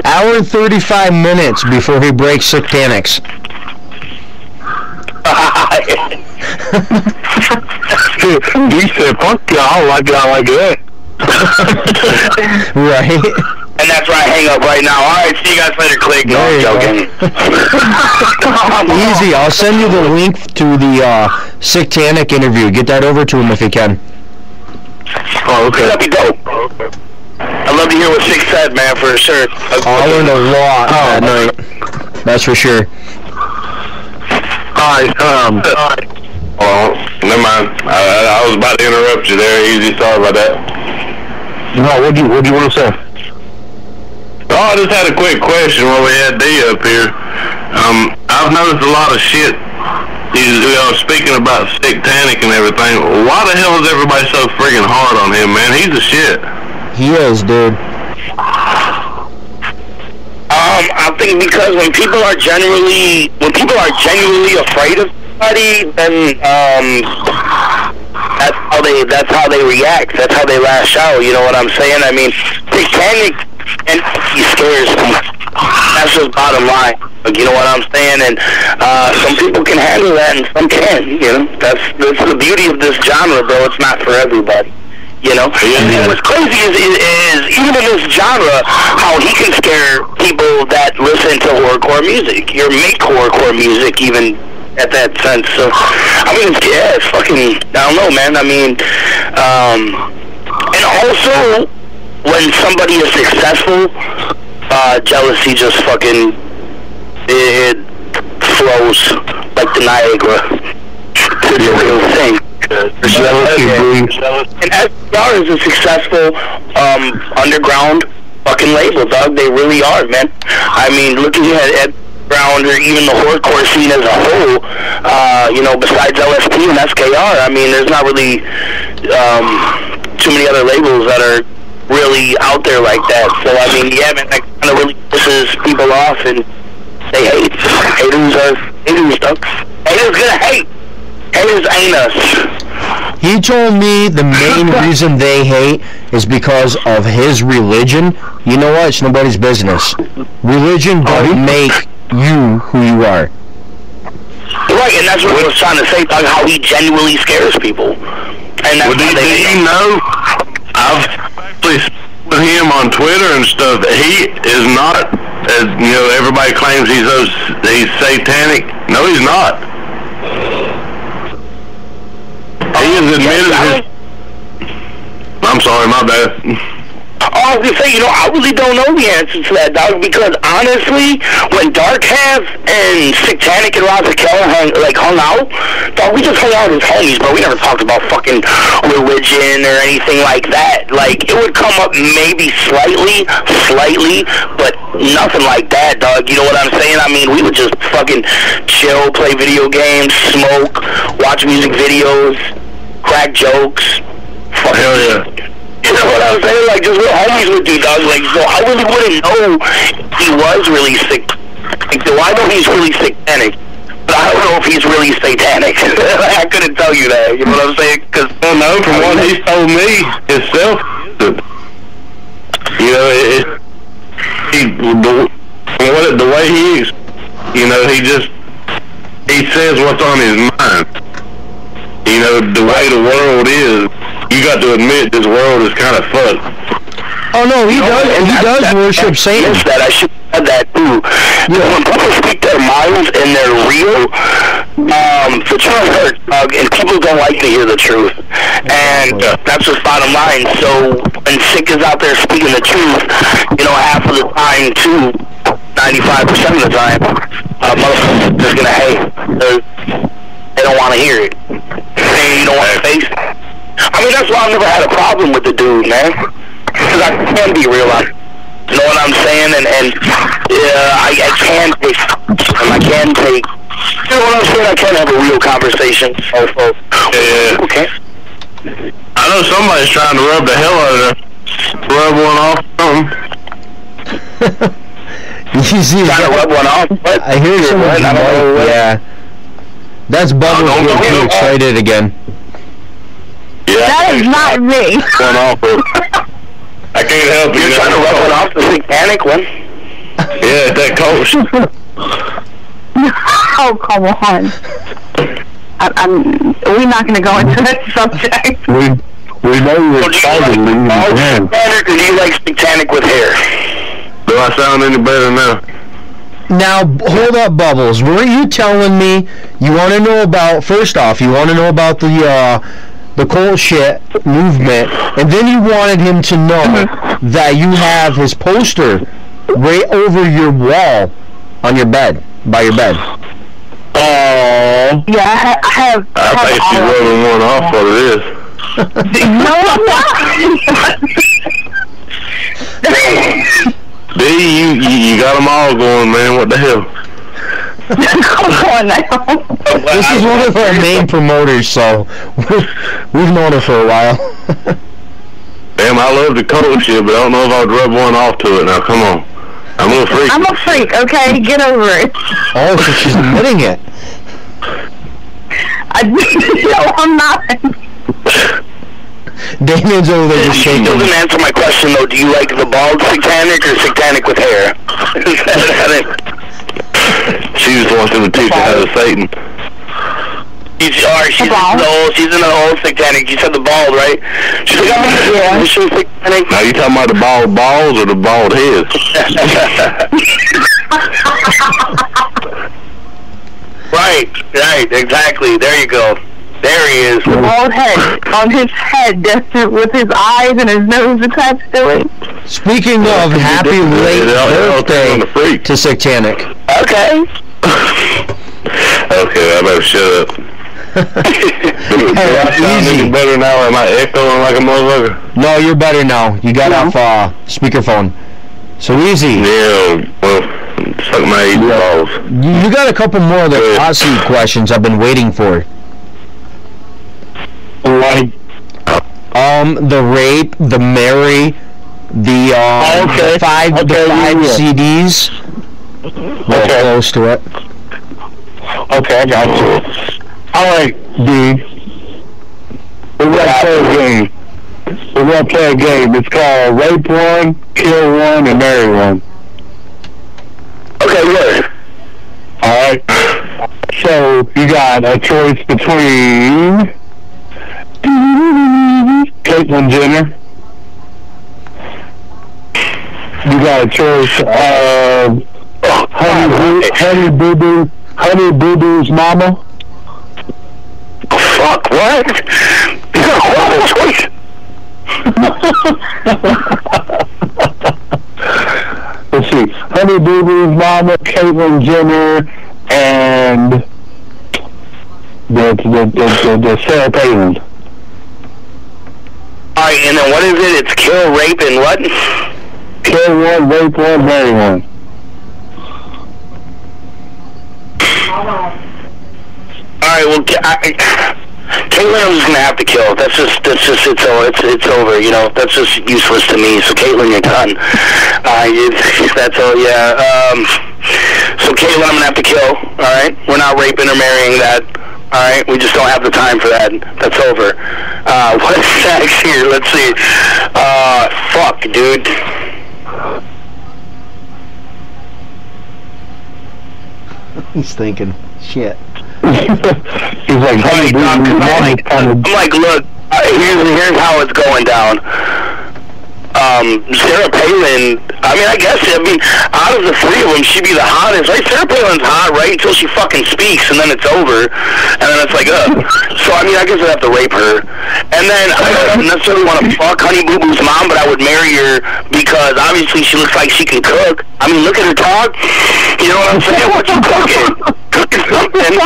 hour and 35 minutes before he breaks Satanics. He said, fuck y'all, like y'all like that. Right. And that's why I hang up right now. Alright, see you guys later, Click. No, I'm joking. Easy, I'll send you the link to the Satanic interview. Get that over to him if you can. Oh, okay. That'd be dope. I'd love to hear what Six said, man, for sure. I learned a lot that night. That's for sure. Alright, oh, never mind. I was about to interrupt you there, Easy. Sorry about that. No, what'd you want to say? Oh, I just had a quick question while we had D up here. I've noticed a lot of shit. Speaking about Satanic and everything, why the hell is everybody so freaking hard on him, man? He's the shit. He is, dude. I think because when people are genuinely afraid of somebody, then that's how they react. That's how they lash out. You know what I'm saying? I mean, Satanic and he scares me. That's just bottom line. You know what I'm saying? And some people can handle that, and some can't. You know, that's the beauty of this genre, bro. It's not for everybody. You know, and what's crazy is even in this genre, how he can scare people that listen to horrorcore music, or make horrorcore music, even at that sense. So, I mean, it's fucking, I don't know, man. I mean, and also when somebody is successful, jealousy just fucking it flows like the Niagara. It's a real thing. And SPR is a successful underground fucking label, dog. They really are, man. I mean, looking at underground or even the horrorcore scene as a whole, you know, besides LST and SKR, I mean, there's not really too many other labels that are really out there like that. So, I mean, yeah, man, that kind of really pisses people off, and they hate. Haters, dog. Haters gonna hate. Haters ain't us. He told me the main reason they hate is because of his religion. You know what? It's nobody's business. Religion don't make you who you are. Right, and that's what I was trying to say, dog, how he genuinely scares people. And that's do you know, I've actually with him on Twitter and stuff, he is not, as you know, everybody claims he's satanic. No, he's not. He has admitted I'm sorry, my bad. I was gonna say, you know, I really don't know the answer to that, dog, because honestly, when Dark Half and Satanic and Razakel hung out, dog, we just hung out as homies, bro. We never talked about fucking religion or anything like that. Like, it would come up maybe slightly, but nothing like that, dog. You know what I'm saying? I mean, we would just fucking chill, play video games, smoke, watch music videos, crack jokes. Fucking hell yeah. You know what I'm saying? Like, just what homies would do, dog. Like, so I really wouldn't know he was really sick. Like, so I know he's really satanic, but I don't know if he's really satanic. I couldn't tell you that. You know what I'm saying? Because no, from what he told me himself, you know, the way he, you know, he says what's on his mind. You know, the way the world is, you got to admit this world is kind of fucked. Oh no, he does worship Satan. That I should have that too. Yeah. When people speak their minds and they're real, the truth hurts, and people don't like to hear the truth. And that's just bottom line. So when Sick is out there speaking the truth, you know, half of the time too, 95% of the time, most of them are just gonna hate. They don't want to hear it. They don't want to face it. I mean, that's why I've never had a problem with the dude, man. Because I can be real. You know what I'm saying? And I can take, I can take, you know what I'm saying? I can have a real conversation. Yeah. Okay. I know somebody's trying to rub the hell out of her. Rub one off from You see, trying to rub one off? What? I hear someone. Yeah. That's Bubbles getting too excited again. Yeah. That is not me. One off her. I can't help you. You're trying to rub one off the satanic one? Yeah, that coach. Oh, come on. We're not going to go into that subject. We know you're excited, Or do you like satanic with hair? Do I sound any better now? Now, hold up, Bubbles. Weren't you telling me you want to know about, first off, you want to know about the cold shit movement, and then you wanted him to know that you have his poster right over your wall on your bed, by your bed. Oh. Yeah, I have. I think she's rubbing one off what it is. No, I'm not. D, you got them all going, man. What the hell? Come on now. This is one of our main promoters, so we've known her for a while. Damn, I love the cold shit, but I don't know if I'd rub one off to it. Now, come on. I'm a freak. I'm a freak, okay? Get over it. Oh, so she's admitting it. No, I'm not. Damien's over there just shaking. He doesn't answer my question, though. Do you like the bald satanic or satanic with hair? She just wants him to teach her how to Satan. She's in the old satanic. You said the bald, right? She's like, yeah. She's satanic. Now, you talking about the bald balls or the bald heads? Right, exactly. There you go. There he is. The bald head on his head with his eyes and his nose attached to it. Speaking of, happy late birthday to Satanic. Okay. Okay, I better shut up. Do I sound any better now? Am I echoing like a motherfucker? No, you're better now. You got off speakerphone. So easy. Yeah, well, suck my 8 balls. You got a couple more of the Aussie questions I've been waiting for. Like? The rape, the marry, the five CDs. We're close to it. Okay, I got you. Alright, D. We're gonna play a game. We're gonna play a game. It's called Rape One, Kill One, and Marry One. Okay, good. Alright. So, you got a choice between Caitlyn Jenner. You got a choice of Honey Boo Boo's mama. Fuck, what? You got a horrible choice. Let's see. Honey Boo Boo's mama, Caitlyn Jenner, and the Sarah Palin. Alright, and then what is it? It's kill, rape, and what? Kill one, rape one, marry one. Alright, well, Caitlyn, I'm just gonna have to kill. It's over, you know. That's just useless to me. So Caitlyn, you're done. That's all, yeah. So Caitlyn, I'm gonna have to kill. Alright, we're not raping or marrying that. Alright, we just don't have the time for that. That's over. What's next here? Let's see. Fuck, dude. He's thinking, shit. He's like, Right, Doc, 'cause I'm like, look, here's how it's going down. Sarah Palin, I mean, I guess, out of the three of them, she'd be the hottest, right? Sarah Palin's hot, right, until she fucking speaks, and then it's over, and then it's like, So, I mean, I guess I'd have to rape her. And then, I don't necessarily want to fuck Honey Boo Boo's mom, but I would marry her because, obviously, she looks like she can cook. I mean, look at her talk. You know what I'm saying? What you cooking? Cooking something.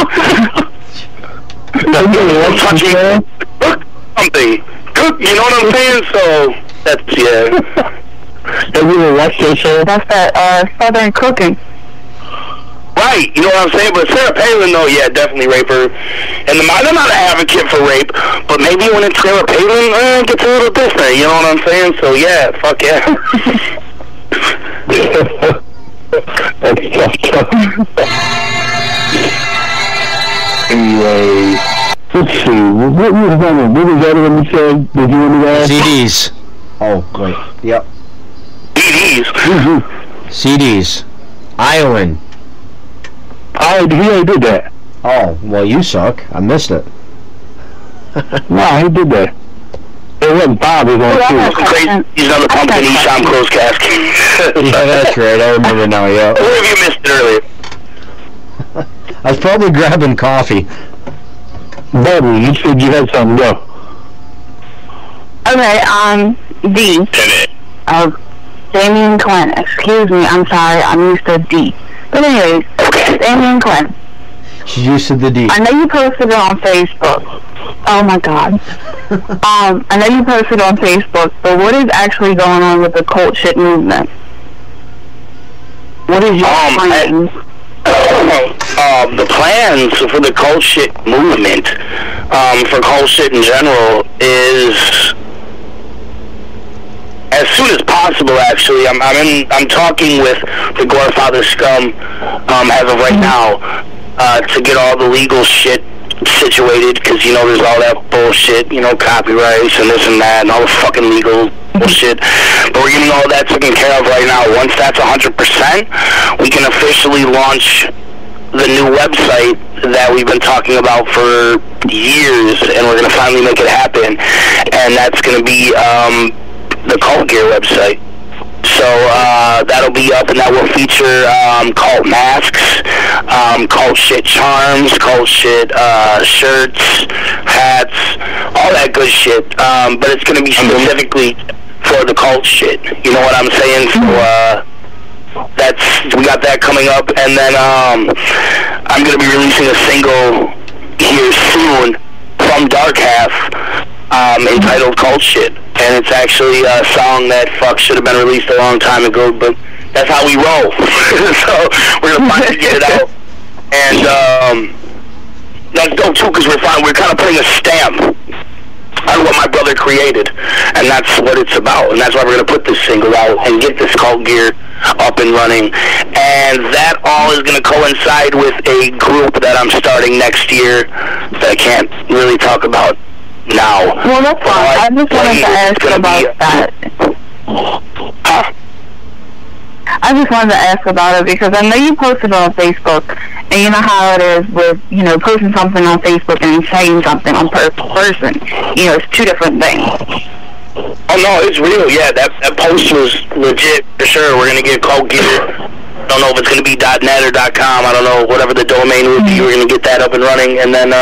Cook something. Cook, you know what I'm saying? So... That's, yeah. Have you ever watched that show? That's that Southern cooking. Right, you know what I'm saying? But Sarah Palin, though, yeah, definitely rape her. And I'm not an advocate for rape, but maybe when it's Sarah Palin, it gets a little different, you know what I'm saying? So, yeah, fuck yeah. Anyway, let's see. What was that one? What was that one you said? Did you want to ask? CDs. Oh, wait. Yep. CDs. Island. Oh, he already did that. Oh, well, you suck. I missed it. No, he did that. It wasn't Bob, it was on Crazy. He's on the pumpkin Esham Crow's casket. Yeah, that's right. I remember now, yeah. Or have you missed it earlier? I was probably grabbing coffee. Bobby, you said you had something, go. Okay, D. Damien Quinn. Excuse me, I'm sorry, I'm used to D. But anyways, Damien Quinn. She's used to the D. I know you posted it on Facebook. Oh my God. I know you posted it on Facebook, but what is actually going on with the cult shit movement? What is your plan? The plans for the cult shit movement, for cult shit in general, is as soon as possible. Actually, I'm talking with the Gorefather scum as of right now to get all the legal shit situated, because you know there's all that bullshit, you know, copyrights and this and that and all the fucking legal bullshit. But we're getting all that taken care of right now. Once that's 100%, we can officially launch the new website that we've been talking about for years, and we're going to finally make it happen. And that's going to be the Cult Gear website. So that'll be up, and that will feature cult masks, cult shit charms, cult shit shirts, hats, all that good shit. But it's going to be specifically for the cult shit. You know what I'm saying? So we got that coming up, and then I'm going to be releasing a single here soon from Dark Half entitled Cult Shit. And it's actually a song that should have been released a long time ago, but that's how we roll. So we're going to finally get it out. And that's dope too, because we're kind of putting a stamp on what my brother created, and that's what it's about. And that's why we're going to put this single out and get this Cult Gear up and running. And that all is going to coincide with a group that I'm starting next year that I can't really talk about now. Well, that's fine. I just wanted to ask about that. I just wanted to ask about it because I know you posted on Facebook, and you know how it is with, you know, posting something on Facebook and saying something on person. You know, it's two different things. Oh, no, it's real. Yeah, that post was legit, for sure. We're going to get Cult Gear. I don't know if it's going to be .net or .com. I don't know, whatever the domain would be. We're going to get that up and running. And then,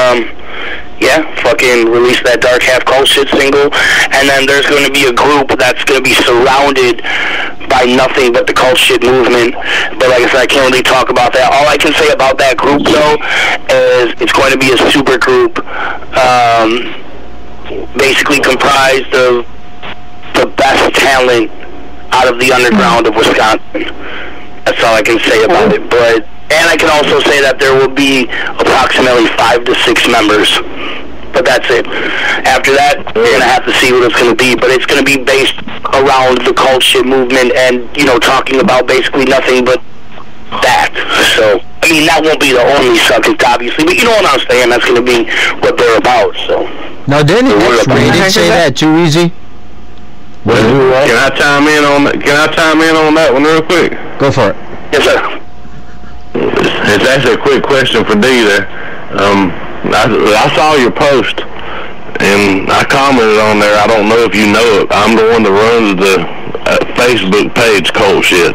yeah, fucking release that Dark Half Cult Shit single. And then there's going to be a group that's going to be surrounded by nothing but the cult shit movement. But like I said, I can't really talk about that. All I can say about that group, though, is it's going to be a super group, basically comprised of the best talent out of the underground of Wisconsin. That's all I can say about it. And I can also say that there will be approximately 5 to 6 members. But that's it. After that, we're going to have to see what it's going to be. But it's going to be based around the cult shit movement and, you know, talking about basically nothing but that. So, I mean, that won't be the only subject, obviously. But you know what I'm saying? That's going to be what they're about. So. Now, didn't X-Rated say that too easy? Can I chime in on that one real quick? Go for it. Yes, sir. It's actually a quick question for D there. I saw your post, and I commented on there. I don't know if you know it. I'm the one that runs the Facebook page, Cold Shit.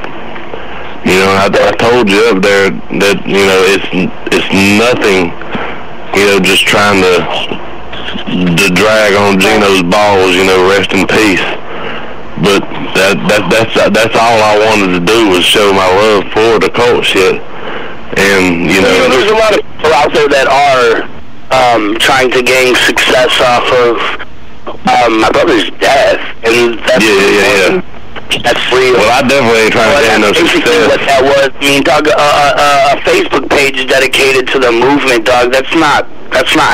You know, I told you up there that, you know, it's nothing, you know, just trying to drag on Geno's balls, you know, rest in peace. But that's all I wanted to do was show my love for the Cult Shit. And, you know, there's a lot of people out there that are trying to gain success off of my brother's death, and that's that's real. Well, I definitely ain't trying to gain no success. What that was, I mean, dog, a Facebook page dedicated to the movement, dog. That's not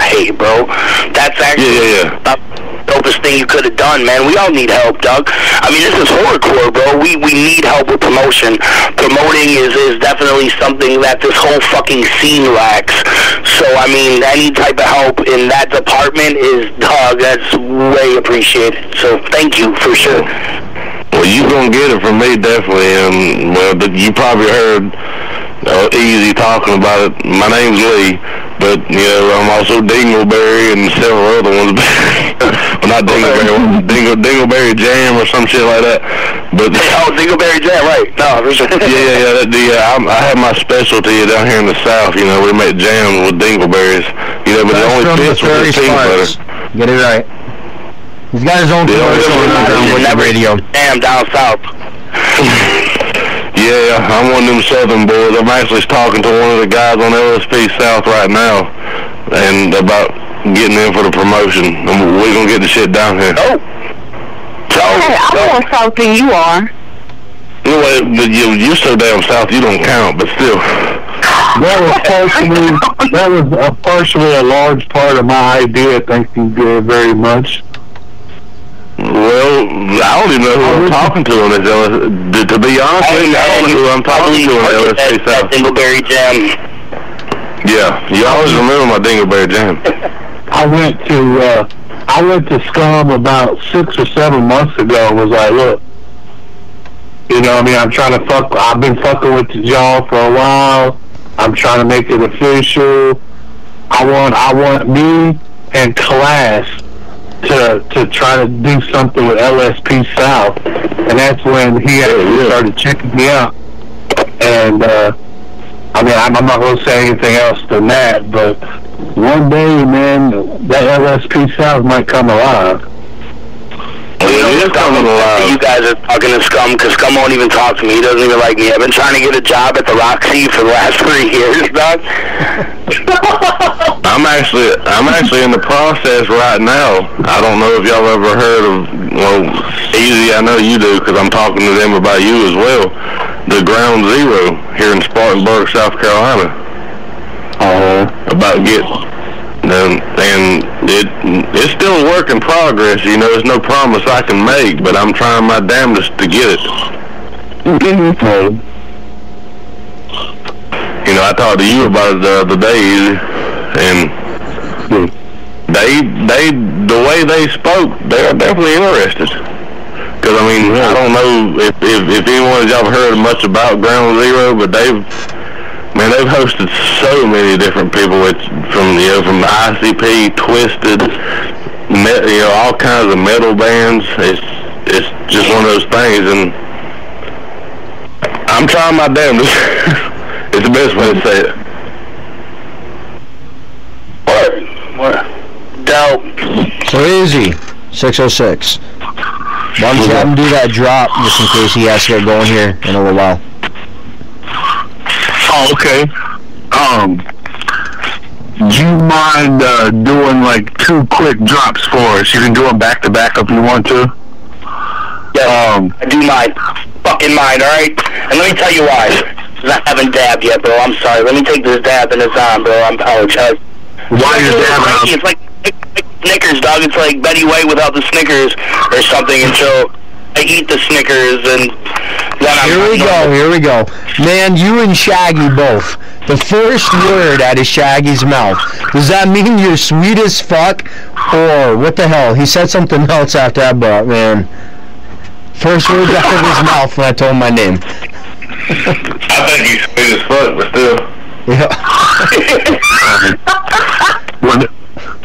hate, bro. That's actually the dopest thing you could have done, man. We all need help, dog. I mean, this is horrorcore, bro. We need help with promotion. Promoting is definitely something that this whole fucking scene lacks. So, I mean, any type of help in that department is, dog, that's way appreciated. So, thank you, for sure. Well, you gonna get it from me, definitely. Well, you probably heard Easy talking about it. My name's Lee, but, you know, I'm also Dingleberry and several other ones. Well, not Dingleberry, Dingleberry Jam or some shit like that. But Dingleberry Jam, right? No, for sure. I have my specialty down here in the South. You know, we make jams with dingleberries. You know, but it only fits with the peanut butter. Get it right. He's got his own commercial with the radio. Damn, down south. Yeah, I'm one of them Southern boys. I'm actually talking to one of the guys on LSP South right now, and about getting in for the promotion. We're gonna get the shit down here. Hey, I'm more south than you are. You're so damn south, you don't count, but still. That was partially a large part of my idea. Thank you very much. Well, I don't even know who I'm talking to on this LSP. To be honest with you, I don't know who I'm talking to on LSP South. Dingleberry Jam. Yeah, you always remember my Dingleberry Jam. I went to Scum about 6 or 7 months ago and was like, look, you know what I mean, I've been fucking with y'all for a while. I'm trying to make it official. I want me and Class to try to do something with LSP South, and that's when he actually started checking me out. And I mean, I'm not gonna say anything else than that, but one day, man, that LSP South might come alive. You guys are talking to Scum, because Scum won't even talk to me. He doesn't even like me. I've been trying to get a job at the Roxy for the last 3 years, dog. I'm actually in the process right now. I don't know if y'all ever heard of, well, Easy, I know you do, because I'm talking to them about you as well. The Ground Zero here in Spartanburg, South Carolina. About getting... And it's still a work in progress, you know. There's no promise I can make, but I'm trying my damnedest to get it. You know, I talked to you about it the other day, and the way they spoke, they're definitely interested. Because, I mean, I don't know if anyone of y'all have heard much about Ground Zero, but they've hosted so many different people. It's from the ICP, Twisted, all kinds of metal bands. It's just one of those things, and I'm trying my damnedest. It's the best way to say it. What? Dope. So Easy, 606. Why don't you have him do that drop, just in case he has to get going here in a little while? Oh, okay. Do you mind doing like 2 quick drops for us? You can do them back to back if you want to. Yeah, I do mind. Fucking mind, alright? And let me tell you why. Because I haven't dabbed yet, bro. I'm sorry. Let me take this dab and it's on, bro. I apologize. Why is that? It's like Snickers, dog. It's like Betty White without the Snickers or something until I eat the Snickers and then Here we go. Man, you and Shaggy both. The first word out of Shaggy's mouth. Does that mean you're sweet as fuck? Or what the hell? He said something else after that, but man. First words out of his mouth when I told him my name. I think he's sweet as fuck, but still. Yeah.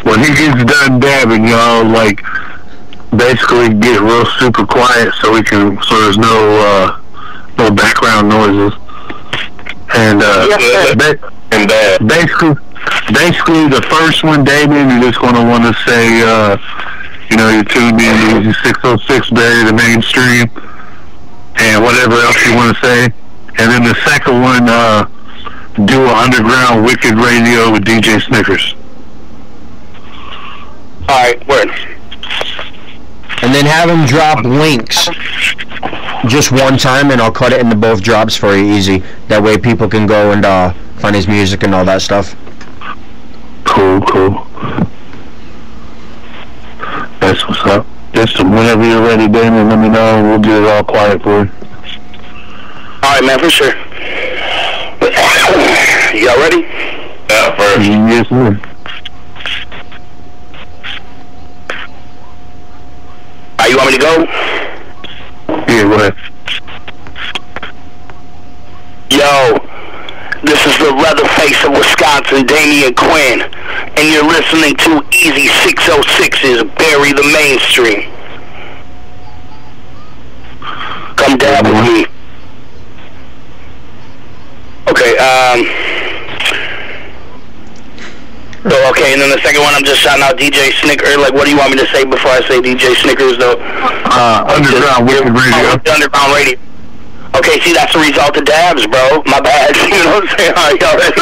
when he gets done dabbing, y'all like basically get real super quiet so there's no background noises. And basically the first one, Damien, you're just gonna want to say you're tuned in to Easy 606 Barry the Mainstream and whatever else you want to say. And then the second one, do an Underground Wicked Radio with djsnickerz. Alright, word. And then have him drop links just one time, and I'll cut it into both drops for you, easy. That way people can go and find his music and all that stuff. Cool. That's what's up. Just whenever you're ready, Damien, let me know, and we'll get it all quiet for you. Alright, man, for sure. Y'all ready? Yeah, first. Yes, sir. You want me to go? Yeah, go ahead. Yo, this is the Leatherface of Wisconsin, Damien Quinn, and you're listening to Easy 606's Bury the Mainstream. Come dab with me. Okay, okay, and then the second one, I'm just shouting out djsnickerz. Like, what do you want me to say before I say djsnickerz, though? Underground Wicked Radio. Underground Radio. Okay, see, that's the result of dabs, bro. My bad. You know what I'm saying? All right, y'all ready?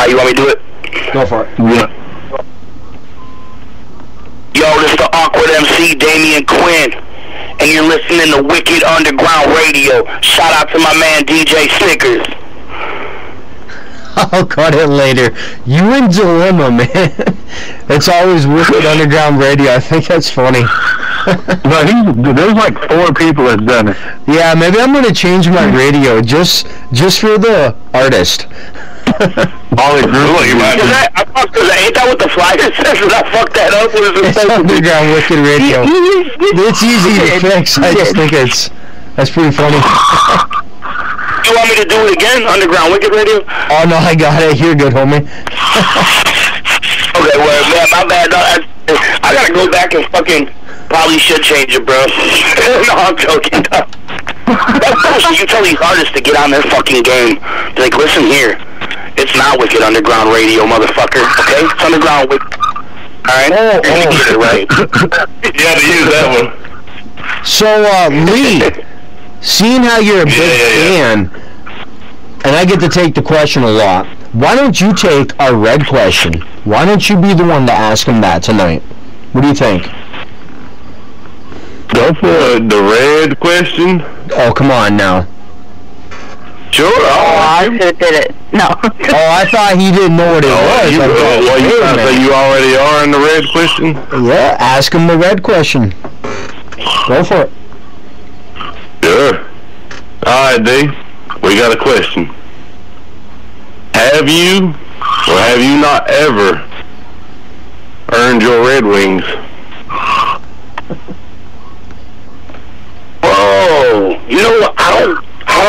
You want me to do it? Go for it. Yeah. Yo, this is the Awkward MC, Damien Quinn, and you're listening to Wicked Underground Radio. Shout out to my man, djsnickerz. I'll cut it later. You in dilemma, man. It's always Wicked Underground Radio. I think that's funny. But there's like 4 people that's done it. Yeah, maybe I'm gonna change my radio just for the artist. All the group. Ain't that what the flyer says? Did I fuck that up? It's Underground Wicked Radio. It's easy to fix. I just think that's pretty funny. You want me to do it again? Underground Wicked Radio? Oh no, I got it. You're good, homie. Okay, well, man, my bad. I gotta go back and fucking probably should change it, bro. No, I'm joking. That's bullshit. You tell these artists to get on their fucking game. Be like, listen here. It's not Wicked Underground Radio, motherfucker. Okay? It's Underground Wicked. Alright? You're gonna get it right. You had to use that one. So, Lee, seeing how you're a big fan, and I get to take the question a lot, why don't you take our red question? Why don't you be the one to ask him that tonight? What do you think? Go for the red question. Oh, come on now. Sure. I should have did it. No. Oh, I thought he didn't know what it was. You already are in the red question? Yeah, ask him the red question. Go for it. Sure. Alright, D. We got a question. Have you or have you not ever earned your Red Wings? Whoa. You know what? I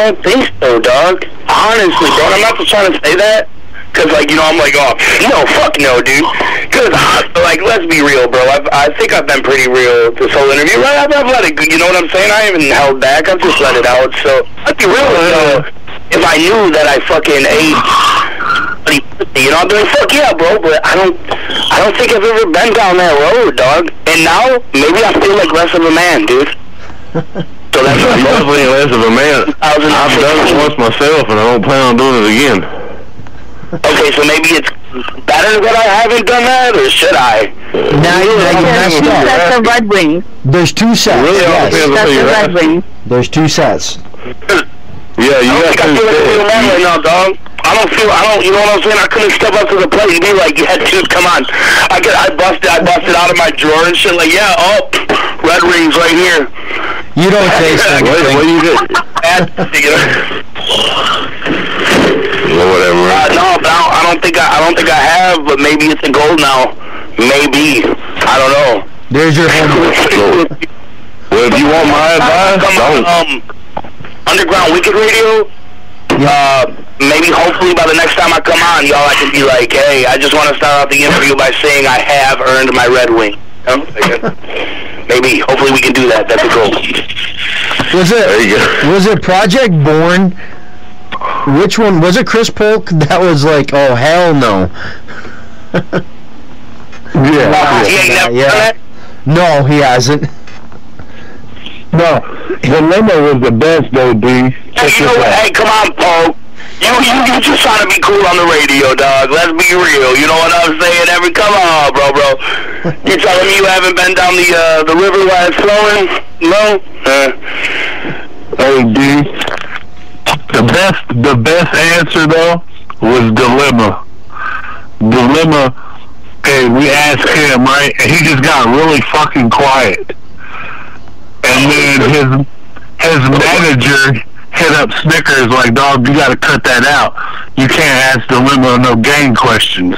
don't think so, dog. Honestly, bro. I'm not just trying to say that. Cause like, you know, I'm like, oh, no, fuck no, dude. Cause like, let's be real, bro. I think I've been pretty real this whole interview. Right? I've let it go. You know what I'm saying? I haven't held back. I've just let it out. So let's be real. If I knew that I fucking ate, you know, I'd be like, fuck yeah, bro. But I don't think I've ever been down that road, dog. And now maybe I feel like less of a man, dude. So that's definitely less of a man. I've done it once myself, and I don't plan on doing it again. Okay, so maybe it's better that I haven't done that, or should I? Now you messed up. That's the Red Wings. There's 2 sets. Really? Yes. That's the Red Wings. There's 2 sets. Yeah, you got I feel like a real man right now, dog. I don't, you know what I'm saying? I couldn't step up to the plate and be like, yeah, dude, come on. I busted out of my drawer and shit, like, yeah, oh, Red Wings right here. You don't say so. What do you do? Whatever. No, but I don't think I have, but maybe it's a goal now. Maybe. I don't know. There's your homework. What if you want my advice, don't. Underground Wicked Radio. Maybe hopefully by the next time I come on, y'all, I can be like, hey, I just want to start off the interview by saying I have earned my Red Wing. Maybe, hopefully we can do that. That's a goal. Was it Project Born? Which one? Was it Chris Polk that was like, oh, hell no? He ain't never done that? No, he hasn't. No, the limo was the best though, D. Hey, you know what? Hey, come on, Paul. You just trying to be cool on the radio, dog. Let's be real. You know what I'm saying? Come on, bro. You telling me you haven't been down the river while it's flowing? No? Hey, D. The best answer though was Dilemma. And we asked him, right? And he just got really fucking quiet. And then his manager hit up Snickers like, dog, you gotta cut that out. You can't ask Dilemma no game questions.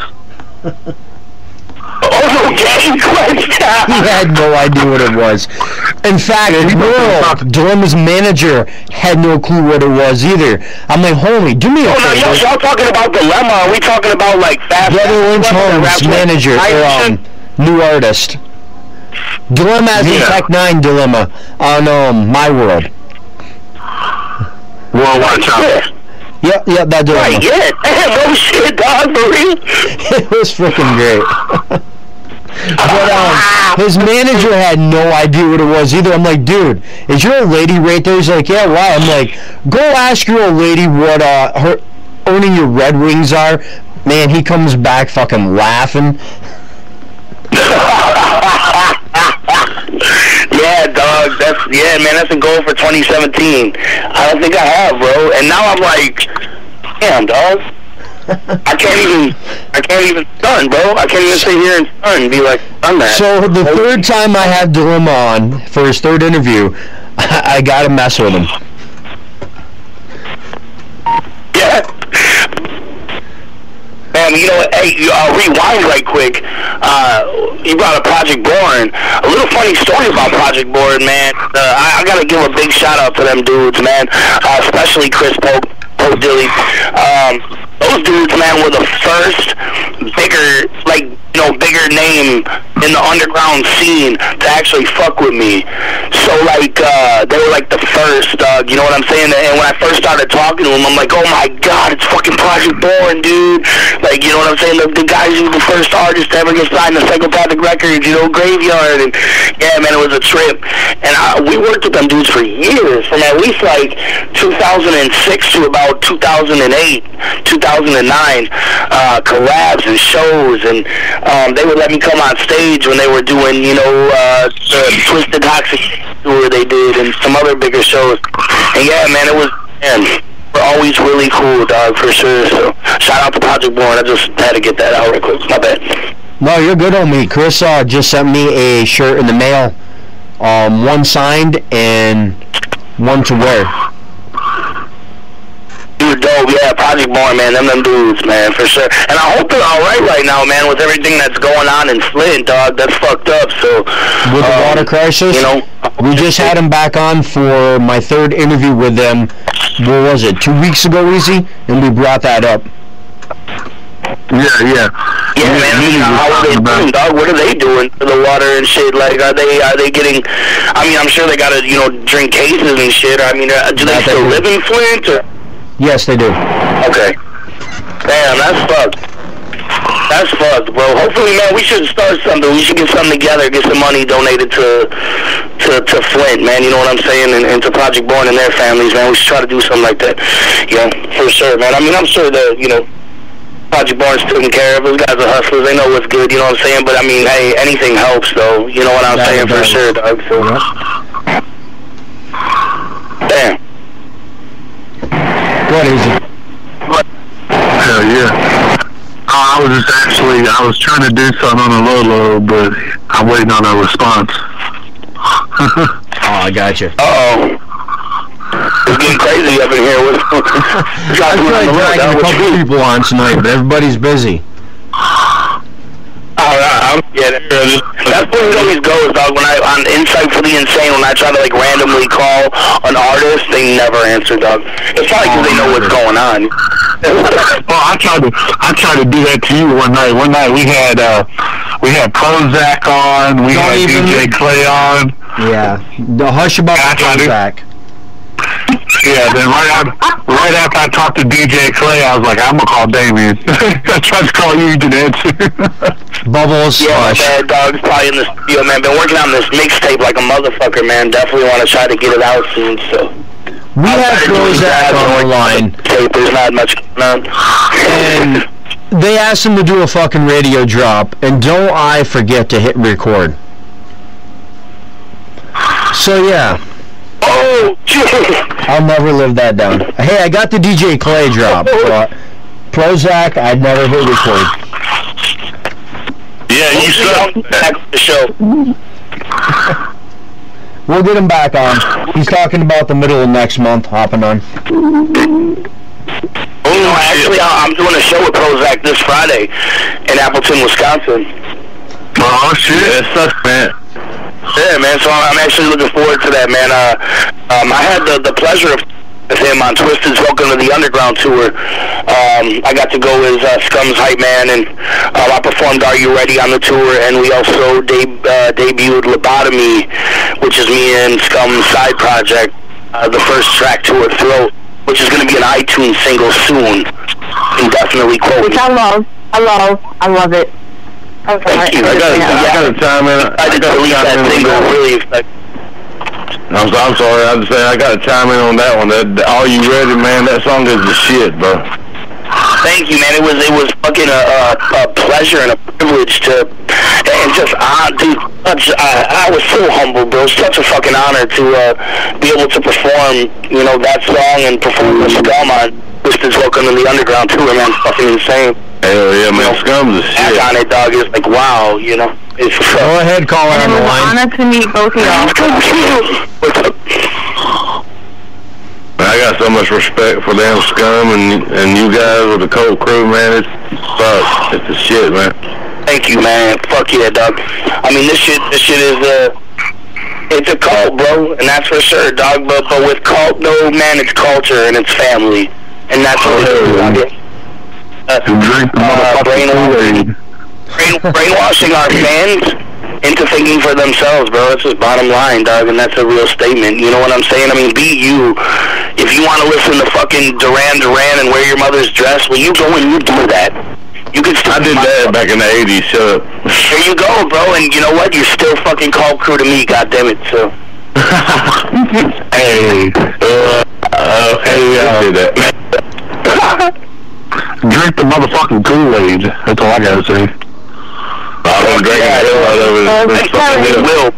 Oh, no game questions? He had no idea what it was. In fact, Dilemma's manager had no clue what it was either. I'm like, homie, do me a favor. Y'all talking about Dilemma? Are we talking about like Fast Brother Lynch Holmes' manager, new artist. Dilemma as in Tech 9 Dilemma on My World. Well, watch out. Yep, that Dilemma. Right, yeah. No shit, dog, for real. It was freaking great. But his manager had no idea what it was either. I'm like, dude, is your old lady right there? He's like, yeah, why? I'm like, go ask your old lady what her owning your Red Wings are. Man, he comes back fucking laughing. Yeah, dog. That's a goal for 2017. I don't think I have, bro. And now I'm like, damn, dog. I can't even stun, bro. I can't even sit here and stun and be like, done that. So the third time I had Dilemma on for his third interview, I gotta mess with him. Yeah. Man, you know what? Hey, rewind right quick. You brought up Project Born. A little funny story about Project Born, man. I gotta give a big shout out to them dudes, man. Especially Chris Polk Dilly. Those dudes, man, were the first bigger name in the underground scene to actually fuck with me. So, they were like the first, you know what I'm saying? And when I first started talking to them, I'm like, oh my god, it's fucking Project Born, dude. Like, you know what I'm saying? The guys who were the first artist to ever get signed to Psychopathic Records, you know, Graveyard. And yeah, man, it was a trip. And we worked with them dudes for years, from at least like 2006 to about 2008, 2009, collabs and shows. And they would let me come on stage when they were doing, you know, the Twisted Toxic tour they did and some other bigger shows. And yeah, man, we're always really cool, dog, for sure. So shout out to Project Born. I just had to get that out real quick. My bad. No, you're good on me. Chris just sent me a shirt in the mail. One signed and one to wear. Dude, dope, yeah, Project Born, man, them dudes, man, for sure. And I hope they're alright right now, man, with everything that's going on in Flint, dog. That's fucked up, so... With the water crisis, you know, we just had them back on for my third interview with them, what was it, 2 weeks ago, Easy? And we brought that up. Yeah, man, how are they doing, dog? What are they doing for the water and shit? Like, are they getting... I mean, I'm sure they gotta, you know, drink cases and shit. I mean, do they still live in Flint, or... Yes, they do. Okay. Damn, that's fucked. That's fucked, bro. Hopefully, man, we should start something. We should get something together, get some money donated to Flint, man. You know what I'm saying? And to Project Born and their families, man. We should try to do something like that. Yeah, for sure, man. I mean, I'm sure that, you know, Project Born's taken care of. Those guys are hustlers. They know what's good, you know what I'm saying? But, I mean, hey, anything helps, though. You know what I'm saying? For sure, dog. So. Damn. What is it? Hell yeah. I was trying to do something on a low, but I'm waiting on a response. Oh, I got you. Uh-oh. It's getting crazy up in here. I feel like dragging a couple people on tonight, but everybody's busy. I That's where it always goes, dog. When on Insight for the Insane, when I try to like randomly call an artist, they never answer, dog. It's probably because they know what's going on. Well, I tried to do that to you one night. One night we had Prozac on, we had DJ Clay on. Yeah, the hush about Prozac. Yeah, then right after I talked to DJ Clay, I was like, I'm gonna call Damien. I tried to call you, you didn't answer. Bubbles. Yeah, man, dog's probably in the studio, man. Been working on this mixtape like a motherfucker, man. Definitely want to try to get it out soon. So we have Prozac on the line. There's not much going on. And they asked him to do a fucking radio drop, and don't I forget to hit record. So yeah. Oh, shit. I'll never live that down. Hey, I got the DJ Clay drop. Prozac, I'd never hit record. Yeah, you suck. Back to the show. We'll get him back on. He's talking about the middle of next month, hopping on. Oh, actually, I'm doing a show with Prozac this Friday in Appleton, Wisconsin. Oh, shit. Yeah, it sucks, man. Yeah, man, so I'm actually looking forward to that, man. I had the pleasure of with him on Twisted's Welcome to the Underground tour. I got to go as Scum's hype man, and I performed Are You Ready on the tour, and we also debuted Lobotomy, which is me and Scum's side project, the first track to her throat, which is going to be an iTunes single soon, indefinitely quoted. Which I love it. Thank you. I got to chime in. I did release that single. Really excited. I'm sorry. I just say I got to chime in on that one. Are You Ready, man? That song is the shit, bro. Thank you, man. It was fucking a pleasure and a privilege to, and just dude, I was so humble, bro. Such a fucking honor to be able to perform, that song and perform with Scum on Twisted's Welcome to the Underground tour, man. It's fucking insane. Hell yeah, man. Scum's the shit. On it, dog. It's like, wow, It's go ahead, call her on the line. It was an honor to meet both of y'all. I got so much respect for them Scum and you guys with the Cold Crew, man. It's the shit, man. Thank you, man. Fuck yeah, dog. I mean, this shit is it's a cult, bro, and that's for sure, dog. But with cult, no, man, it's culture and it's family, and that's what it is. Brainwashing our fans into thinking for themselves, bro. That's just bottom line, dog, and that's a real statement. You know what I'm saying? I mean, be you. If you want to listen to fucking Duran Duran and wear your mother's dress, well, you go and you do that. You can still I did that back in the 80s, shut up. There you go, bro, and you know what? You're still fucking Cult Crew to me, goddammit, so. Hey, I did that. Drink the motherfucking Kool-Aid. That's all I gotta say. I've been drinking the hell out of it. It will,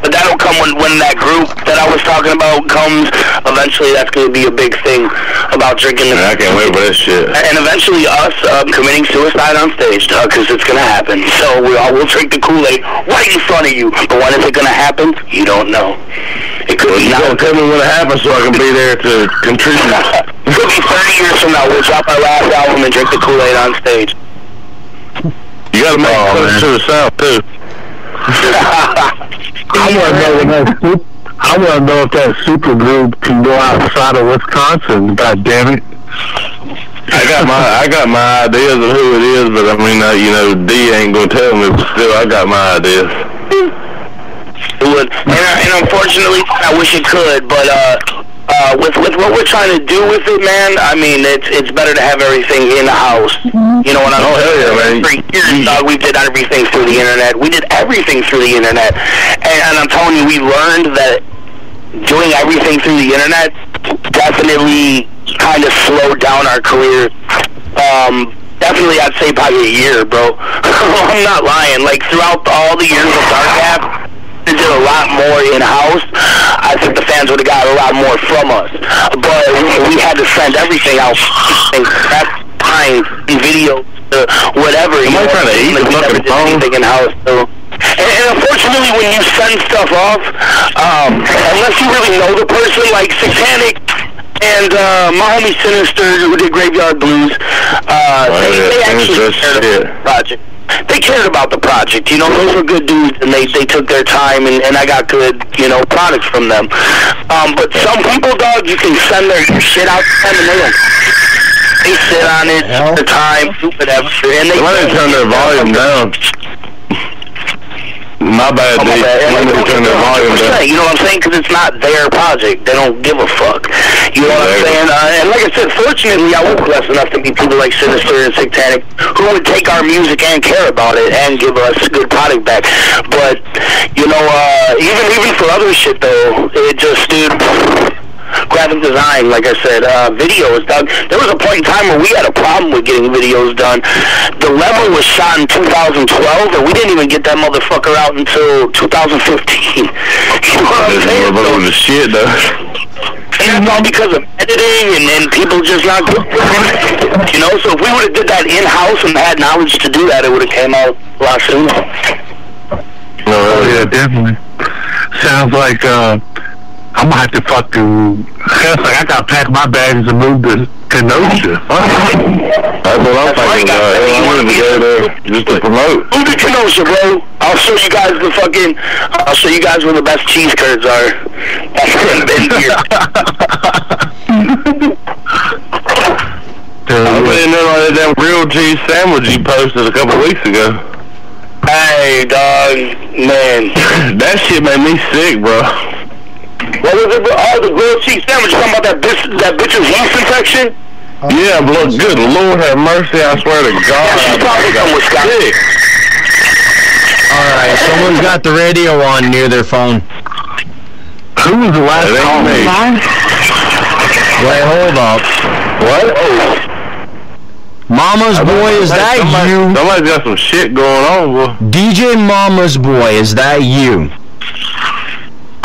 but that'll come when that group that I was talking about comes. Eventually, that's going to be a big thing about drinking the... I can't wait for this shit. And eventually us committing suicide on stage, because it's going to happen. So we'll drink the Kool-Aid right in front of you. But when is it going to happen? You don't know. It could be now. Tell me when it happens so I can be there to contribute. It could be 30 years from now. We'll drop our last album and drink the Kool-Aid on stage. You gotta make it close to the south, too. I want to know if that super group can go outside of Wisconsin. God damn it! I got my ideas of who it is, but I mean, D ain't gonna tell me. But still, I got my ideas. It would, and unfortunately, I wish it could, but with what we're trying to do with it, man, I mean, it's better to have everything in the house. You know what I'm saying? Oh, hell yeah, man. For years, dog, we did everything through the internet. We did everything through the internet. And I'm telling you, we learned that doing everything through the internet definitely kind of slowed down our career. Definitely, I'd say probably a year, bro. I'm not lying. Like, throughout all the years of Dark Half, we did a lot more in-house. I think the fans would have got a lot more from us. But we had to send everything out. Time, video, whatever. Am I trying to eat the fucking phone? Anything in-house, so. And unfortunately, when you send stuff off, unless you really know the person, like Satanic and my homie Sinister, who did Graveyard Blues, they actually shared the project. they cared about the project. You know, those were good dudes, and they took their time, and I got good, you know, products from them. But some people, dog, you can send their shit out to them, and they don't. They sit on it, the time, whatever, and they turn their volume down. My bad, dude. Turn their volume down. You know what I'm saying? Because it's not their project. They don't give a fuck. You know what I'm saying? And like I said, fortunately, I was blessed enough to meet people like Sinister and Satanic who would take our music and care about it and give us good product back. But, you know, even for other shit, though, it just, dude... graphic design, like I said, videos, Doug. There was a point in time where we had a problem with getting videos done. The Level was shot in 2012, and we didn't even get that motherfucker out until 2015. You know what I'm saying? So, the shit, though. And that's all because of editing and people just not good. You know, so if we would have did that in-house and had knowledge to do that, it would have came out a lot sooner. Oh, yeah, definitely. Sounds like, I'm gonna have to fucking. I gotta pack my bags and move to Kenosha. That's what I'm thinking. I wanted to go there just to promote. Move to Kenosha, bro. I'll show you guys the fucking. I'll show you guys where the best cheese curds are. Been here. I went in there like that grilled cheese sandwich you posted a couple weeks ago. Hey, dog, man, that shit made me sick, bro. What was it? Oh, the grilled cheese sandwich. You talking about that bitch's yeast infection? Yeah, but good Lord have mercy, I swear to God. Yeah, she's probably from Wisconsin. Alright, someone's got the radio on near their phone. Who was the last caller? Wait, hold up. What? Mama's Boy, is that you? Somebody's got some shit going on, bro. DJ Mama's Boy, is that you?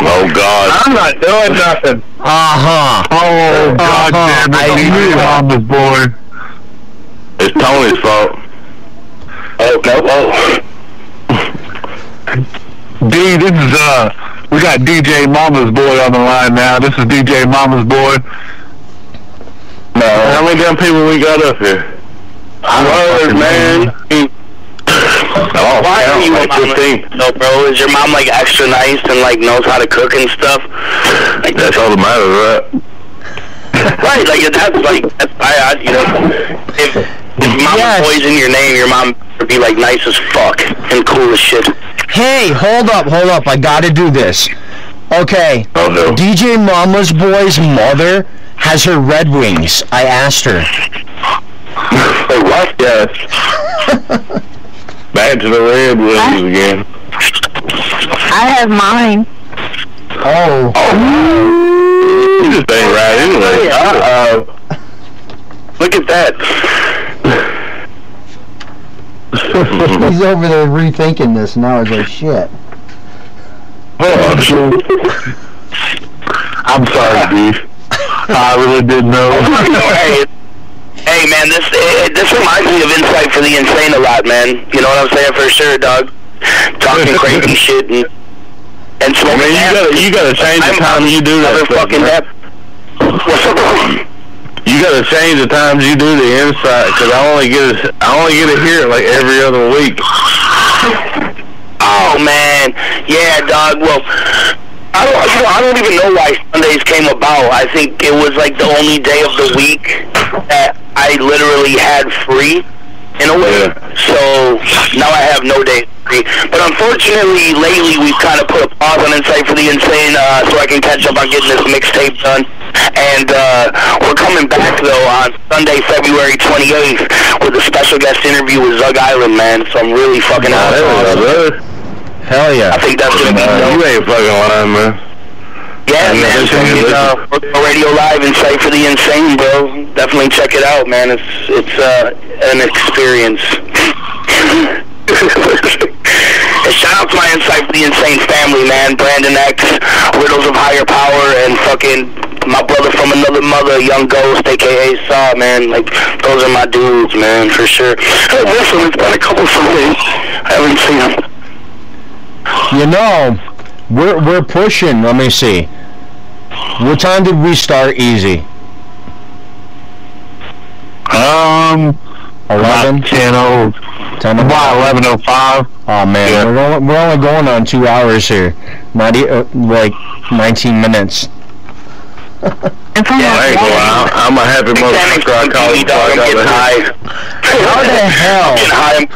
Oh, God. I'm not doing nothing. Uh-huh. Oh, God damn it. I knew Mama's Boy. It's Tony's fault. Oh, no. D, this is, we got DJ Mama's Boy on the line now. This is DJ Mama's Boy. No. How many damn people we got up here? Word, man. Why are you like 15? No, bro, is your mom like extra nice and like knows how to cook and stuff? Like that's all that matters, right? Right, like that's like you know, if Mama's Boy's in your name, your mom would be like nice as fuck and cool as shit. Hey, hold up, I gotta do this. Okay, oh, no. DJ Mama's Boy's mother has her Red Wings. I asked her. Wait, what? Yes. Back to the Red Wings again. I have mine. Oh. You just ain't right anyway. Look at that. He's over there rethinking this now. It's like, shit. I'm sorry, dude. I really didn't know. Hey man, this reminds me of Insight for the Insane a lot, man. You know what I'm saying? For sure, dog. Talking crazy shit and smoking. You gotta change the time you do that stuff, What's up? You gotta change the times you do the Insight, cause I only get to hear it like every other week. Oh man, yeah, dog. Well, I don't even know why Sundays came about. I think it was like the only day of the week that I literally had free, in a way. So now I have no day free. But unfortunately, lately we've kind of put a pause on Insight for the Insane so I can catch up on getting this mixtape done. And we're coming back though on Sunday, February 28th, with a special guest interview with Zug Island, man. So I'm really fucking awesome. Hell yeah. I think that's gonna be dope. You ain't fucking lying, man. Yeah, man. Radio Live Insight for the Insane, bro. Definitely check it out, man. It's an experience. And shout out to my Insight for the Insane family, man. Brandon X, Riddles of Higher Power, and fucking my brother from another mother, Young Ghost, aka Saw, man. Like, those are my dudes, man, for sure. Hey, listen, it's been a couple Sundays. I haven't seen them. You know, we're pushing. Let me see. What time did we start Easy? 11? 10 About 11:05. Oh man, Yeah. we're only going on 2 hours here, not like 19 minutes. It's I ain't gonna lie. I'm a happy motherfucker. I call it. I'm getting high. How the hell I'm getting high.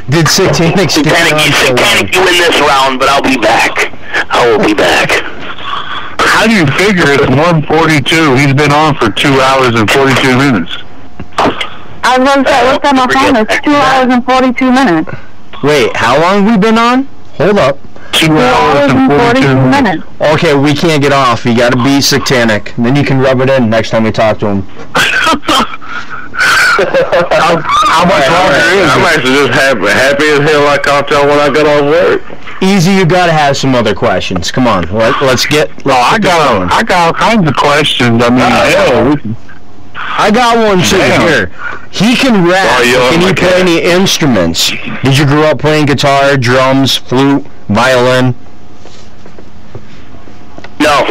did Satanic stay on so long? Satanic, you win this round, but I'll be back. I will be back. How do you figure it's 1:42? He's been on for 2 hours and 42 minutes. I was going to say, what's on my phone? It's 2 hours and 42 minutes. Wait, how long have we been on? Hold up. 2 hours and 42 minutes. Okay, we can't get off. You gotta be Satanic. Then you can rub it in next time we talk to him. How much longer is I'm it? actually just happy as hell I caught y'all when I got off work. Easy, you gotta have some other questions. Come on, let's get I got all kinds of questions. I mean, hell, I got one too. Damn. Here. He can rap. Can he play any instruments? Did you grow up playing guitar, drums, flute, violin? No.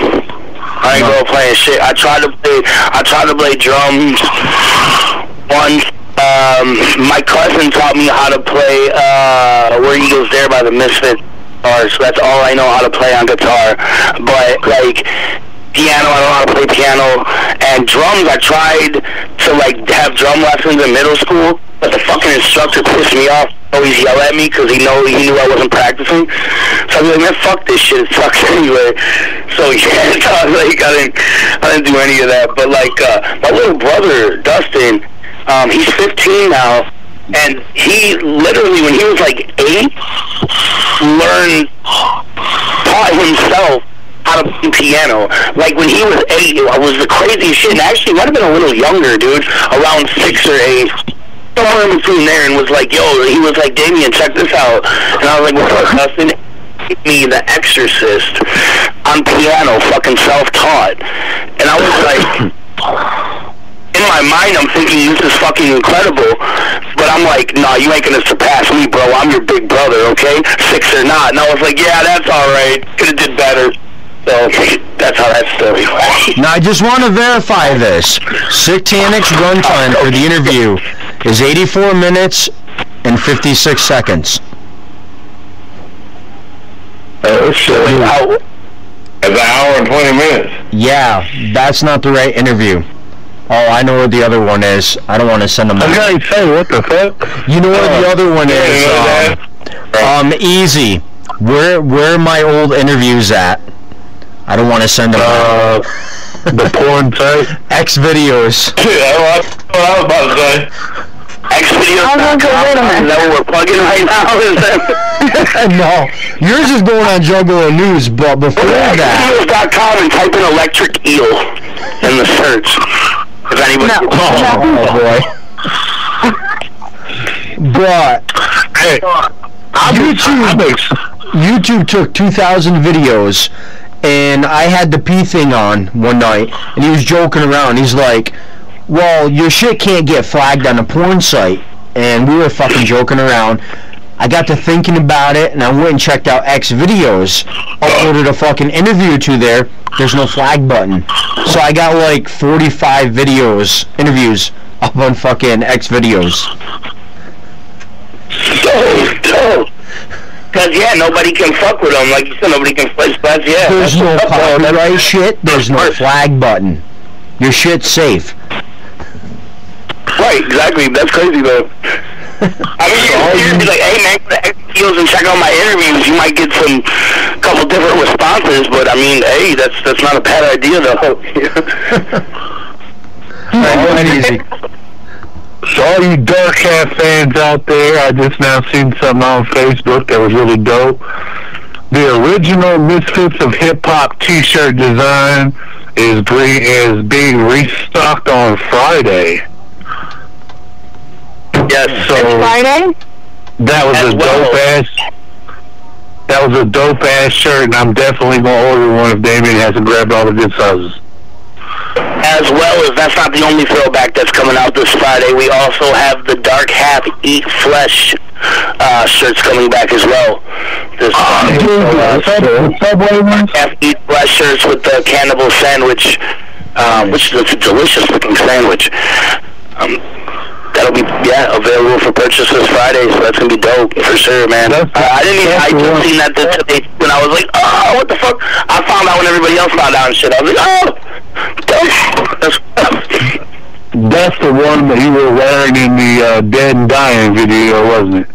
I ain't grow up playing shit. I tried to play drums once. My cousin taught me how to play Where Eagles Dare by the Misfits. So that's all I know how to play on guitar. But like piano, I don't know how to play piano. And drums, I tried to like have drum lessons in middle school, but the fucking instructor pissed me off. Always yell at me because he knew I wasn't practicing. So I was like, man, fuck this shit. It sucks anyway. So yeah, so I was like, I didn't do any of that. But like my little brother Dustin, he's 15 now, and he literally, when he was like 8, taught himself how to play piano. Like when he was 8, it was the craziest shit. And actually, he might have been a little younger, dude, around 6 or 8. Somewhere in between there, and was like, yo, he was like, Damien, check this out. And I was like, what's up, Dustin? He gave me The Exorcist on piano, fucking self-taught. And I was like, in my mind, I'm thinking this is fucking incredible. But I'm like, nah, you ain't gonna surpass me, bro. I'm your big brother, okay? 6 or not. And I was like, yeah, that's alright. Could've did better. So that's how that story went. Now I just want to verify this. Satanic's runtime for the interview is 84 minutes and 56 seconds. Oh shit. It's an hour and 20 minutes. Yeah, that's not the right interview. Oh, I know where the other one is. I don't want to send them. I was gonna say, what the fuck? You know where the other one is? Easy. Where are my old interviews at? I don't want to send them. The porn site. X videos. Yeah, that's what I was about to say. Xvideos.com. Is that what we're plugging right now? No, yours is going on Juggalo News, but before that, Xvideos.com and type in electric eel in the search. If anybody. Oh boy. But Hey, YouTube took 2,000 videos, and I had the P thing on one night, and he was joking around. He's like, well, your shit can't get flagged on a porn site. And we were fucking joking around. I got to thinking about it, and I went and checked out X videos, uploaded a fucking interview or two there. There's no flag button. So I got like 45 interviews up on fucking X videos. So. Because, yeah, nobody can fuck with them. Like you said, nobody can play spots. Yeah. There's no copyright shit. There's no flag button. Your shit's safe. Right, exactly. That's crazy, though. I mean, you'd be like, hey, man, go to X-Deals and check out my interviews. You might get some couple different responses, but, I mean, hey, that's not a bad idea, though. Easy. So all you Dark Hat fans out there, I just now seen something on Facebook that was really dope. The original Misfits of Hip Hop T-shirt design is being restocked on Friday. Yes, so Friday? That was a dope ass shirt, and I'm definitely gonna order one if Damien hasn't grabbed all the good sizes. As well as that's not the only throwback that's coming out this Friday. We also have the Dark Half Eat Flesh shirts coming back as well. This Subway ones? Half Eat Flesh shirts with the cannibal sandwich, which is a delicious looking sandwich. That'll be available for purchase this Friday, so that's gonna be dope for sure, man. I just seen that today when I was like, oh, what the fuck? I found out when everybody else found out and shit. I was like, oh, that's the one that you were wearing in the Dead and Dying video, wasn't it?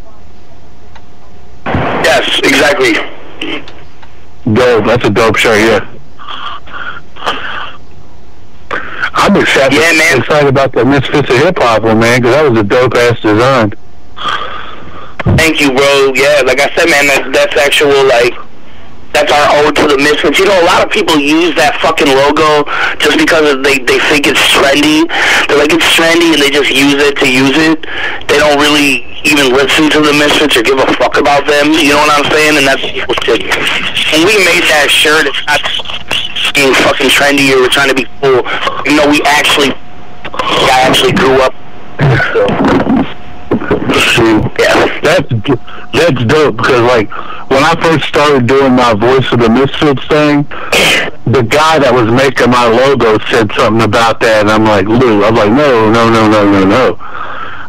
Yes, exactly. Dope. That's a dope shirt, yeah. I'm excited about the Misfits of Hip Hop one, man, because that was a dope-ass design. Thank you, bro. Yeah, like I said, man, that's actual, like, that's our ode to the Misfits. You know, a lot of people use that fucking logo just because they think it's trendy. They're like, it's trendy, and they just use it to use it. They don't really even listen to the Misfits or give a fuck about them. You know what I'm saying? And that's bullshit. When we made that shirt, it's not being fucking trendy or we're trying to be cool. You know, I actually grew up. So. Yeah, that's dope because, like, when I first started doing my Voice of the Misfits thing, the guy that was making my logo said something about that, and I'm like, Lou, I was like, no.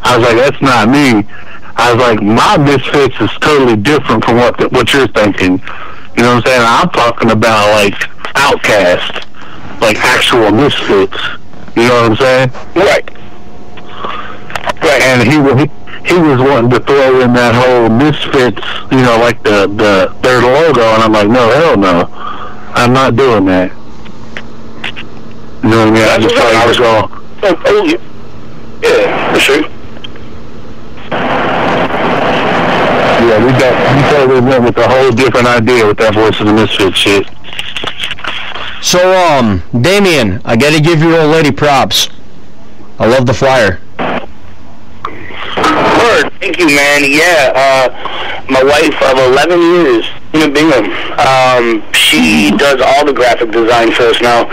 I was like, that's not me. I was like, my Misfits is totally different from what you're thinking. You know what I'm saying? I'm talking about, like, Outkast, like actual Misfits. You know what I'm saying? Right. And he was wanting to throw in that whole Misfits, you know, like their logo, and I'm like, no, hell no, I'm not doing that. You know what I mean? I just thought I was going. Yeah, for sure. Yeah, we totally went with a whole different idea with that Voice of the Misfits shit. So, Damien, I gotta give your old lady props. I love the flyer. Word, thank you, man. Yeah, my wife of 11 years, Tina Bingham, she does all the graphic design for us now.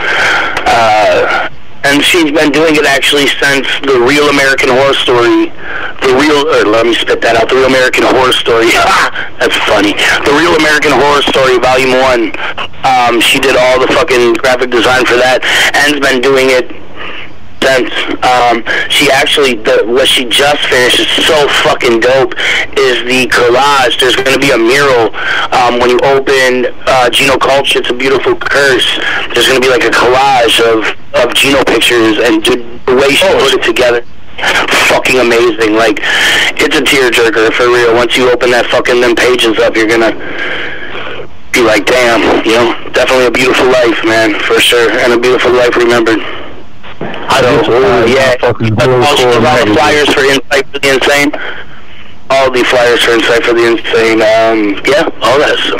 And she's been doing it actually since the Real American Horror Story. The Real American Horror Story. That's funny. The Real American Horror Story, Volume 1. She did all the fucking graphic design for that, and has been doing it since. She actually, what she just finished is so fucking dope, is the collage. There's going to be a mural when you open Geno Culture. It's a beautiful curse. There's going to be like a collage of Geno pictures, and the way she put it together, fucking amazing. Like, it's a tearjerker for real. Once you open that fucking them pages up, you're gonna be like, damn, you know, definitely a beautiful life, man, for sure, and a beautiful life remembered. Yeah, all the flyers for Insight for the Insane. All the flyers for Insight for the Insane. Yeah, all that. So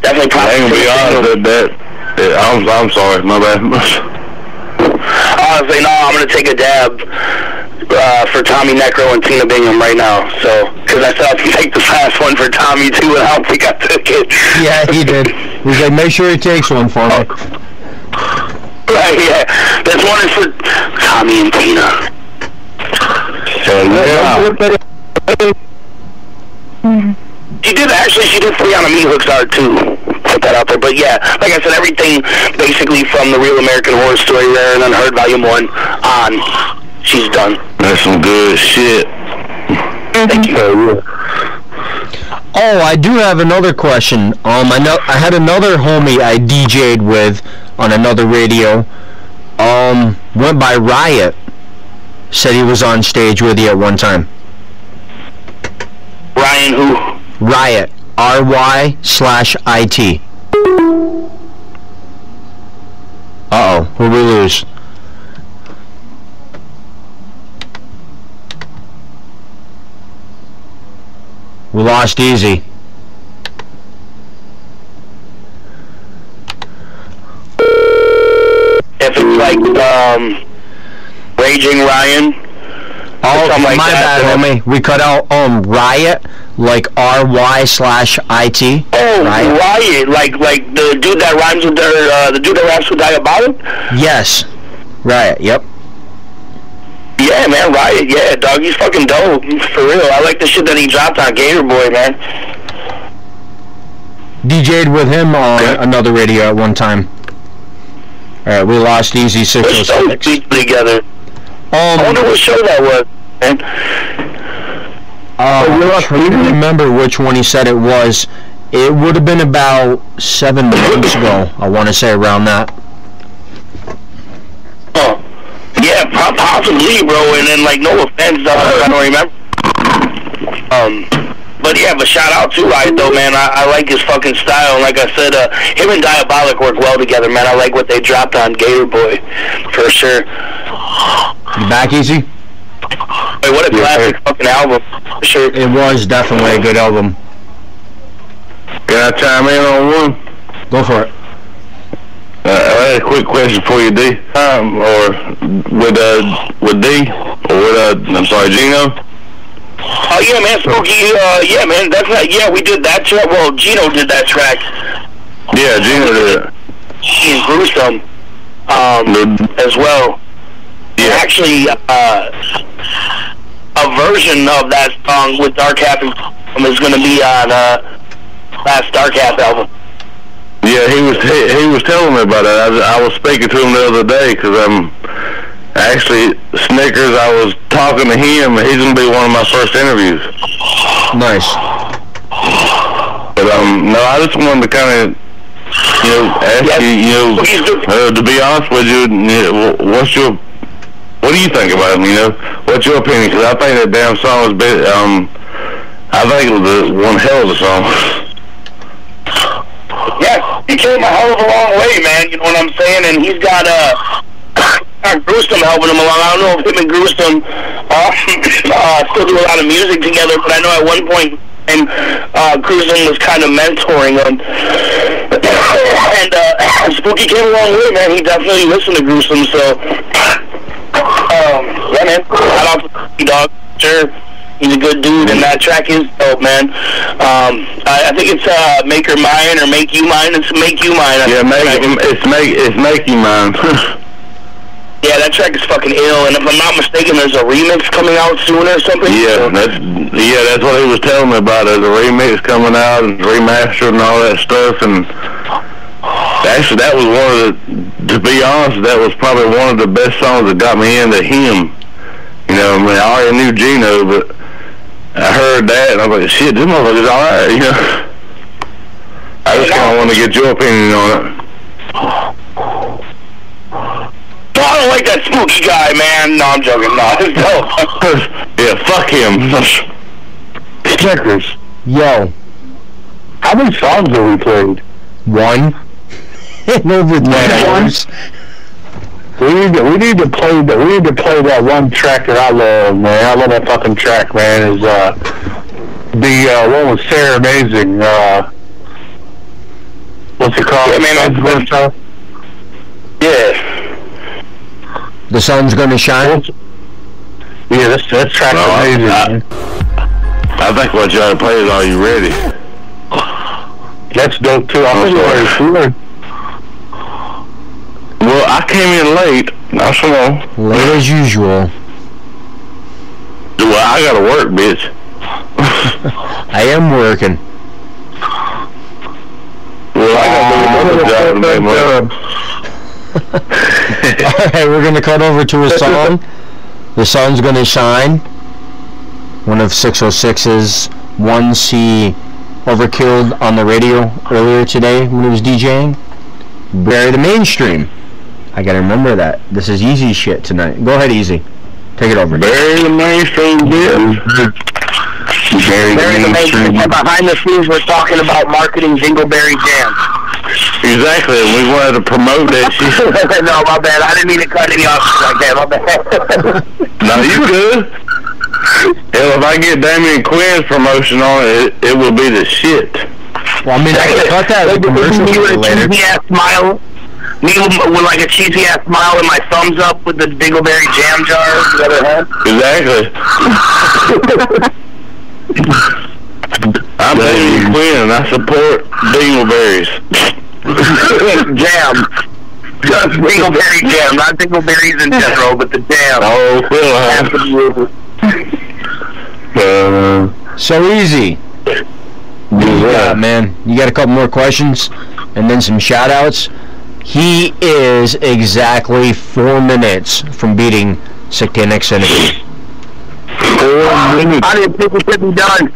definitely props to be honest that. I'm sorry, my bad. I was like, no, I'm gonna take a dab for Tommy Necro and Tina Bingham right now. So, because I said I can take the last one for Tommy too, and I don't think I took it. Yeah, he did. He's like, make sure he takes one for me. Right, yeah. This one is for Tommy and Tina. She did free on a Meat Hooks art too. Put that out there. But yeah, like I said, everything basically from the Real American Horror Story, Rare and Unheard Volume 1 on, she's done. That's some good shit. Thank you. Oh, I do have another question. I had another homie I DJ'd with on another radio. Went by Riot. Said he was on stage with you at one time. Ryan who? Riot. RY/IT. Uh-oh. Who'd we lose? We lost Easy. If it's like, Raging Ryan. Oh, like my bad, homie. We cut out, Riot, like RY/IT. Oh, Riot. Like the dude that rhymes with the dude that raps with Diabolic? Yes. Riot, yep. Yeah, man, Riot, yeah, dog, he's fucking dope, for real. I like the shit that he dropped on Gator Boy, man. DJ'd with him on another radio at one time. Alright, we lost Easy 606. Together. I wonder what show that was. man. I'm trying to remember which one he said it was. It would have been about 7 months ago. I want to say around that. Oh, yeah, possibly, bro. And then, like, no offense, I don't remember. But yeah, but shout out to Riot though, man. I like his fucking style. And like I said, him and Diabolic work well together, man. I like what they dropped on Gator Boy, for sure. You back, Easy? Hey, what a classic fucking album, for sure. It was definitely a good album. Can I chime in on one? Go for it. I had a quick question for you, D. Or with D, or with I'm sorry, Geno. Oh yeah, man, Spooky. Yeah, man, that's not. Yeah, we did that track. Well, Geno did that track. Yeah, Geno did it. He and Gruesome, as well. Yeah. Actually, a version of that song with Dark Half is going to be on last Dark Half album. Yeah, he was telling me about it. I was speaking to him the other day because actually Snickers. I was talking to him, and he's gonna be one of my first interviews. Nice. But no, I just wanted to kind of ask you, to be honest with you, what do you think about him? What's your opinion? Because I think that damn song was I think it was one hell of a song. Yeah, he came a hell of a long way, man. You know what I'm saying? And he's got Gruesome helping him along. I don't know if him and Gruesome still do a lot of music together, but I know at one point and Gruesome was kind of mentoring him. And Spooky came a long way, man. He definitely listened to Gruesome, so yeah, man. Shout out to Spooky, dog. Sure. He's a good dude, and that track is dope, man. I think it's Make Her Mine or Make You Mine. It's Make You Mine. Yeah, it's Make You Mine. Yeah, that track is fucking ill, and if I'm not mistaken, there's a remix coming out soon or something. Yeah, that's what he was telling me about. There's a remix coming out and remastered and all that stuff, and actually that was one of the, to be honest, that was probably one of the best songs that got me into him. I mean, I already knew Geno, but I heard that, and I was like, shit, this motherfucker's alright, I just kind of want to get your opinion on it. No, I don't like that Spooky guy, man. No, I'm joking. No, it's dope. Yeah, fuck him. Snickers. Yo. How many songs have we played? One. Over 10 hours. We need to play that one track that I love, man. I love that fucking track, man. Is the one with Sarah Amazing. What's it called? Yeah, man. Yeah. The Sun's Gonna Shine? Yeah, that track's amazing, man. I think what you ought to play is Are You Ready? That's dope, too. Well, I came in late. That's all. Late as usual. Well, I gotta work, bitch. I am working. Well, I gotta do another job to make money. Alright, we're gonna cut over to a song. The Sun's Gonna Shine. One of 606's ones he overkilled on the radio earlier today when he was DJing. Bury the Mainstream. I gotta remember that. This is Easy shit tonight. Go ahead, Easy. Take it over. Bury the Mainstream, bitch. Bury the Mainstream. And behind the scenes, we're talking about marketing Dingleberry Jam. Exactly, and we wanted to promote that shit. No, my bad. I didn't mean to cut any off like that. My bad. No, you good. Hell, if I get Damien Quinn's promotion on it, it will be the shit. Well, I mean, I can cut that as a commercial me with a later. cheesy ass smile. Me with like a cheesy ass smile and my thumbs up with the Dingleberry Jam jar on the other hand. Exactly. I'm Damien Quinn, and I support Dingleberries. Jam. Just Dingleberry Jam, not Dingleberries in general, but the jam. Oh, So Easy. Man, you got a couple more questions and then some shout outs. He is exactly 4 minutes from beating Satanic Syndicate. 4 minutes. I didn't think it could be done.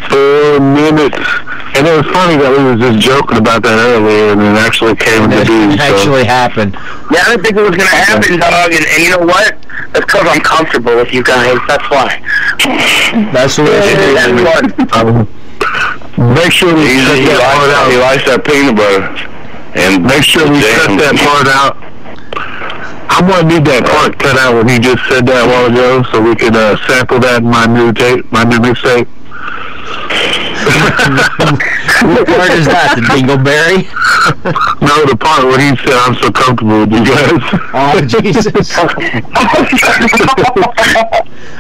4 minutes. And it was funny that we was just joking about that earlier, and it actually came to be. It actually happened. Yeah, I didn't think it was gonna happen, dog. And you know what? That's because I'm comfortable with you guys. That's why. That's the way it should be. Make sure we cut that part out. He likes that peanut butter. And make sure we cut that part out. I'm gonna need that part cut out when he just said that a while ago, so we could sample that in my new mixtape. What part is that? The dingleberry? No, the part where he said, "I'm so comfortable with you guys." Oh, Jesus.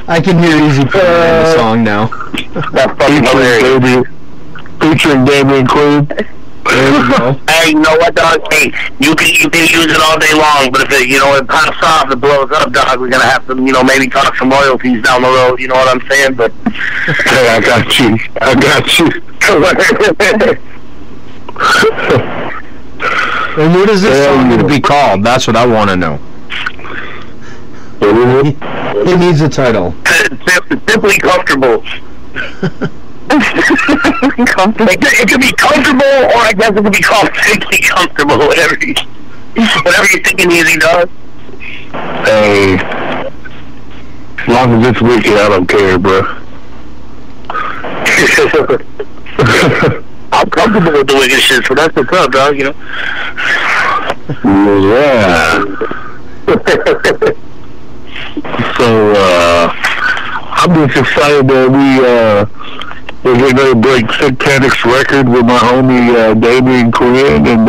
I can hear Easy Playing in the song now. That's fucking hilarious. Featuring Damien Quinn. There we go. Hey, you know what, dog? Hey, you can use it all day long, but if it, it pops off, it blows up, dog, we're gonna have to, maybe talk some royalties down the road. You know what I'm saying? But hey, I got you. And what is this song going to be called? That's what I want to know. It needs a title. Simply comfortable. It could be comfortable, or I guess it could be called simply comfortable. Whatever you're thinking, Easy, dog. Hey, as long as it's wicked, I don't care, bro. I'm comfortable with the wicked shit, so that's what's up, dog. Yeah. So I'm just excited that we're getting ready to break Satanics record with my homie Damien Quinn and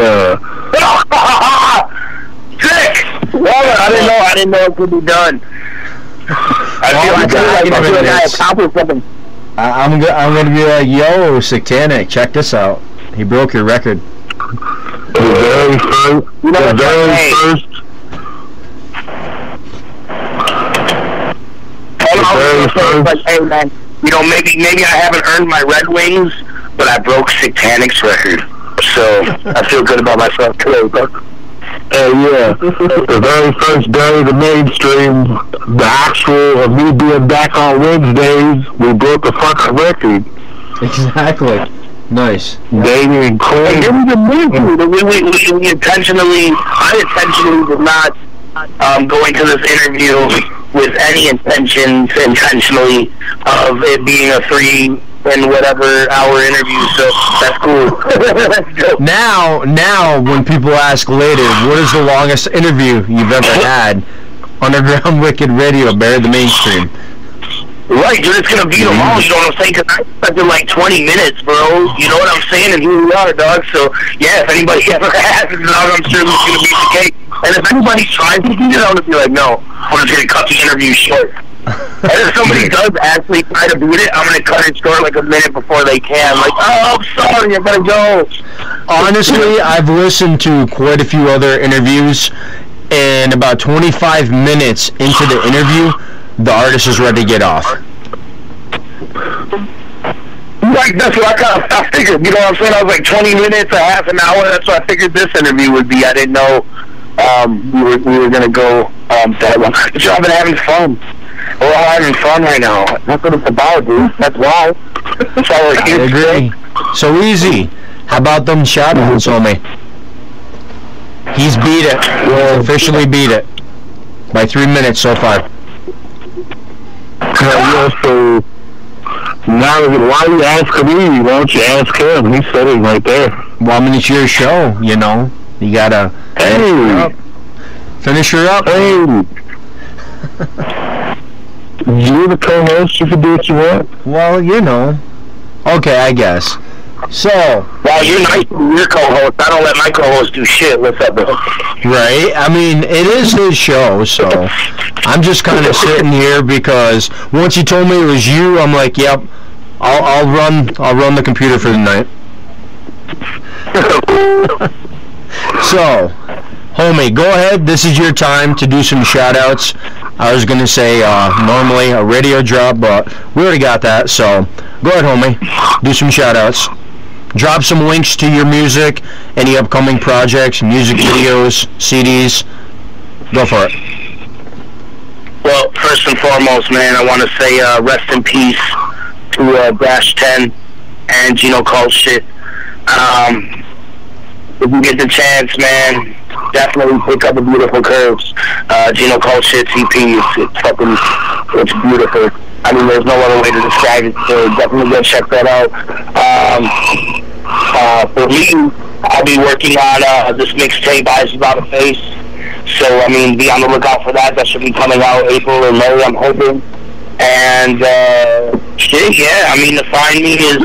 sick! Well, I didn't know it could be done. I feel like I accomplished something. I'm gonna be like, yo, Satanic, check this out. He broke your record. The very first. Hey man, maybe I haven't earned my Red Wings, but I broke Satanic's record, so I feel good about myself today. Yeah, the very first day of the mainstream, the actual of me being back on Wednesdays, we broke the fucking record. Exactly. Nice. Damien Quinn. It was amazing. I intentionally did not go into this interview with any intentionally of it being a 3 and whatever hour interview, so that's cool. Now, when people ask later, what is the longest interview you've ever had? Underground Wicked Radio, Bury the Mainstream. Right, you're just gonna beat them all, you know what I'm saying? Because I expected like 20 minutes, bro. You know what I'm saying? And here we are, dog. So, yeah, if anybody ever asks, dog, I'm sure it's gonna be the case. And if anybody tries to beat it, I'm gonna be like, no, I'm just gonna cut the interview short. And if somebody does actually try to beat it, I'm gonna cut it short like a minute before they can. Like, oh, I'm sorry, I gotta go. Honestly, I've listened to quite a few other interviews, and about 25 minutes into the interview, the artist is ready to get off. Like, that's what I figured, you know what I'm saying? I was like 20 minutes, a half an hour, that's what I figured this interview would be. I didn't know we were going to go that long. But y'all been having fun. We're all having fun right now. That's what it's about, dude. That's why. That's why we're here. I agree. So Easy, how about them shout-outs, homie? He's beat it. He's officially beat it. By 3 minutes so far. Yeah, so now why you ask me? Why don't you ask him? He said it right there. Well, I mean, it's your show, you know. You gotta finish her up. Hey, you're the co-host. You can do what you want. Well, you know. Okay, I guess. So, well, you're nice to your co-host. I don't let my co-host do shit. What's up, bro? Right? I mean, it is his show, so I'm just kind of sitting here because once you told me it was you, I'm like, yep, I'll run the computer for the night. So, homie, go ahead. This is your time to do some shout-outs. I was going to say normally a radio drop, but we already got that, so go ahead, homie. Do some shout-outs. Drop some links to your music, any upcoming projects, music videos, CDs. Go for it. Well, first and foremost, man, I want to say rest in peace to Dash 10 and Geno Called Shit. If you get the chance, man, definitely pick up the Beautiful Curves. Geno Called Shit CP. It's beautiful. I mean, there's no other way to describe it, so definitely go check that out. For me, I'll be working on this mixtape, Eyes Without a Face. So, I mean, be on the lookout for that. That should be coming out April or May, I'm hoping. And, shit, yeah, I mean, to find me is,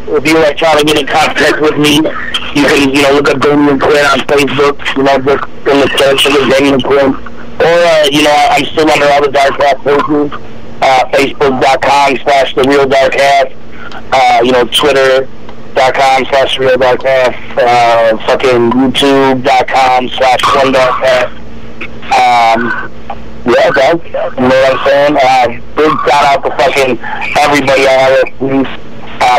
if you like trying to get in contact with me, you can, look up Damien Quinn on Facebook, just in the search of Damien Quinn. Or, I'm still under all the Dark Half pages, Facebook.com/TheRealDarkHalf, Twitter.com/RealDarkHalf, fucking YouTube.com/OneDarkHalf. Yeah, dog. You know what I'm saying? Big shout out to fucking everybody on RSP.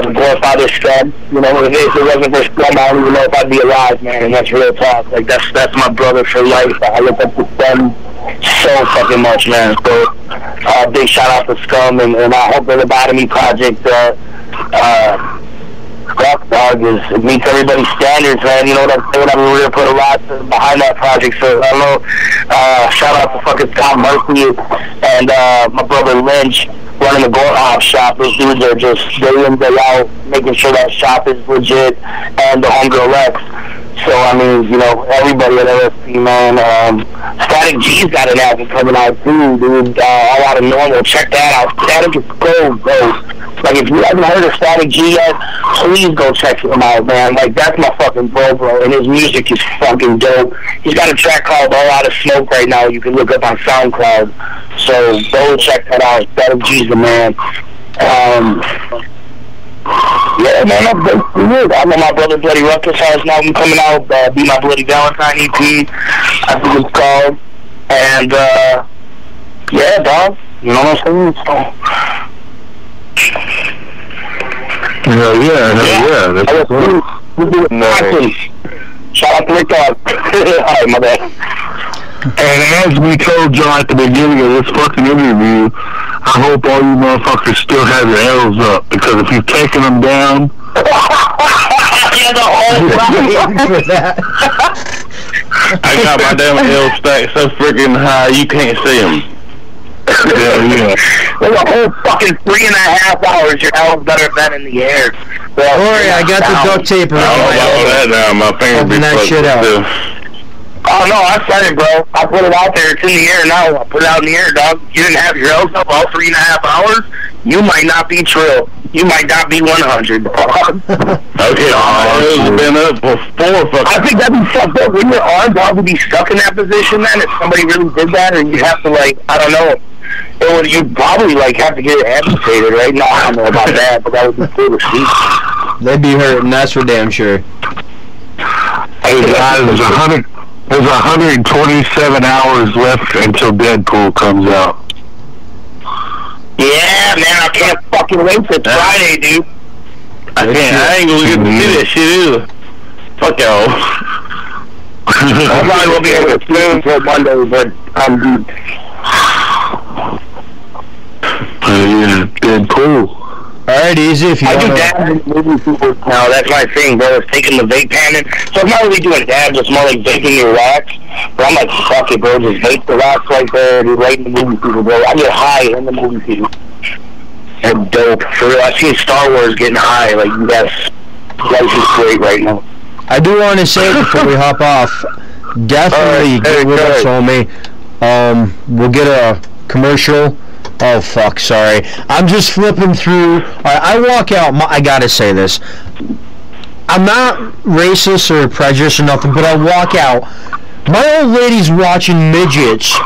The Grandfather Scrub. If it wasn't for Scrub, I don't even know if I'd be alive, man. And that's real talk. Like, that's my brother for life. I look up to Scrub so fucking much, man. So, big shout out to Scum, and I hope the Lobotomy Project, Scrub, dog, it meets everybody's standards, man. You know what I'm saying? I mean, we're gonna put a lot behind that project, so I don't know. Shout out to fucking Scott Murphy and my brother Lynch running the Gore Hop shop. Those dudes are just day in, day out, making sure that shop is legit, and the homegirl Lex. So, I mean, everybody at LSP, man. Static G's got an album coming out, too, dude. All Out of Normal. Check that out. Static is gold, bro. Like, if you haven't heard of Static G yet, please go check him out, man. Like, that's my fucking bro, and his music is fucking dope. He's got a track called All Out of Smoke right now you can look up on SoundCloud. So, go check that out. Static G's the man. Yeah, man, I'm good. I know my brother Bloody Ruckus has an album coming out, Be My Bloody Valentine EP, I think it's called. And, yeah, dog, you know what I'm saying? Yeah. That's cool. Nice. Shout out to Rick Dog. Alright, my bad. And as we told y'all at the beginning of this fucking interview, I hope all you motherfuckers still have your L's up, because if you've taken them down... Yeah, the whole I got my damn L stacked so freaking high you can't see them. Yeah. There's a whole fucking 3.5 hours your L's better than in the air. Corey, I got the duct tape around my elbow. My finger be that shit out. Oh, no, I said it, bro. I put it out there. It's in the air now. I put it out in the air, dog. You didn't have your L's up all 3.5 hours? You might not be Trill. You might not be 100, dog. Okay, it's been up for 4 fucking... I think that'd be fucked up. Wouldn't your arm dog would be stuck in that position, then, if somebody really did that? Or you'd have to, I don't know. You'd probably, have to get it amputated, right? No, I don't know about that, but that would be cool to see. They'd be hurting, that's for damn sure. There's 127 hours left until Deadpool comes out. Yeah, man, I can't fucking wait for Friday, dude. I ain't gonna get to see that shit either. Fuck y'all. I probably won't be able to see it until Monday, but dude. Yeah, Deadpool. Alright, easy if you I want do dabs in movie theaters now. That's my thing, bro. It's taking the vape pen in. So I'm not really doing dabs. It's more like vaping your wax. But I'm like, fuck it, bro. Just vape the wax right there, dude, right in the movie theater, bro. I get high in the movie theater. They're dope. For real, I've seen Star Wars getting high. Like, that's is great right now. I do want to say before we hop off, definitely get with us, homie. We'll get a commercial. Oh, fuck, sorry. I'm just flipping through. Alright, I walk out. I gotta say this. I'm not racist or prejudiced or nothing, but I walk out. My old lady's watching midgets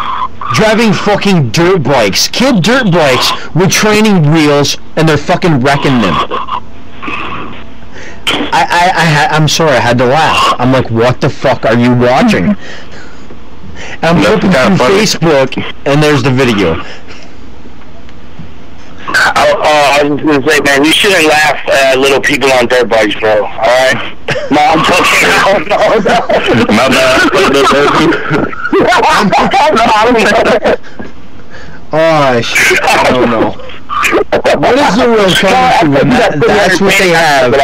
driving fucking dirt bikes. Kid dirt bikes with training wheels, and they're fucking wrecking them. I'm sorry, I had to laugh. I'm like, what the fuck are you watching? And I'm flipping through Facebook, and there's the video. I was just gonna say, man, we shouldn't laugh at little people on dirt bikes, bro. Alright? No, I'm joking. No. My bad. Oh shit! I don't know. What is the real coming to when that's what they have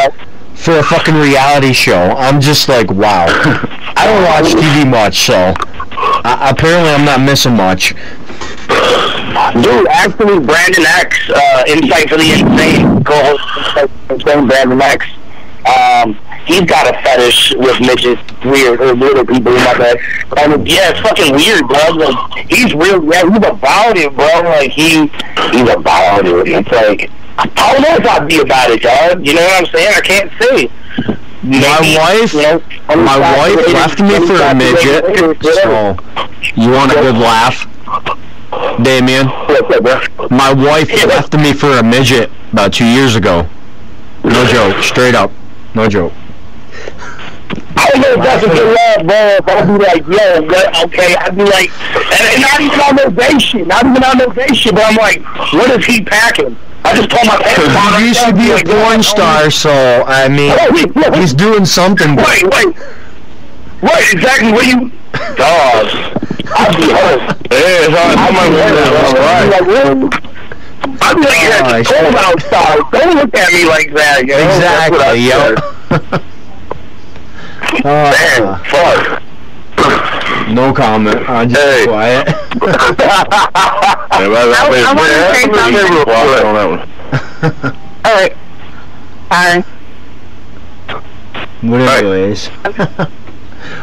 for a fucking reality show? I'm just like, wow. I don't watch TV much, so apparently I'm not missing much. Dude, actually, Brandon X, Insight for the Insane, co-host Insane Brandon X, he's got a fetish with midgets, weird, or little people in my bed. Yeah, it's fucking weird, bro. Like, he's real, yeah, he's about it, bro. Like, he's about it. It's like, I don't know if I'd be about it, dog. You know what I'm saying? I can't say. My wife left me for a midget, so you want a good laugh, Damien? My wife left me for a midget about 2 years ago. No joke, straight up, no joke. I don't know if that's a good love, bro. If I'd be like, yo, okay, I'd be like, and not even on no day shit, but I'm like, what is he packing? I just told my parents. He used to be a porn star, so, I mean, he's doing something. Wait, exactly, what you... Dog. I'd be hurt. Yeah, I'd be like, yeah, it's cold outside. Don't look at me like that, you know? Exactly, Man, fuck. No comment. I'm just quiet. I want to say something. Alright. Alright. Anyways.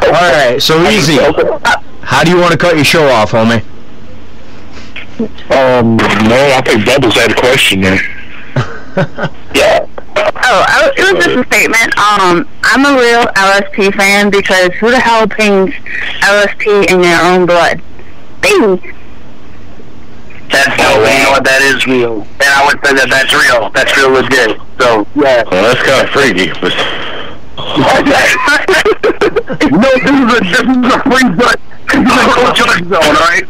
Alright, so easy. How do you want to cut your show off, homie? No, I think Bubbles had a question there. Yeah. Oh, it was just a statement. I'm a real LSP fan because who the hell paints LSP in their own blood? Me. That's no way. You know what? That is real. And I would say that that's real. That's real legit. So, yeah. Well, that's kind of freaky, but... No, this is a free blood. This is a no judge zone, alright?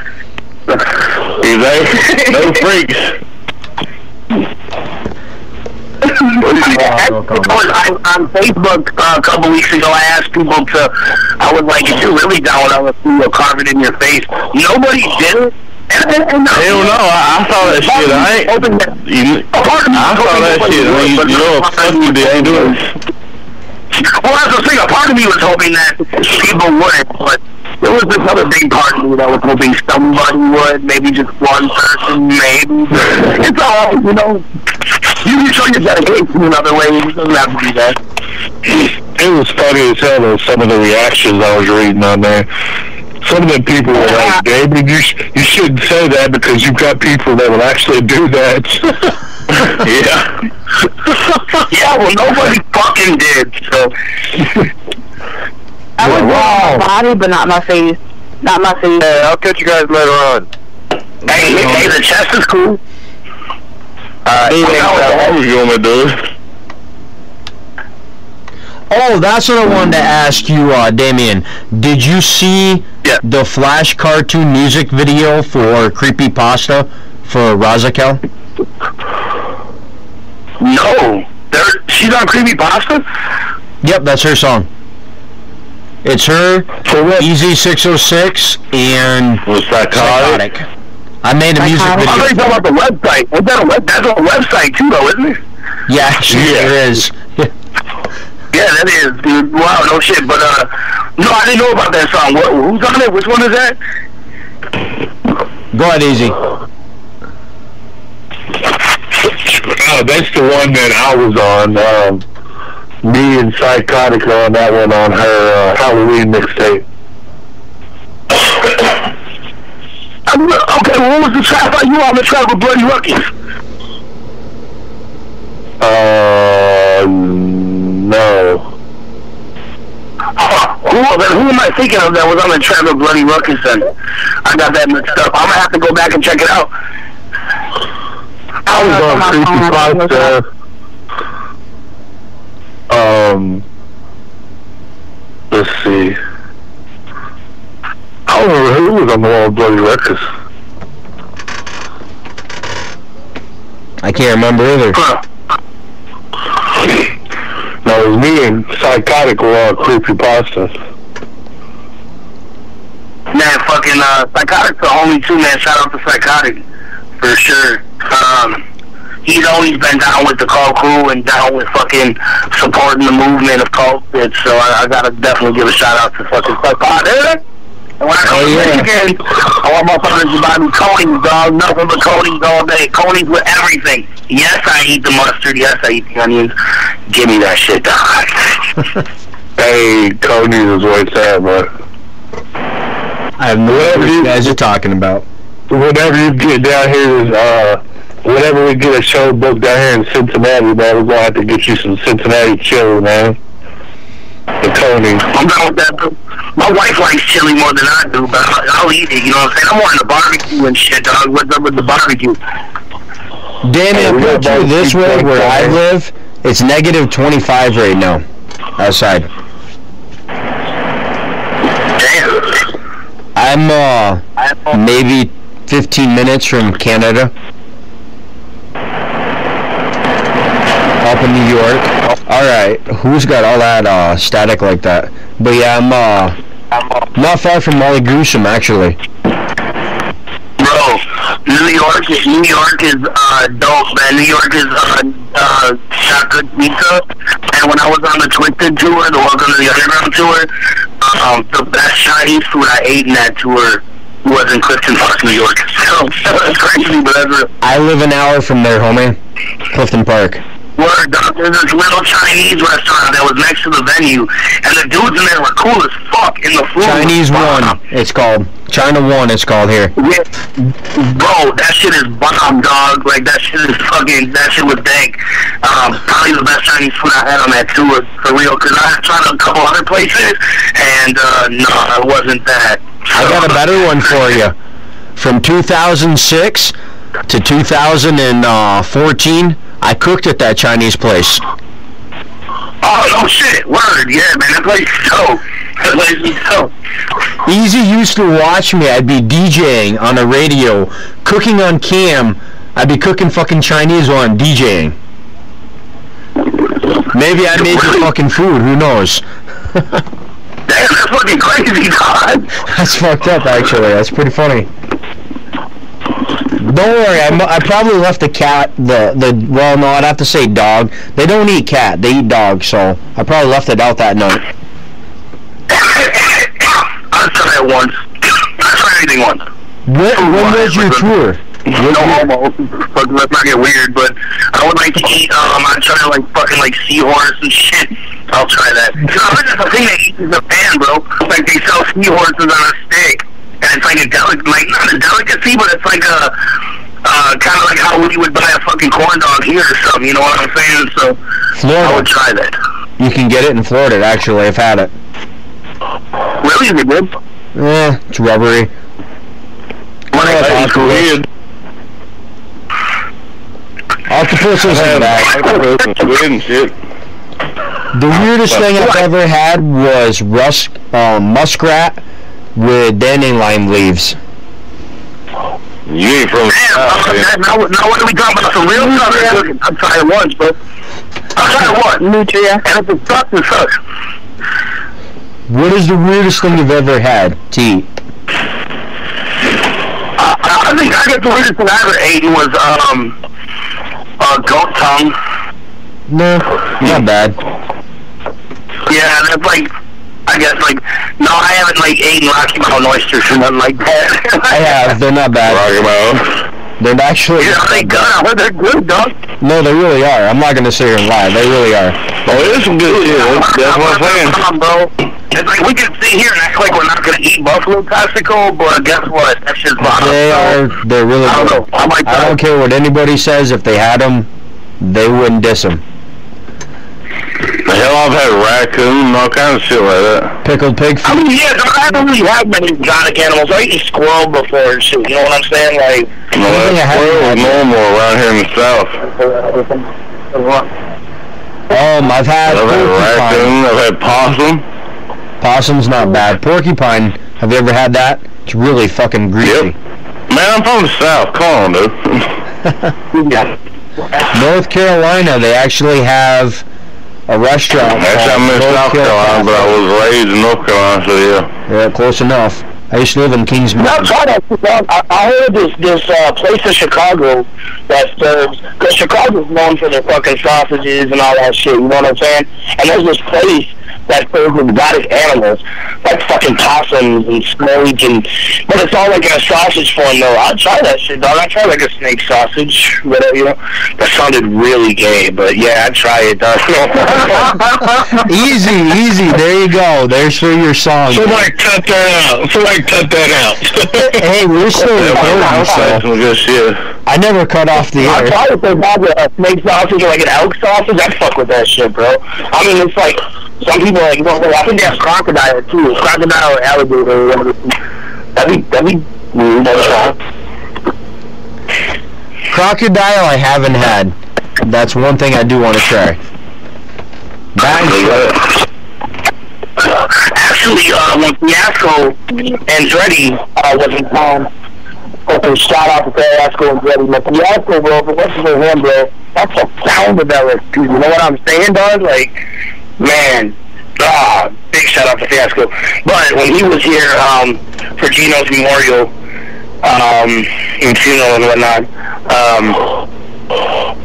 No freaks. On Facebook a couple weeks ago, I asked people I was like, if you're really down with LSD, you'll carve it in your face. Nobody did it. Hell no, I saw that shit. I saw that shit. You know what fuck you did, ain't doing it. Well, that's the thing. A part of me was hoping that people wouldn't, but there was this other big part of me that was hoping somebody would, maybe just one person, maybe. It's all, you know, you can show your dedication in other ways. It doesn't have to be that. It was funny as hell, though, some of the reactions I was reading on there. Some of the people were like, David, you shouldn't say that because you've got people that will actually do that. Yeah. Yeah, well, nobody fucking did, so. I would my body, but not my face. Not my face. Yeah, I'll catch you guys later on. Hey, the chest is cool. You want me to do it? Oh, that's what I wanted to ask you, Damien. Did you see the Flash cartoon music video for Creepypasta for Razakel? No. She's on Creepypasta? Yep, that's her song. It's her, Easy 606, and Psychotic. I made a music video. I'm talking about the website. That's a website too, though, isn't it? Yeah, it is. Yeah, that is, dude. Wow, no shit. But no, I didn't know about that song. Who's on it? Which one is that? Go ahead, Easy. Oh, that's the one that I was on. Me and Psychotic on that one on her Halloween mixtape. Okay, well, what was the track? Are you on the track with Bloody Rookies? No. Who am I thinking of that was on the track with Bloody Rookies then? I got that mixed up. I'm gonna have to go back and check it out. I was on Creepypasta. Let's see. I don't remember who was on the wall of Bloody Records. I can't remember either. No, it was me and Psychotic were on Creepypasta. Man, fucking Psychotic's the homie too, man. Shout out to Psychotic for sure. He's always been down with the cult crew and down with fucking supporting the movement of cult bits. So I gotta definitely give a shout out to fucking Psychotic. And when I come to Michigan, I want my brothers to buy me Coney's, dog. Nothing but Coney's all day. Coney's with everything. Yes, I eat the mustard. Yes, I eat the onions. Give me that shit, dog. Hey, Coney's is where it's at, bro. I have no idea what you guys are talking about. Whenever you get down here, whenever we get a show booked down here in Cincinnati, man, we're going to have to get you some Cincinnati chili, man. The Tony. I'm down with that, too. My wife likes chili more than I do, but I'll eat it, you know what I'm saying? I'm more into barbecue and shit, dog. What's up with the barbecue? Damien, put you this way, where I live, it's negative 25 right now, outside. Damn. I'm, maybe 15 minutes from Canada. Up in New York. Alright, who's got all that static like that? But yeah, I'm not far from Molly Gruesome, actually. Bro, New York is dope, man. New York is shot good pizza. And when I was on the Twisted tour, the Welcome to the Underground tour, the best Chinese food I ate in that tour was in Clifton Park, New York. So that's crazy, but that's real. I live an hour from there, homie. Clifton Park. Word, there's this little Chinese restaurant that was next to the venue, and the dudes in there were cool as fuck in the food. Chinese One, it's called. China One, it's called here. Yeah. Bro, that shit is bomb, dog. Like, that shit was dank. Probably the best Chinese food I had on that tour, for real, because I had tried a couple other places, and, no, it wasn't that. I got a better one for you. From 2006 to 2014, I cooked at that Chinese place. Oh, no shit. Word. Yeah, man. That place is dope. That place is dope. Easy used to watch me. I'd be DJing on a radio, cooking on cam. I'd be cooking fucking Chinese while I'm DJing. Maybe I made the fucking food. Who knows? Damn, that's fucking crazy, dog. That's fucked up, actually. That's pretty funny. Don't worry, I probably left the cat, well, no, I'd have to say dog. They don't eat cat, they eat dog, so I probably left it out that night. I've tried it once. I've tried anything once. When was your tour? No homo. Let's not get weird, but I would like to eat, I'd try to, like, fucking, like, seahorse and shit. I'll try that. Because I heard that's the thing they eat in Japan, bro. Like, they sell seahorses on a stick. And it's like a not a delicacy, but it's like a, kind of like how we would buy a fucking corn dog here or something, you know what I'm saying? So, Florida. I would try that. You can get it in Florida, actually. I've had it. Really? Is it good? It's rubbery. That's weird. Octopus isn't bad. Octopus is weird and shit. The weirdest thing I've ever had was muskrat with dandelion leaves. You ain't from now what are we talking about? Some real stuff? I've tried it once, but I've tried it once. Nutria. And if it sucks, it sucks. What is the weirdest thing you've ever had to eat? I think the weirdest thing I ever ate was goat tongue. No, not bad. Yeah, that's like, I guess, like, no, I haven't, like, eaten Rocky Mountain oysters or nothing like that. I have. They're not bad. Rocky Mountain. They're actually... Yeah, they good. I heard they're good, dog. No, they really are. I'm not going to sit here and lie. They really are. Oh, it is some good shit. That's what I'm saying. Bro. It's like, we can sit here and act like we're not going to eat buffalo testicle, but guess what? That shit's bottom. They're really I good. don't know. I don't care what anybody says. If they had them, they wouldn't diss them. The hell, I've had raccoon and all kinds of shit like that. Pickled pig feet. I mean, yeah, I don't really have many exotic animals. I eat squirrel before and shit, you know what I'm saying? Like, No, that squirrel is normal around here in the south. I've had raccoon, I've had possum. Possum's not bad. Porcupine, have you ever had that? It's really fucking greasy. Yep. Man, I'm from the south. Come on, dude. yeah. North Carolina, they actually have a restaurant. Actually, I'm in South Carolina, but I was raised in North Carolina, so yeah. Yeah, close enough. I used to live in Kings No, Mountain. try that. I heard this place in Chicago that serves, because Chicago's known for their fucking sausages and all that shit, you know what I'm saying? And there's this place that serves exotic animals, like fucking possums and snake, but it's all like in a sausage form though. I'd try that shit, dog. I'd try like a snake sausage, whatever, you know? That sounded really gay, but yeah, I'd try it, dog. Easy. There you go. There's for your song. Somebody cut that out. Hey, we're still recording, so I never cut off the I'd air. try if they have a snake sausage or like an elk sausage. I'd fuck with that shit, bro. I mean, it's like, some people are like, I think they have crocodile too. Crocodile or alligator or whatever. That'd be weird. Crocodile I haven't had. That's one thing I do want to try. Actually, when Fiasco and Dreddy was in town, shout out to Fiasco and Dreddy. But Fiasco, bro, if it wasn't for him, bro, that's a sound developer, too. You know what I'm saying, dog? Like, man, big shout out to Fiasco. But when he was here for Geno's memorial in funeral and whatnot,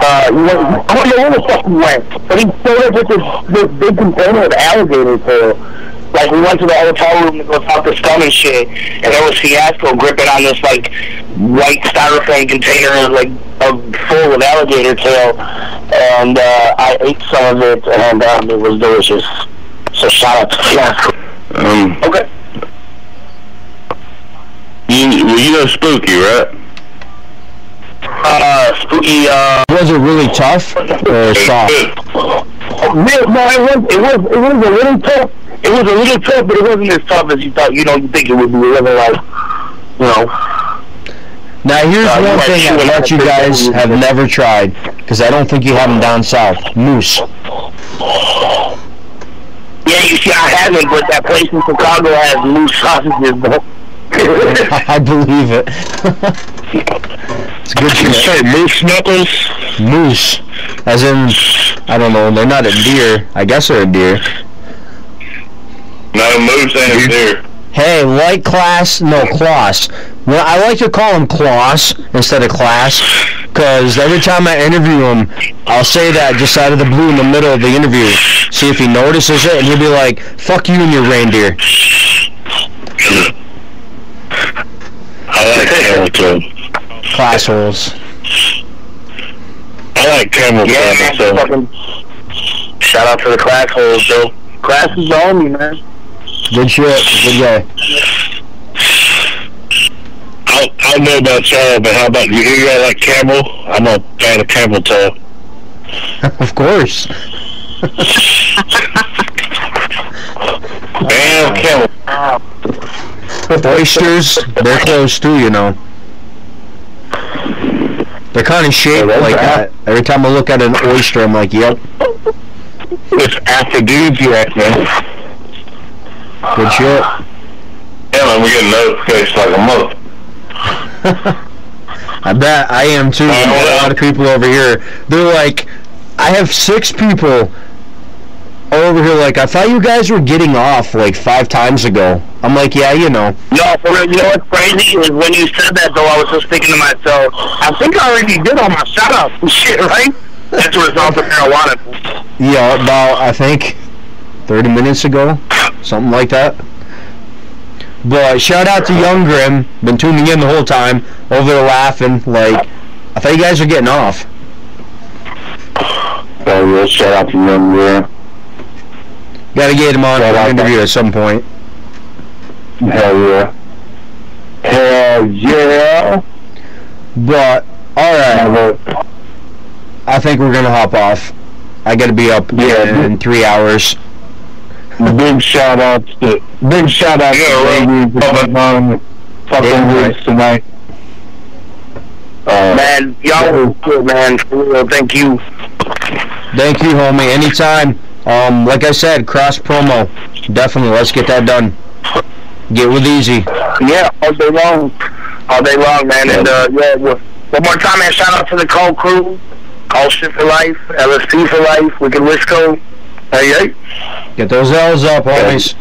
I don't know where the fuck he went, but he showed up with this big container of alligator tail. Like, we went to the hotel room to go talk to Scum and shit, and there was Fiasco gripping on this, like, white styrofoam container, like, full of alligator tail, and I ate some of it, and it was delicious. So shout out to Fiasco. Okay. You know Spooky, right? Spooky, Was it really tough or soft? No, it was a little tough. It was a little tough, but it wasn't as tough as you thought. You think it would be. It wasn't like, Now here's one thing I bet you guys have never tried, because I don't think you have them down south. Moose. Yeah, you see, I haven't, but that place in Chicago has moose sausages, bro. I believe it. It's good shit. Say moose knuckles? Moose. As in, I don't know, they're not a deer. I guess they're a deer. No, moose ain't a deer. Hey, like Klaus. Well, I like to call him Klaus instead of Class, because every time I interview him, I'll say that just out of the blue in the middle of the interview. See if he notices it, and he'll be like, fuck you and your reindeer. I like camel toe. Class holes. I like camel toe. Fucking shout out to the class holes, bro. Class is the homie, man. Good shit. Good guy. I don't know about y'all, but how about you? You got like camel? I'm a fan of camel toe. Of course. Damn camel. Oysters, they're close too, you know. They're kind of shaped like that. Every time I look at an oyster, I'm like, yep. It's aphrodisiac, man. Good shit. Yeah, man, we're getting notifications like a month. I bet I am too. I know a lot of people over here. They're like, I have 6 people over here like, I thought you guys were getting off like 5 times ago. I'm like, yeah, you know. No, for real, you know what's crazy is when you said that though, I was just thinking to myself, I think I already did all my shout outs and shit, right? That's a result of marijuana. Yeah, about, I think, 30 minutes ago. Something like that. But shout out to Young Grim. Been tuning in the whole time. Over there laughing. Like, I thought you guys were getting off. Oh, yeah, shout out to Young Grim. Gotta get him on for an interview at some point. Hell yeah. Hell yeah. But, alright. I think we're gonna hop off. I gotta be up in 3 hours. Big shout out to baby on fucking weeks tonight. Man, y'all was good, man. For real, thank you. Thank you, homie. Anytime. Like I said, cross promo. Definitely, let's get that done. Get with Easy. Yeah, all day long. All day long, man. And, yeah, one more time, man, shout out to the Cold Crew. All Shit for Life, LSP for Life, Wicked Wisco. Hey. Get those L's up, homies.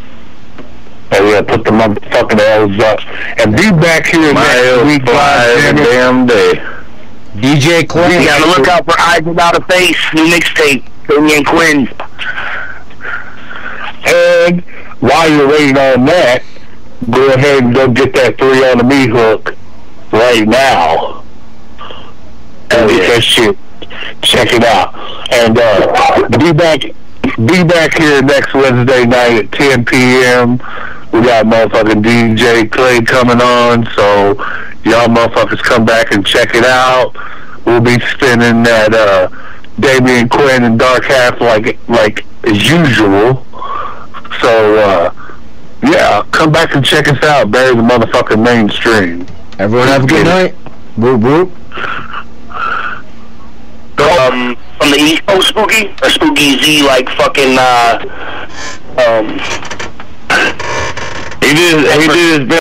And yeah, put the motherfucking L's up. And be back here next week, every damn day. DJ Quinn. You gotta look out for Eyes Without a Face, new mixtape, Damien Quinn. And while you're waiting on that, go ahead and go get that 3 on the Me hook right now. And get that shit. Check it out. And be back here next Wednesday night at 10 p.m. We got motherfucking DJ Clay coming on, so y'all motherfuckers come back and check it out. We'll be spinning that Damien Quinn and Dark Half like as usual. So yeah, come back and check us out. Bury the motherfucking mainstream. Everyone have a good night. Whoop whoop. From the East Coast, Spooky? Or Spooky Z, like fucking, he did his